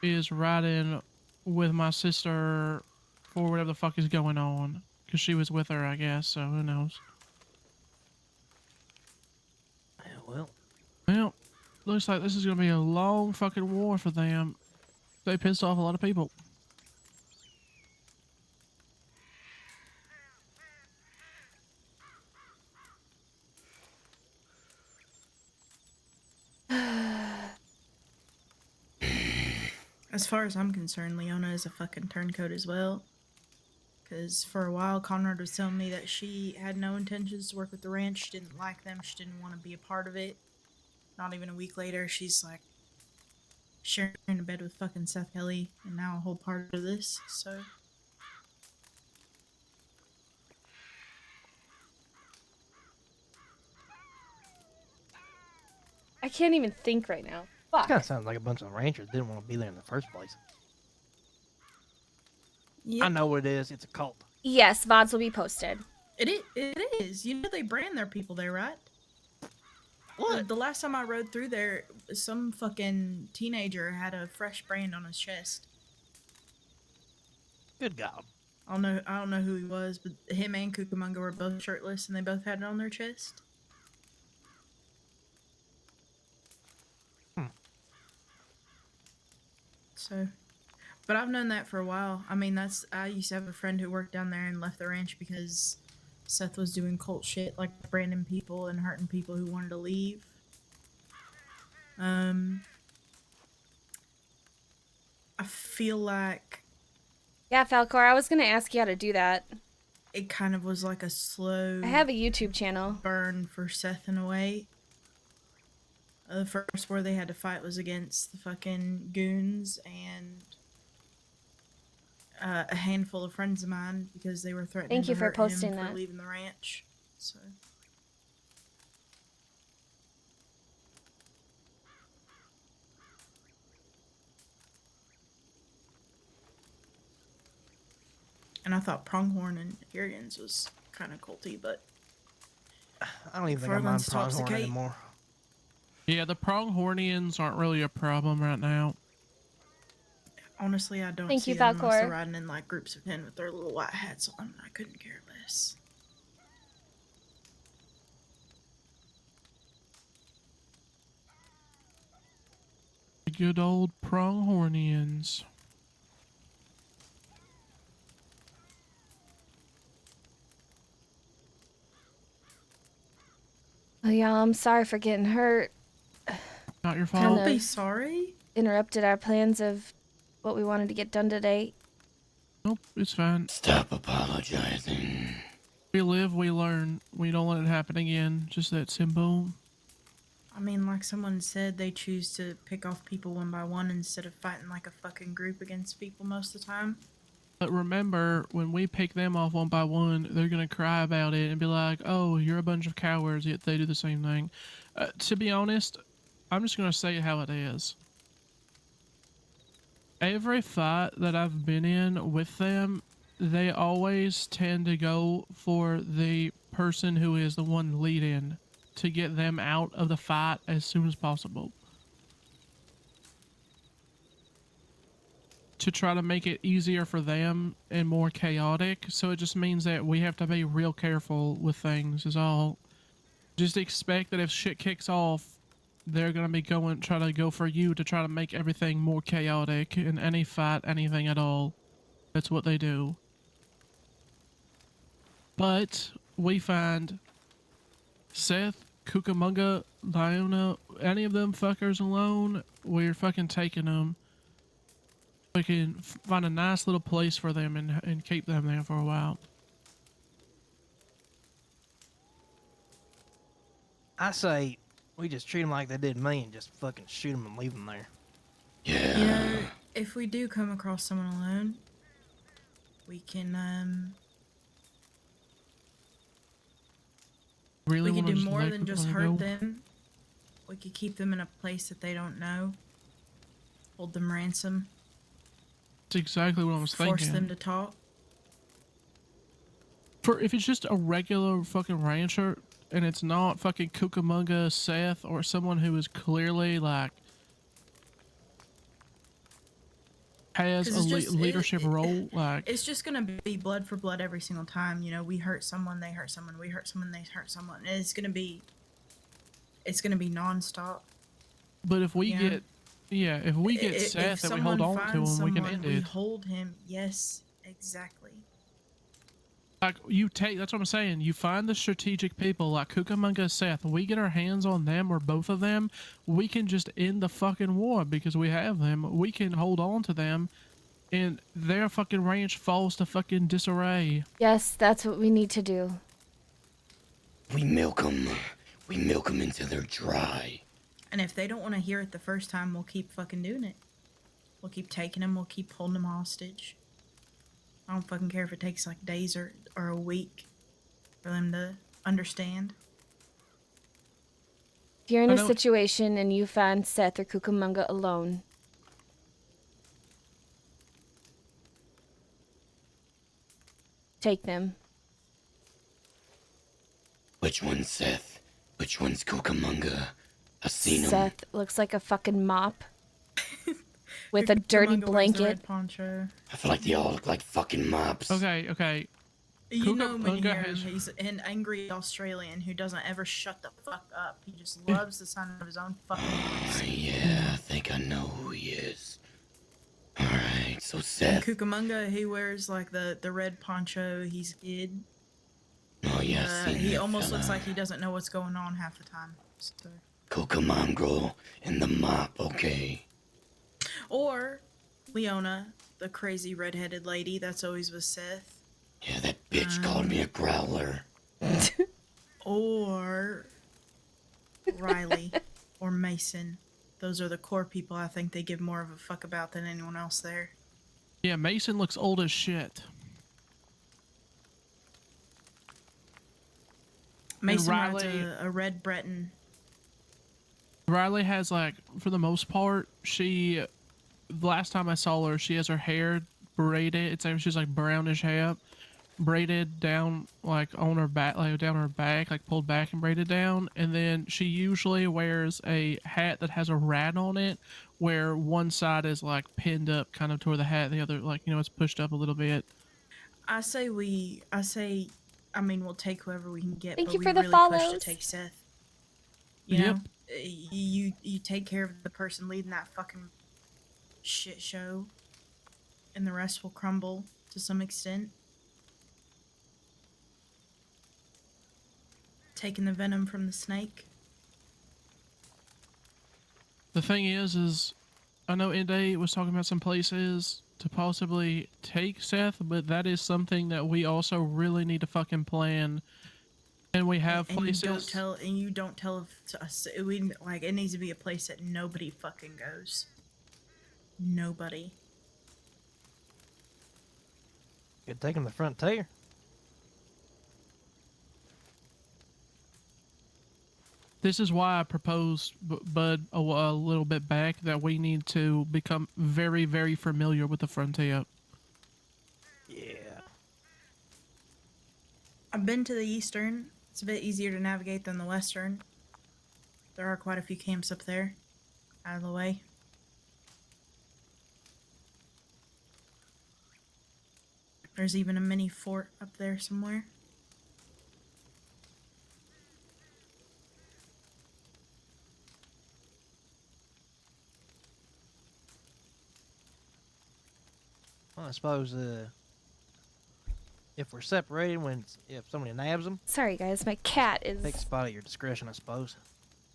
is riding with my sister for whatever the fuck is going on. Because she was with her, I guess, so who knows. Yeah, well. Well, looks like this is going to be a long fucking war for them. They pissed off a lot of people. As far as I'm concerned, Leona is a fucking turncoat as well. Because for a while, Conrad was telling me that she had no intentions to work with the ranch. She didn't like them. She didn't want to be a part of it. Not even a week later, she's like sharing a bed with fucking Seth Kelly, and now a whole part of this. So I can't even think right now. This Fuck. kind of sounds like a bunch of ranchers didn't want to be there in the first place. yeah, I know what it is. It's a cult. Yes, VODs will be posted. it is. You know they brand their people there, right? What? The last time I rode through there, some fucking teenager had a fresh brand on his chest. Good God. I don't know who he was, but him and Cucamonga were both shirtless, and they both had it on their chest. So, but I've known that for a while. I mean, I used to have a friend who worked down there and left the ranch because Seth was doing cult shit, like branding people and hurting people who wanted to leave. I feel like Yeah, Falcor, I was gonna ask you how to do that. it kind of was like a slow. I have a YouTube channel. Burn for Seth in a way. The first war they had to fight was against the fucking goons and a handful of friends of mine because they were threatening Thank you to for hurt posting him that. for leaving the ranch. So. And I thought Pronghorn and Arians was kind of culty, but I don't even think I mind Pronghorn anymore. Yeah, the Pronghornians aren't really a problem right now. Honestly, I don't Thank see you, them unless they're Falcor. riding in like groups of 10 with their little white hats on. I couldn't care less. The good old Pronghornians. Oh yeah, I'm sorry for getting hurt. Not your fault. Don't be sorry. Interrupted our plans of what we wanted to get done today. Nope, it's fine. Stop apologizing. We live, we learn. We don't let it happen again. Just that simple. I mean, like someone said, they choose to pick off people one by one instead of fighting like a fucking group against people most of the time. But remember, when we pick them off one by one, they're gonna cry about it and be like, oh, you're a bunch of cowards, yet they do the same thing. To be honest, I'm just gonna say it how it is. Every fight that I've been in with them, they always tend to go for the person who is the one lead-in to get them out of the fight as soon as possible. To try to make it easier for them and more chaotic. So it just means that we have to be real careful with things is all. Just expect that if shit kicks off, they're gonna be trying to go for you to try to make everything more chaotic in any fight, anything at all. That's what they do. But we find Seth, Cucamonga, Leona, any of them fuckers alone, we're fucking taking them. We can find a nice little place for them and keep them there for a while. I say we just treat them like they did me and just fucking shoot them and leave them there. Yeah. You know, if we do come across someone alone, we can, Really we could wanna do just more let than people just go? hurt them. We could keep them in a place that they don't know. Hold them ransom. That's exactly what I was Force thinking. them to talk. If it's just a regular fucking rancher and it's not fucking Cucamonga, Seth, or someone who is clearly like has a leadership role, like It's just gonna be blood for blood every single time. You know, we hurt someone, they hurt someone, we hurt someone, they hurt someone. And it's gonna be nonstop. But if we Yeah. if we get Seth and we hold on to him, we can end We it. hold him. Yes, exactly. Like, you take, that's what I'm saying. You find the strategic people like Cucamonga, Seth. We get our hands on them or both of them, we can just end the fucking war because we have them. We can hold on to them, and their fucking ranch falls to fucking disarray. Yes, that's what we need to do. We milk them. We milk them until they're dry. And if they don't want to hear it the first time, we'll keep fucking doing it. We'll keep taking them. We'll keep holding them hostage. I don't fucking care if it takes like days or a week for them to understand. If you're in a situation and you find Seth or Cucamonga alone, take them. Which one's Seth? Which one's Cucamonga? I've seen him. Seth looks like a fucking mop with a dirty Cucamonga wears the blanket. red poncho. I feel like they all look like fucking mops. Okay. You know when you Cucamonga hear him, has- he's an angry Australian who doesn't ever shut the fuck up. He just loves the sound of his own fucking voice. Yeah, I think I know who he is. Alright, so And Seth. Cucamonga, he wears like the red poncho. He's good. Oh, yeah, I've seen He that almost fella. looks like he doesn't know what's going on half the time. So. Cucamonga and the mop, okay. Or Leona, the crazy redheaded lady that's always with Seth. Yeah, that bitch called me a growler. Or Riley or Mason. Those are the core people I think they give more of a fuck about than anyone else there. Yeah, Mason looks old as shit. Mason Riley- rides a red Breton. Riley has, like, for the most part, the last time I saw her, she has her hair braided. It's like she's like brownish hair, braided down like on her back, like down her back, like pulled back and braided down. And then she usually wears a hat that has a rat on it, where one side is like pinned up kind of toward the hat, the other like, you know, it's pushed up a little bit. I mean, we'll take whoever we can get, Thank but you we for the really push to follows. take Seth. You Yep. know, you take care of the person leading that fucking shit show, and the rest will crumble to some extent. Taking the venom from the snake. The thing is I know Inday was talking about some places to possibly take Seth, but that is something that we also really need to fucking plan. And we have places. You don't tell us. It needs to be a place that nobody fucking goes. Nobody. Could take him to the frontier. This is why I proposed, Bud, a little bit back, that we need to become very, very familiar with the frontier. Yeah. I've been to the eastern. It's a bit easier to navigate than the western. There are quite a few camps up there. Out of the way. There's even a mini fort up there somewhere. Well, I suppose if we're separated, if somebody nabs them, Sorry, guys. My cat is take a spot at your discretion, I suppose.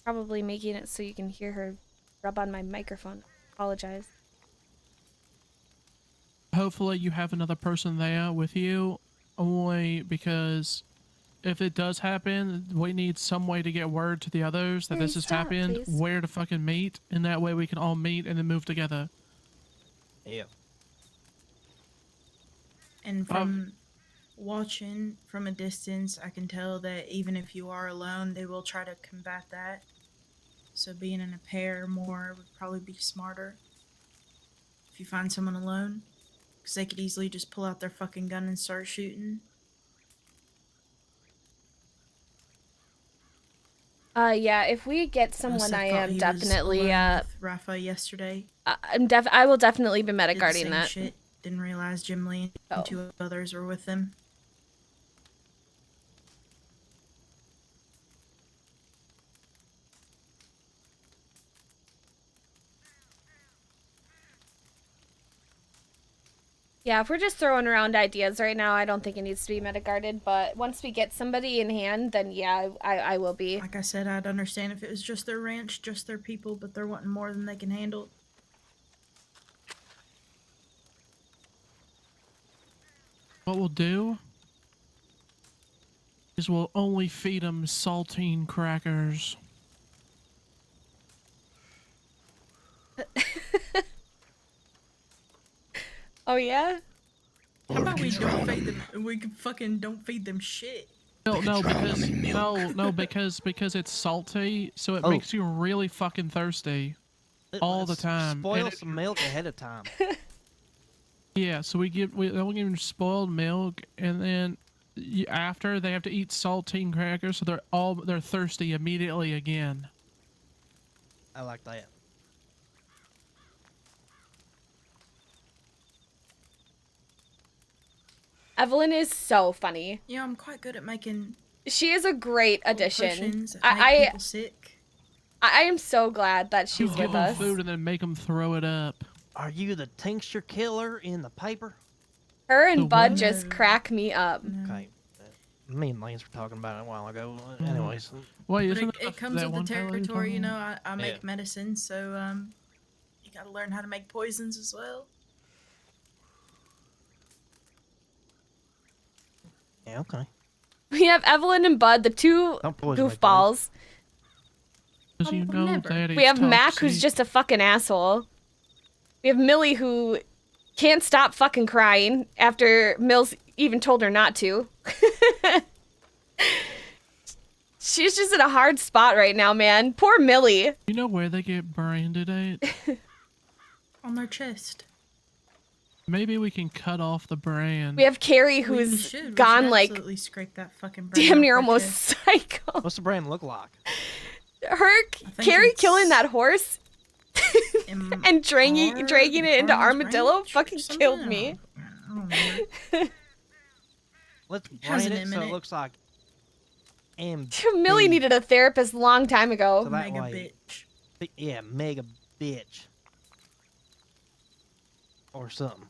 probably making it so you can hear her rub on my microphone. Apologize. Hopefully you have another person there with you, only because if it does happen, we need some way to get word to the others that Hey, this has stop, happened, please. where to fucking meet, and that way we can all meet and then move together. Yeah. And from watching from a distance, I can tell that even if you are alone, they will try to combat that. So being in a pair more would probably be smarter. If you find someone alone, because they could easily just pull out their fucking gun and start shooting. Yeah, if we get someone, Seth I thought am he was definitely, alone with Rafa yesterday. I will definitely be Did the metaguarding same that. shit. Didn't realize Jim Lee and two others were with him. Yeah, if we're just throwing around ideas right now, I don't think it needs to be meta-guarded, but once we get somebody in hand, then yeah, I will be. Like I said, I'd understand if it was just their ranch, just their people, but they're wanting more than they can handle. What we'll do is we'll only feed them saltine crackers. Oh yeah? How about we don't feed them? We can fucking don't feed them shit. No, because it's salty, so it makes you really fucking thirsty all the time. Spoil some milk ahead of time. Yeah, so we'll give them spoiled milk, and then after they have to eat saltine crackers, so they're thirsty immediately again. I like that. Evelyn is so funny. Yeah, I'm quite good at making. She is a great addition. Potions that make people sick. I am so glad that she's Give with them us. food and then make them throw it up. Are you the tincture killer in the paper? Her and Bud just crack me up. Okay. Me and Lance were talking about it a while ago. Anyways. Wait, But isn't it comes with the territory, you know. I make medicine, so you gotta learn how to make poisons as well. Yeah, okay. We have Evelyn and Bud, the two goofballs. You know We have Mac, who's just a fucking asshole. We have Millie, who can't stop fucking crying after Mills even told her not to. She's just in a hard spot right now, man. Poor Millie. You know where they get branded at? On their chest. Maybe we can cut off the brand. We have Carrie, who's gone like absolutely scrape that fucking brand damn off near their almost chest. psycho. What's the brand look like? Carrie killing that horse and dragging it into Armadillo fucking killed me. Let's brand it so it looks like Millie needed a therapist a long time ago. So that way, yeah, mega bitch. Or something.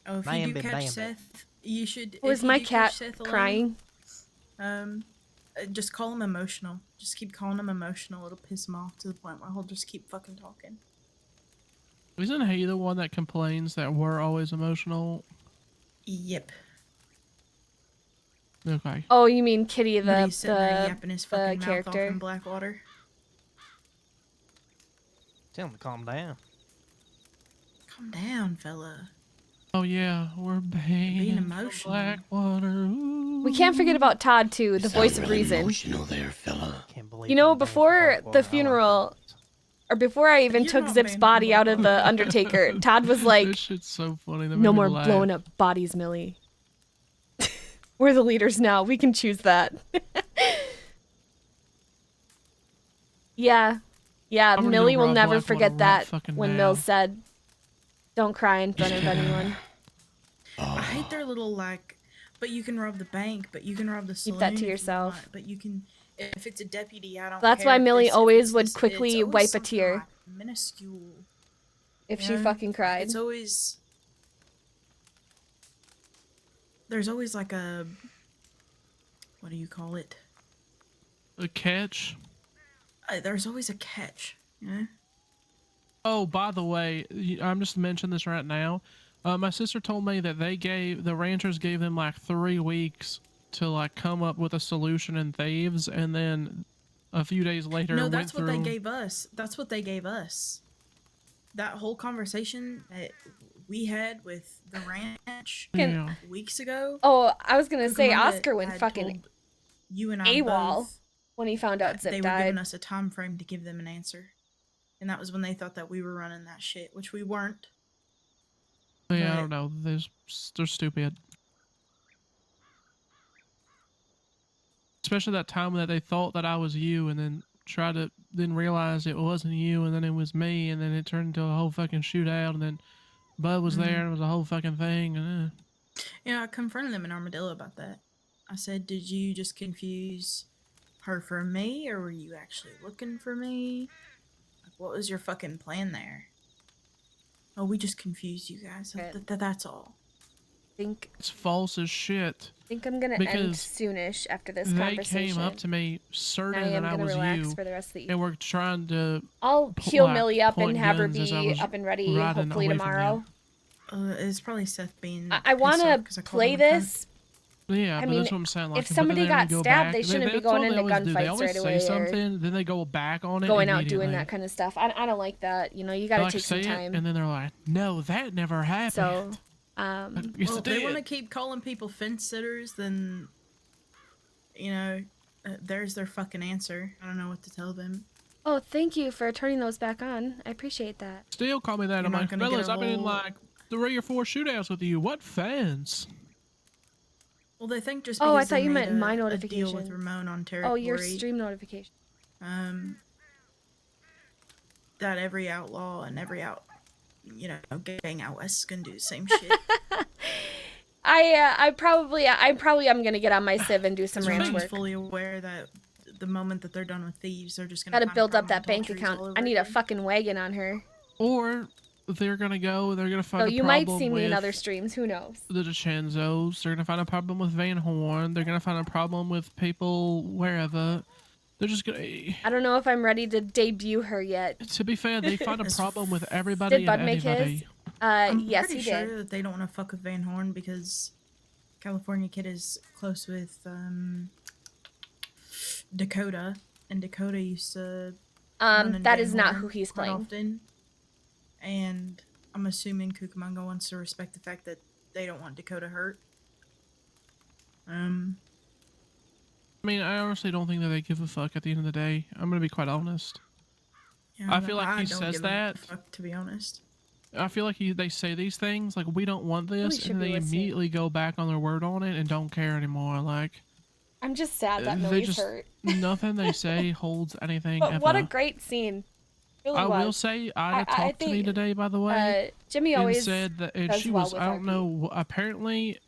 Oh, if you do catch Seth, you should. Where's my cat crying? Just call him emotional. Just keep calling him emotional. It'll piss him off to the point where he'll just keep fucking talking. Isn't he the one that complains that we're always emotional? Yep. Okay. Oh, you mean Kitty, But he's sitting there the yapping his fucking mouth off character? in Blackwater. Tell him to calm down. Calm down, fella. Oh yeah, we're being emotional. Blackwater. Ooh. We can't forget about Todd too, the voice of reason. Emotional there, fella. You know, before the funeral, or before I even took Zip's body out of the Undertaker, Todd was like, This shit's so funny. That "No made me more laugh. blowing up bodies, Millie. We're the leaders now. We can choose that." Yeah, I'm gonna Millie go will rob never Blackwater forget right that fucking when now. Mills said, "Don't cry in front of anyone." I hate their little but you can rob the bank, but you can rob the saloon. Keep that to if you yourself. want, but you can, if it's a deputy, I don't. That's care why if Millie this- if always it's would this- quickly it's always wipe a something tear like minuscule. if you she know? fucking cried. It's always. There's always like a. What do you call it? A catch. There's always a catch. Yeah. Oh, by the way, I'm just mentioning this right now. My sister told me that the ranchers gave them like 3 weeks to like come up with a solution in Thieves, and then a few days later No, went that's what through. they gave us. That's what they gave us. That whole conversation that we had with the ranch Yeah. weeks ago. Oh, I was gonna say Cucamonga Oscar went had fucking told you and I AWOL both when he found out that Zip they were died. giving us a time frame to give them an answer, and that was when they thought that we were running that shit, which we weren't. Yeah, I don't know. They're stupid. Especially that time that they thought that I was you, and then then realize it wasn't you, and then it was me, and then it turned into a whole fucking shootout, and then Bud was there, and it was a whole fucking thing, and Yeah, I confronted them in Armadillo about that. I said, "Did you just confuse her for me, or were you actually looking for me?" I What was your fucking plan there? Oh, we just confused you guys. That's all. It's false as shit. I think I'm gonna end Because soonish after this they conversation. came up to me certain I am that I gonna was relax you, for the rest of the and were trying to. I'll heal Millie up and have her be up and ready riding hopefully away from tomorrow. It's probably Seth being. I want to play this. Yeah, I but mean, that's what I'm saying. Like, if somebody got stabbed, they shouldn't be going into They gunfights always right say away or something, then they go back on it. going out doing immediately. that kind of stuff. I don't like that. You know, you got They to like take some say it, time. and then they're like, "No, that never happened." So, yes, Well, it if they did. want to keep calling people fence sitters, then, you know, there's their fucking answer. I don't know what to tell them. oh, thank you for turning those back on. I appreciate that. Still call me that. You're I'm not like, gonna get fellas, a I've been in whole- like 3 or 4 shootouts with you. What fans? Well, they think just Oh, because I thought they you made meant my a deal notification. with Ramon on territory. Oh, your stream notification. That every outlaw and every gang out west is gonna do the same shit. I probably am gonna get on my Civ and do some ranch Ramon's work. fully aware that the moment that they're done with thieves, they're just gonna Gotta find build up Ramon that tall bank trees account. all over I need a again. fucking wagon on her. Or they're gonna find So a you problem might see me with in other streams. Who knows? the DeChenzos. They're gonna find a problem with Van Horn. They're gonna find a problem with people wherever. They're just gonna. I don't know if I'm ready to debut her yet. To be fair, they find a problem with everybody Did Bud and make anybody. his? I'm Yes, pretty he sure did. that they don't want to fuck with Van Horn because California Kid is close with Dakota, and Dakota used to. run in That Van is not Horn who he's quite playing. Often. And I'm assuming Cucamonga wants to respect the fact that they don't want Dakota hurt. I mean, I honestly don't think that they give a fuck at the end of the day. I'm gonna be quite honest. Yeah, I feel like he don't says give a that. fuck, to be honest. I feel like they say these things like we don't want Really this, should and be they listening. immediately go back on their word on it and don't care anymore. Like I'm just sad that they Millie's just hurt. nothing they say holds anything. But ever. what a great scene. Really I was. will say Ida I talked to me think, today, by the way. Jimmy and always said that, and does she well was. with I don't RP. know. Apparently,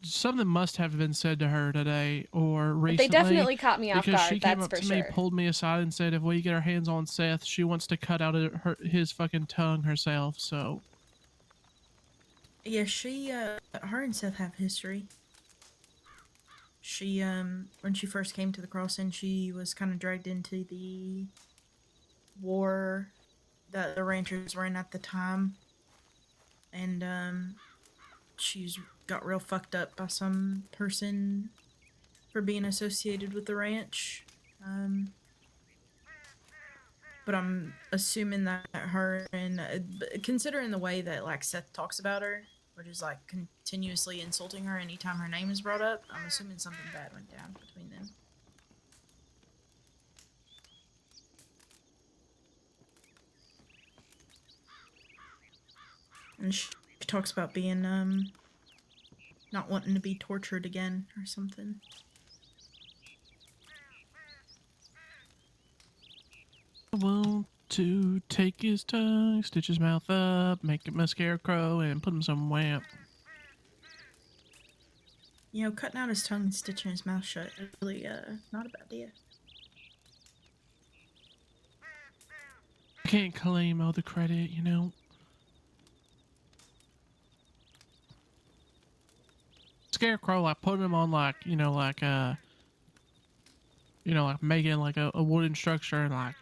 something must have been said to her today or recently. They definitely caught me off because guard, she came that's up for to me, sure. pulled me aside, and said, "If we get our hands on Seth, she wants to cut out his fucking tongue herself." So. Yeah, her and Seth have history. She, when she first came to the crossing, she was kind of dragged into the war that the ranchers were in at the time. And, she's got real fucked up by some person for being associated with the ranch. But I'm assuming that her and, considering the way that, like, Seth talks about her, which is like continuously insulting her anytime her name is brought up, I'm assuming something bad went down between them. And she talks about being, not wanting to be tortured again or something. I want to take his tongue, stitch his mouth up, make him a scarecrow, and put him somewhere. You know, cutting out his tongue and stitching his mouth shut is really, not a bad idea. I can't claim all the credit, you know. Scarecrow, like putting him on like making like a wooden structure and like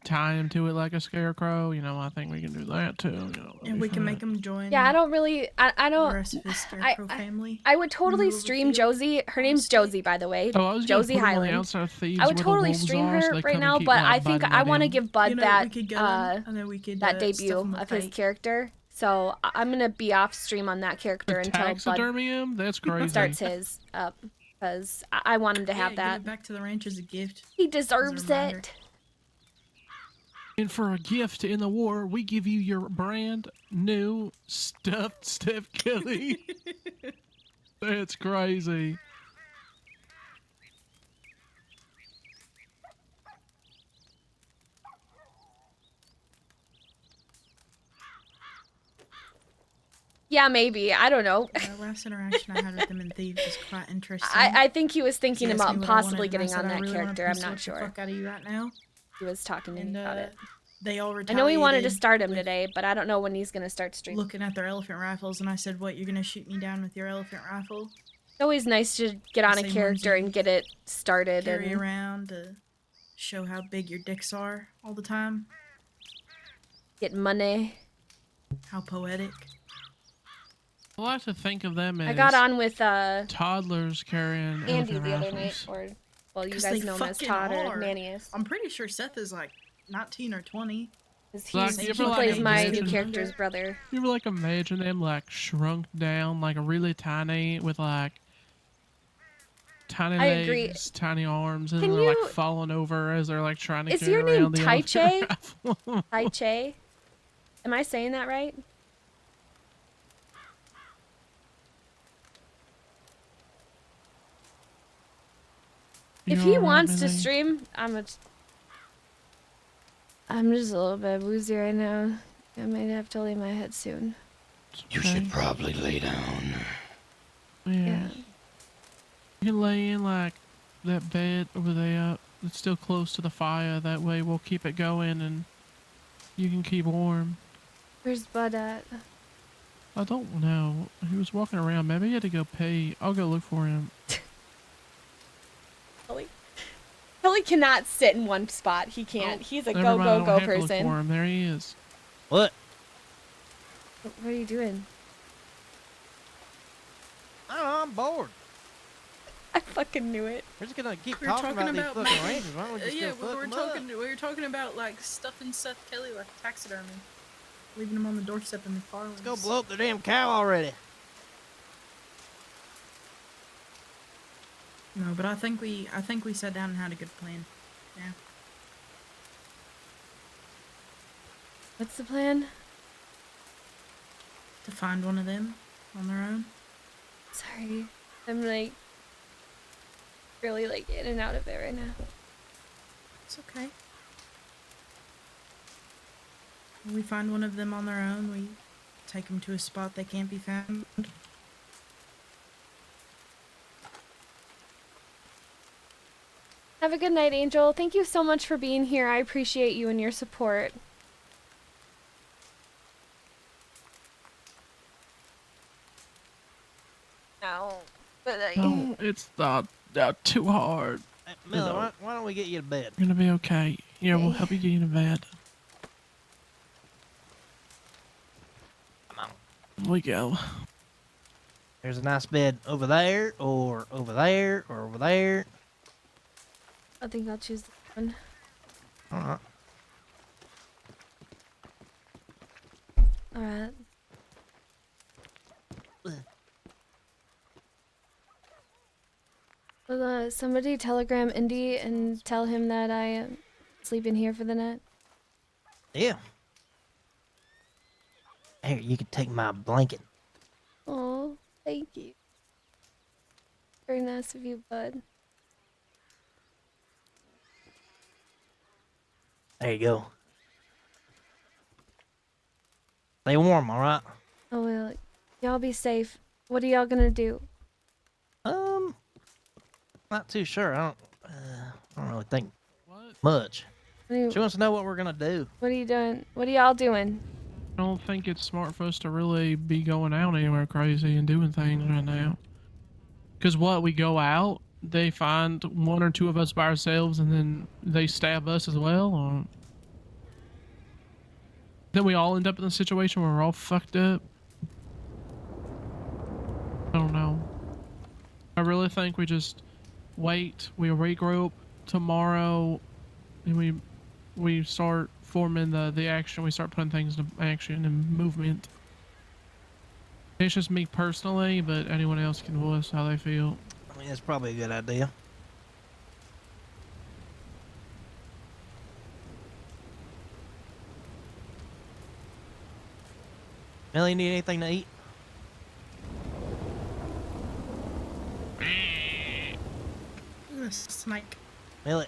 tying him to it like a scarecrow. You know, I think we can do that too. You know, And we can make him join. Yeah, I don't really. I don't. The rest of his Scarecrow family. I would totally stream Josie. Her name's Josie, by the way. Oh, I was gonna Josie put him on the Highland. outside of Thieves I would where the totally wolves stream are, so her they right come now, and keep, but like, I think biting I that want to in. give Bud You know, that we could go in, and then we could, that stuff debut him with of his fake. character. So I'm gonna be off stream on that character until Bud Taxidermy him? That's crazy. starts his up, because I want him to have Give that. it back to the ranch as a gift. He deserves reminder. it. And for a gift in the war, we give you your brand new stuffed Steph Kelly. That's crazy. Yeah, maybe. I don't know. The last interaction I had with him in Thieves was quite interesting. I think he was thinking He asked about me what I wanted, possibly and I getting said, on "I that really wanna character. I'm piss not the sure. fuck out of you right now." He was talking to me about it. they all I retaliated. know he wanted to start him with today, but I don't know when he's gonna start streaming. looking at their elephant rifles, and I said, "What? You're gonna shoot me down with your elephant rifle?" It's always nice to get on a Same character ones you and get it started carry and around to show how big your dicks are all the time. get money. How poetic. I like to think of them as I got on with toddlers carrying Andy elephant the other rifles. night, or well, you 'Cause guys they know him as fucking Todd or are. Nannius. I'm pretty sure Seth is like 19 or 20. Like, He you ever, like, plays my new imagine- character's brother. You ever like imagine them like shrunk down, like really tiny, with like tiny I agree. legs, tiny arms, and Can they're you- like falling over as they're like trying to Is carry your name around the elephant Taiche? rifle. Taiche? Am I saying that right? If he wants to stream, I'm just a little bit woozy right now. I might have to lay my head soon. You should probably lay down. Yeah. You can lay in like that bed over there. It's still close to the fire. That way we'll keep it going and you can keep warm. Where's Bud at? I don't know. He was walking around. Maybe he had to go pee. I'll go look for him. Kelly cannot sit in one spot. He can't. He's a Never mind, I go don't go have to look person. for him. There he is. What? What are you doing? I don't know, I'm bored. I fucking knew it. We're just gonna keep We were talking about these about fucking rangers. Why don't we just yeah, go we fuck were 'em up? talking about like stuffing Seth Kelly like taxidermy, leaving him on the doorstep in McFarland's. Let's go blow up the damn cow already. No, but I think we sat down and had a good plan. Yeah. What's the plan? To find one of them on their own. Sorry. I'm like really like in and out of it right now. It's okay. When we find one of them on their own, we take them to a spot they can't be found. Have a good night, Angel. Thank you so much for being here. I appreciate you and your support. No, but No, it's not too hard. Hey, Miller, why don't we get you to bed? You're gonna be okay. Yeah, we'll help you get into bed. Come on. We go. There's a nice bed over there, or over there, or over there. I think I'll choose this one. Alright. Alright. Will somebody telegram Indy and tell him that I am sleeping here for the night? Yeah. Here, you can take my blanket. Oh, thank you. Very nice of you, bud. There you go. Stay warm, alright? Oh, well, y'all be safe. What are y'all gonna do? Not too sure. I don't really think much. She wants to know what we're gonna do. What are you doing? What are y'all doing? I don't think it's smart for us to really be going out anywhere crazy and doing things right now. Because we go out, they find one or two of us by ourselves, and then they stab us as well, or then we all end up in a situation where we're all fucked up. I don't know. I really think we just wait, we regroup tomorrow, and we start forming the action, we start putting things into action and movement. It's just me personally, but anyone else can voice how they feel. I mean, that's probably a good idea. Millie, need anything to eat? Snake. Millie.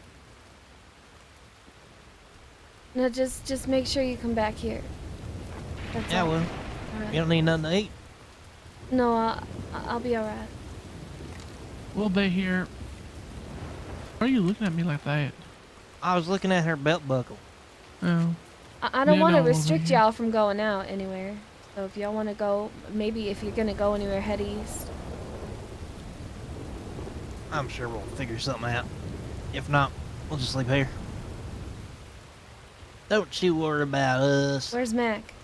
No, just make sure you come back here. That's Yeah, all. well. Alright. You don't need nothing to eat. No, I'll be alright. We'll be here. Why are you looking at me like that? I was looking at her belt buckle. Oh. I don't Yeah, want to no, over restrict here. y'all from going out anywhere. So if y'all want to go, maybe if you're gonna go anywhere, head east. I'm sure we'll figure something out. If not, we'll just sleep here. Don't you worry about us. Where's Mac?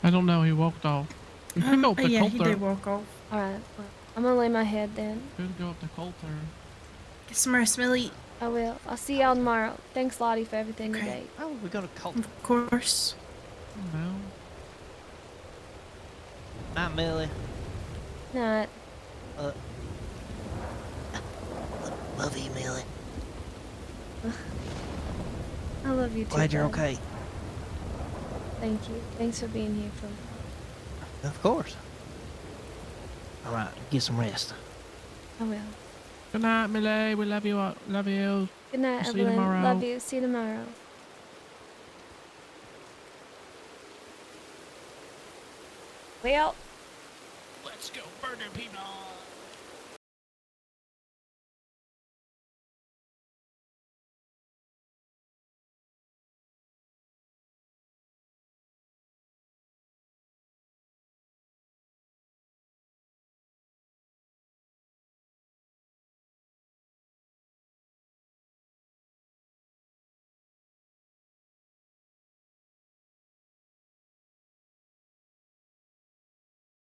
I don't know. He walked off. We could go up the Yeah, he Coulter. did walk off. Alright, well, I'm gonna lay my head then. Could go up the Coulter. Get some rest, Millie. I will. I'll see y'all tomorrow. Thanks, Lottie, for everything today. Oh, we got a cult. Of course. No. Not Millie. Not. Love you, Millie. I love you too. Glad you're bud. okay. Thank you. Thanks for being here for me. Of course. All right, get some rest. I will. Good night, Millie. We love you. Love you. Good night, See you Evelyn. tomorrow. Love you. See you tomorrow. Well. Let's go murder people.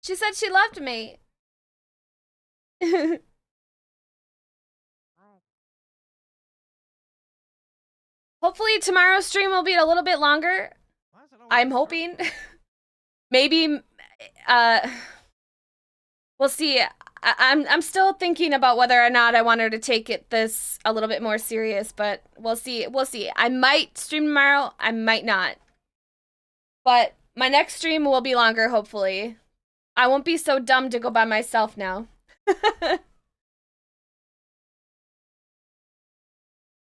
She said she loved me. Hopefully tomorrow's stream will be a little bit longer. I'm hoping. Maybe we'll see. I'm still thinking about whether or not I want her to take this a little bit more serious, but we'll see. We'll see. I might stream tomorrow, I might not. But my next stream will be longer, hopefully. I won't be so dumb to go by myself now.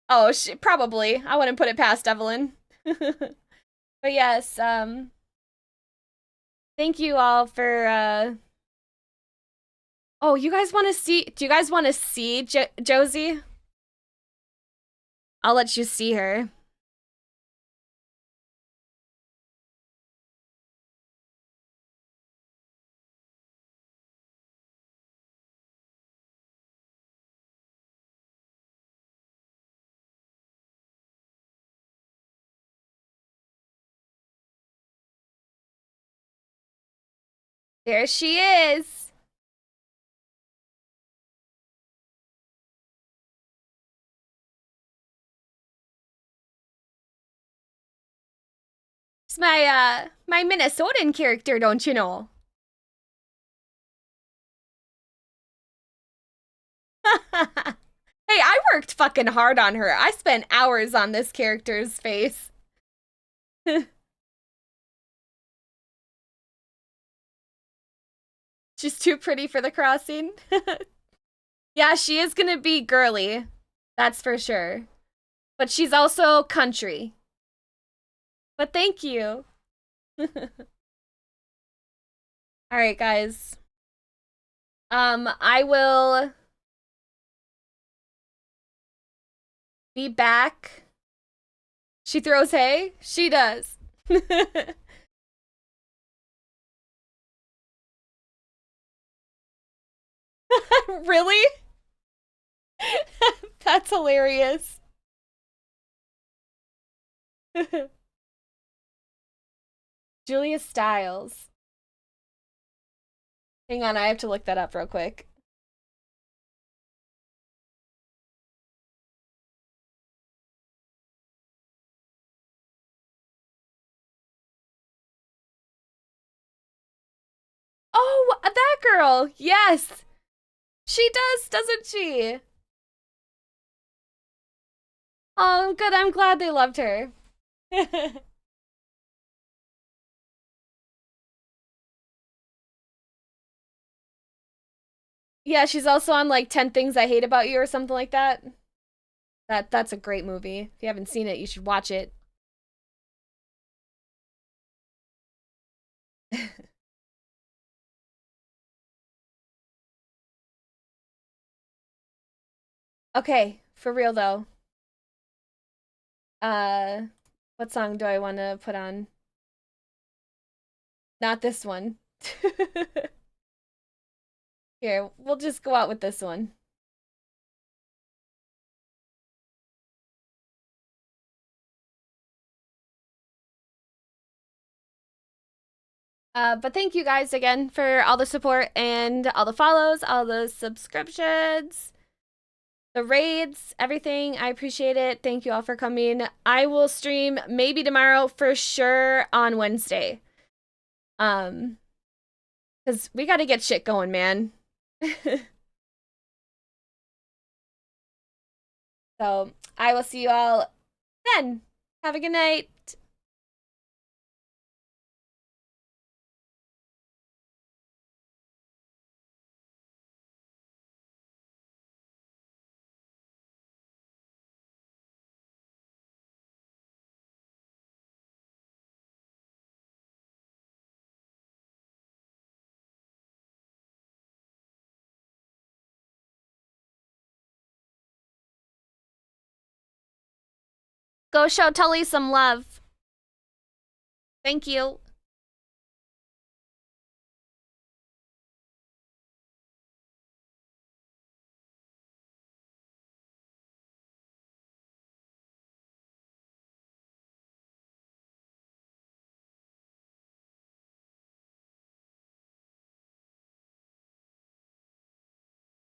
Oh, probably. I wouldn't put it past Evelyn. But yes, thank you all for, Oh, you guys want to see, do you guys want to see Josie? I'll let you see her. There she is. It's my Minnesotan character, don't you know? Hey, I worked fucking hard on her. I spent hours on this character's face. She's too pretty for the crossing. Yeah, she is gonna be girly. That's for sure. But she's also country. But thank you. Alright, guys. I will be back. She throws hay? She does. Really? That's hilarious. Julia Stiles. Hang on, I have to look that up real quick. Oh, that girl. Yes. She does, doesn't she? Oh, good. I'm glad they loved her. Yeah, she's also on like 10 Things I Hate About You or something like that. That's a great movie. If you haven't seen it, you should watch it. Okay, for real though. What song do I want to put on? Not this one. Here, we'll just go out with this one. But thank you guys again for all the support and all the follows, all the subscriptions, the raids, everything. I appreciate it. Thank you all for coming. I will stream maybe tomorrow, for sure on Wednesday. Because we got to get shit going, man. So I will see you all then. Have a good night. Go show Tully some love. Thank you.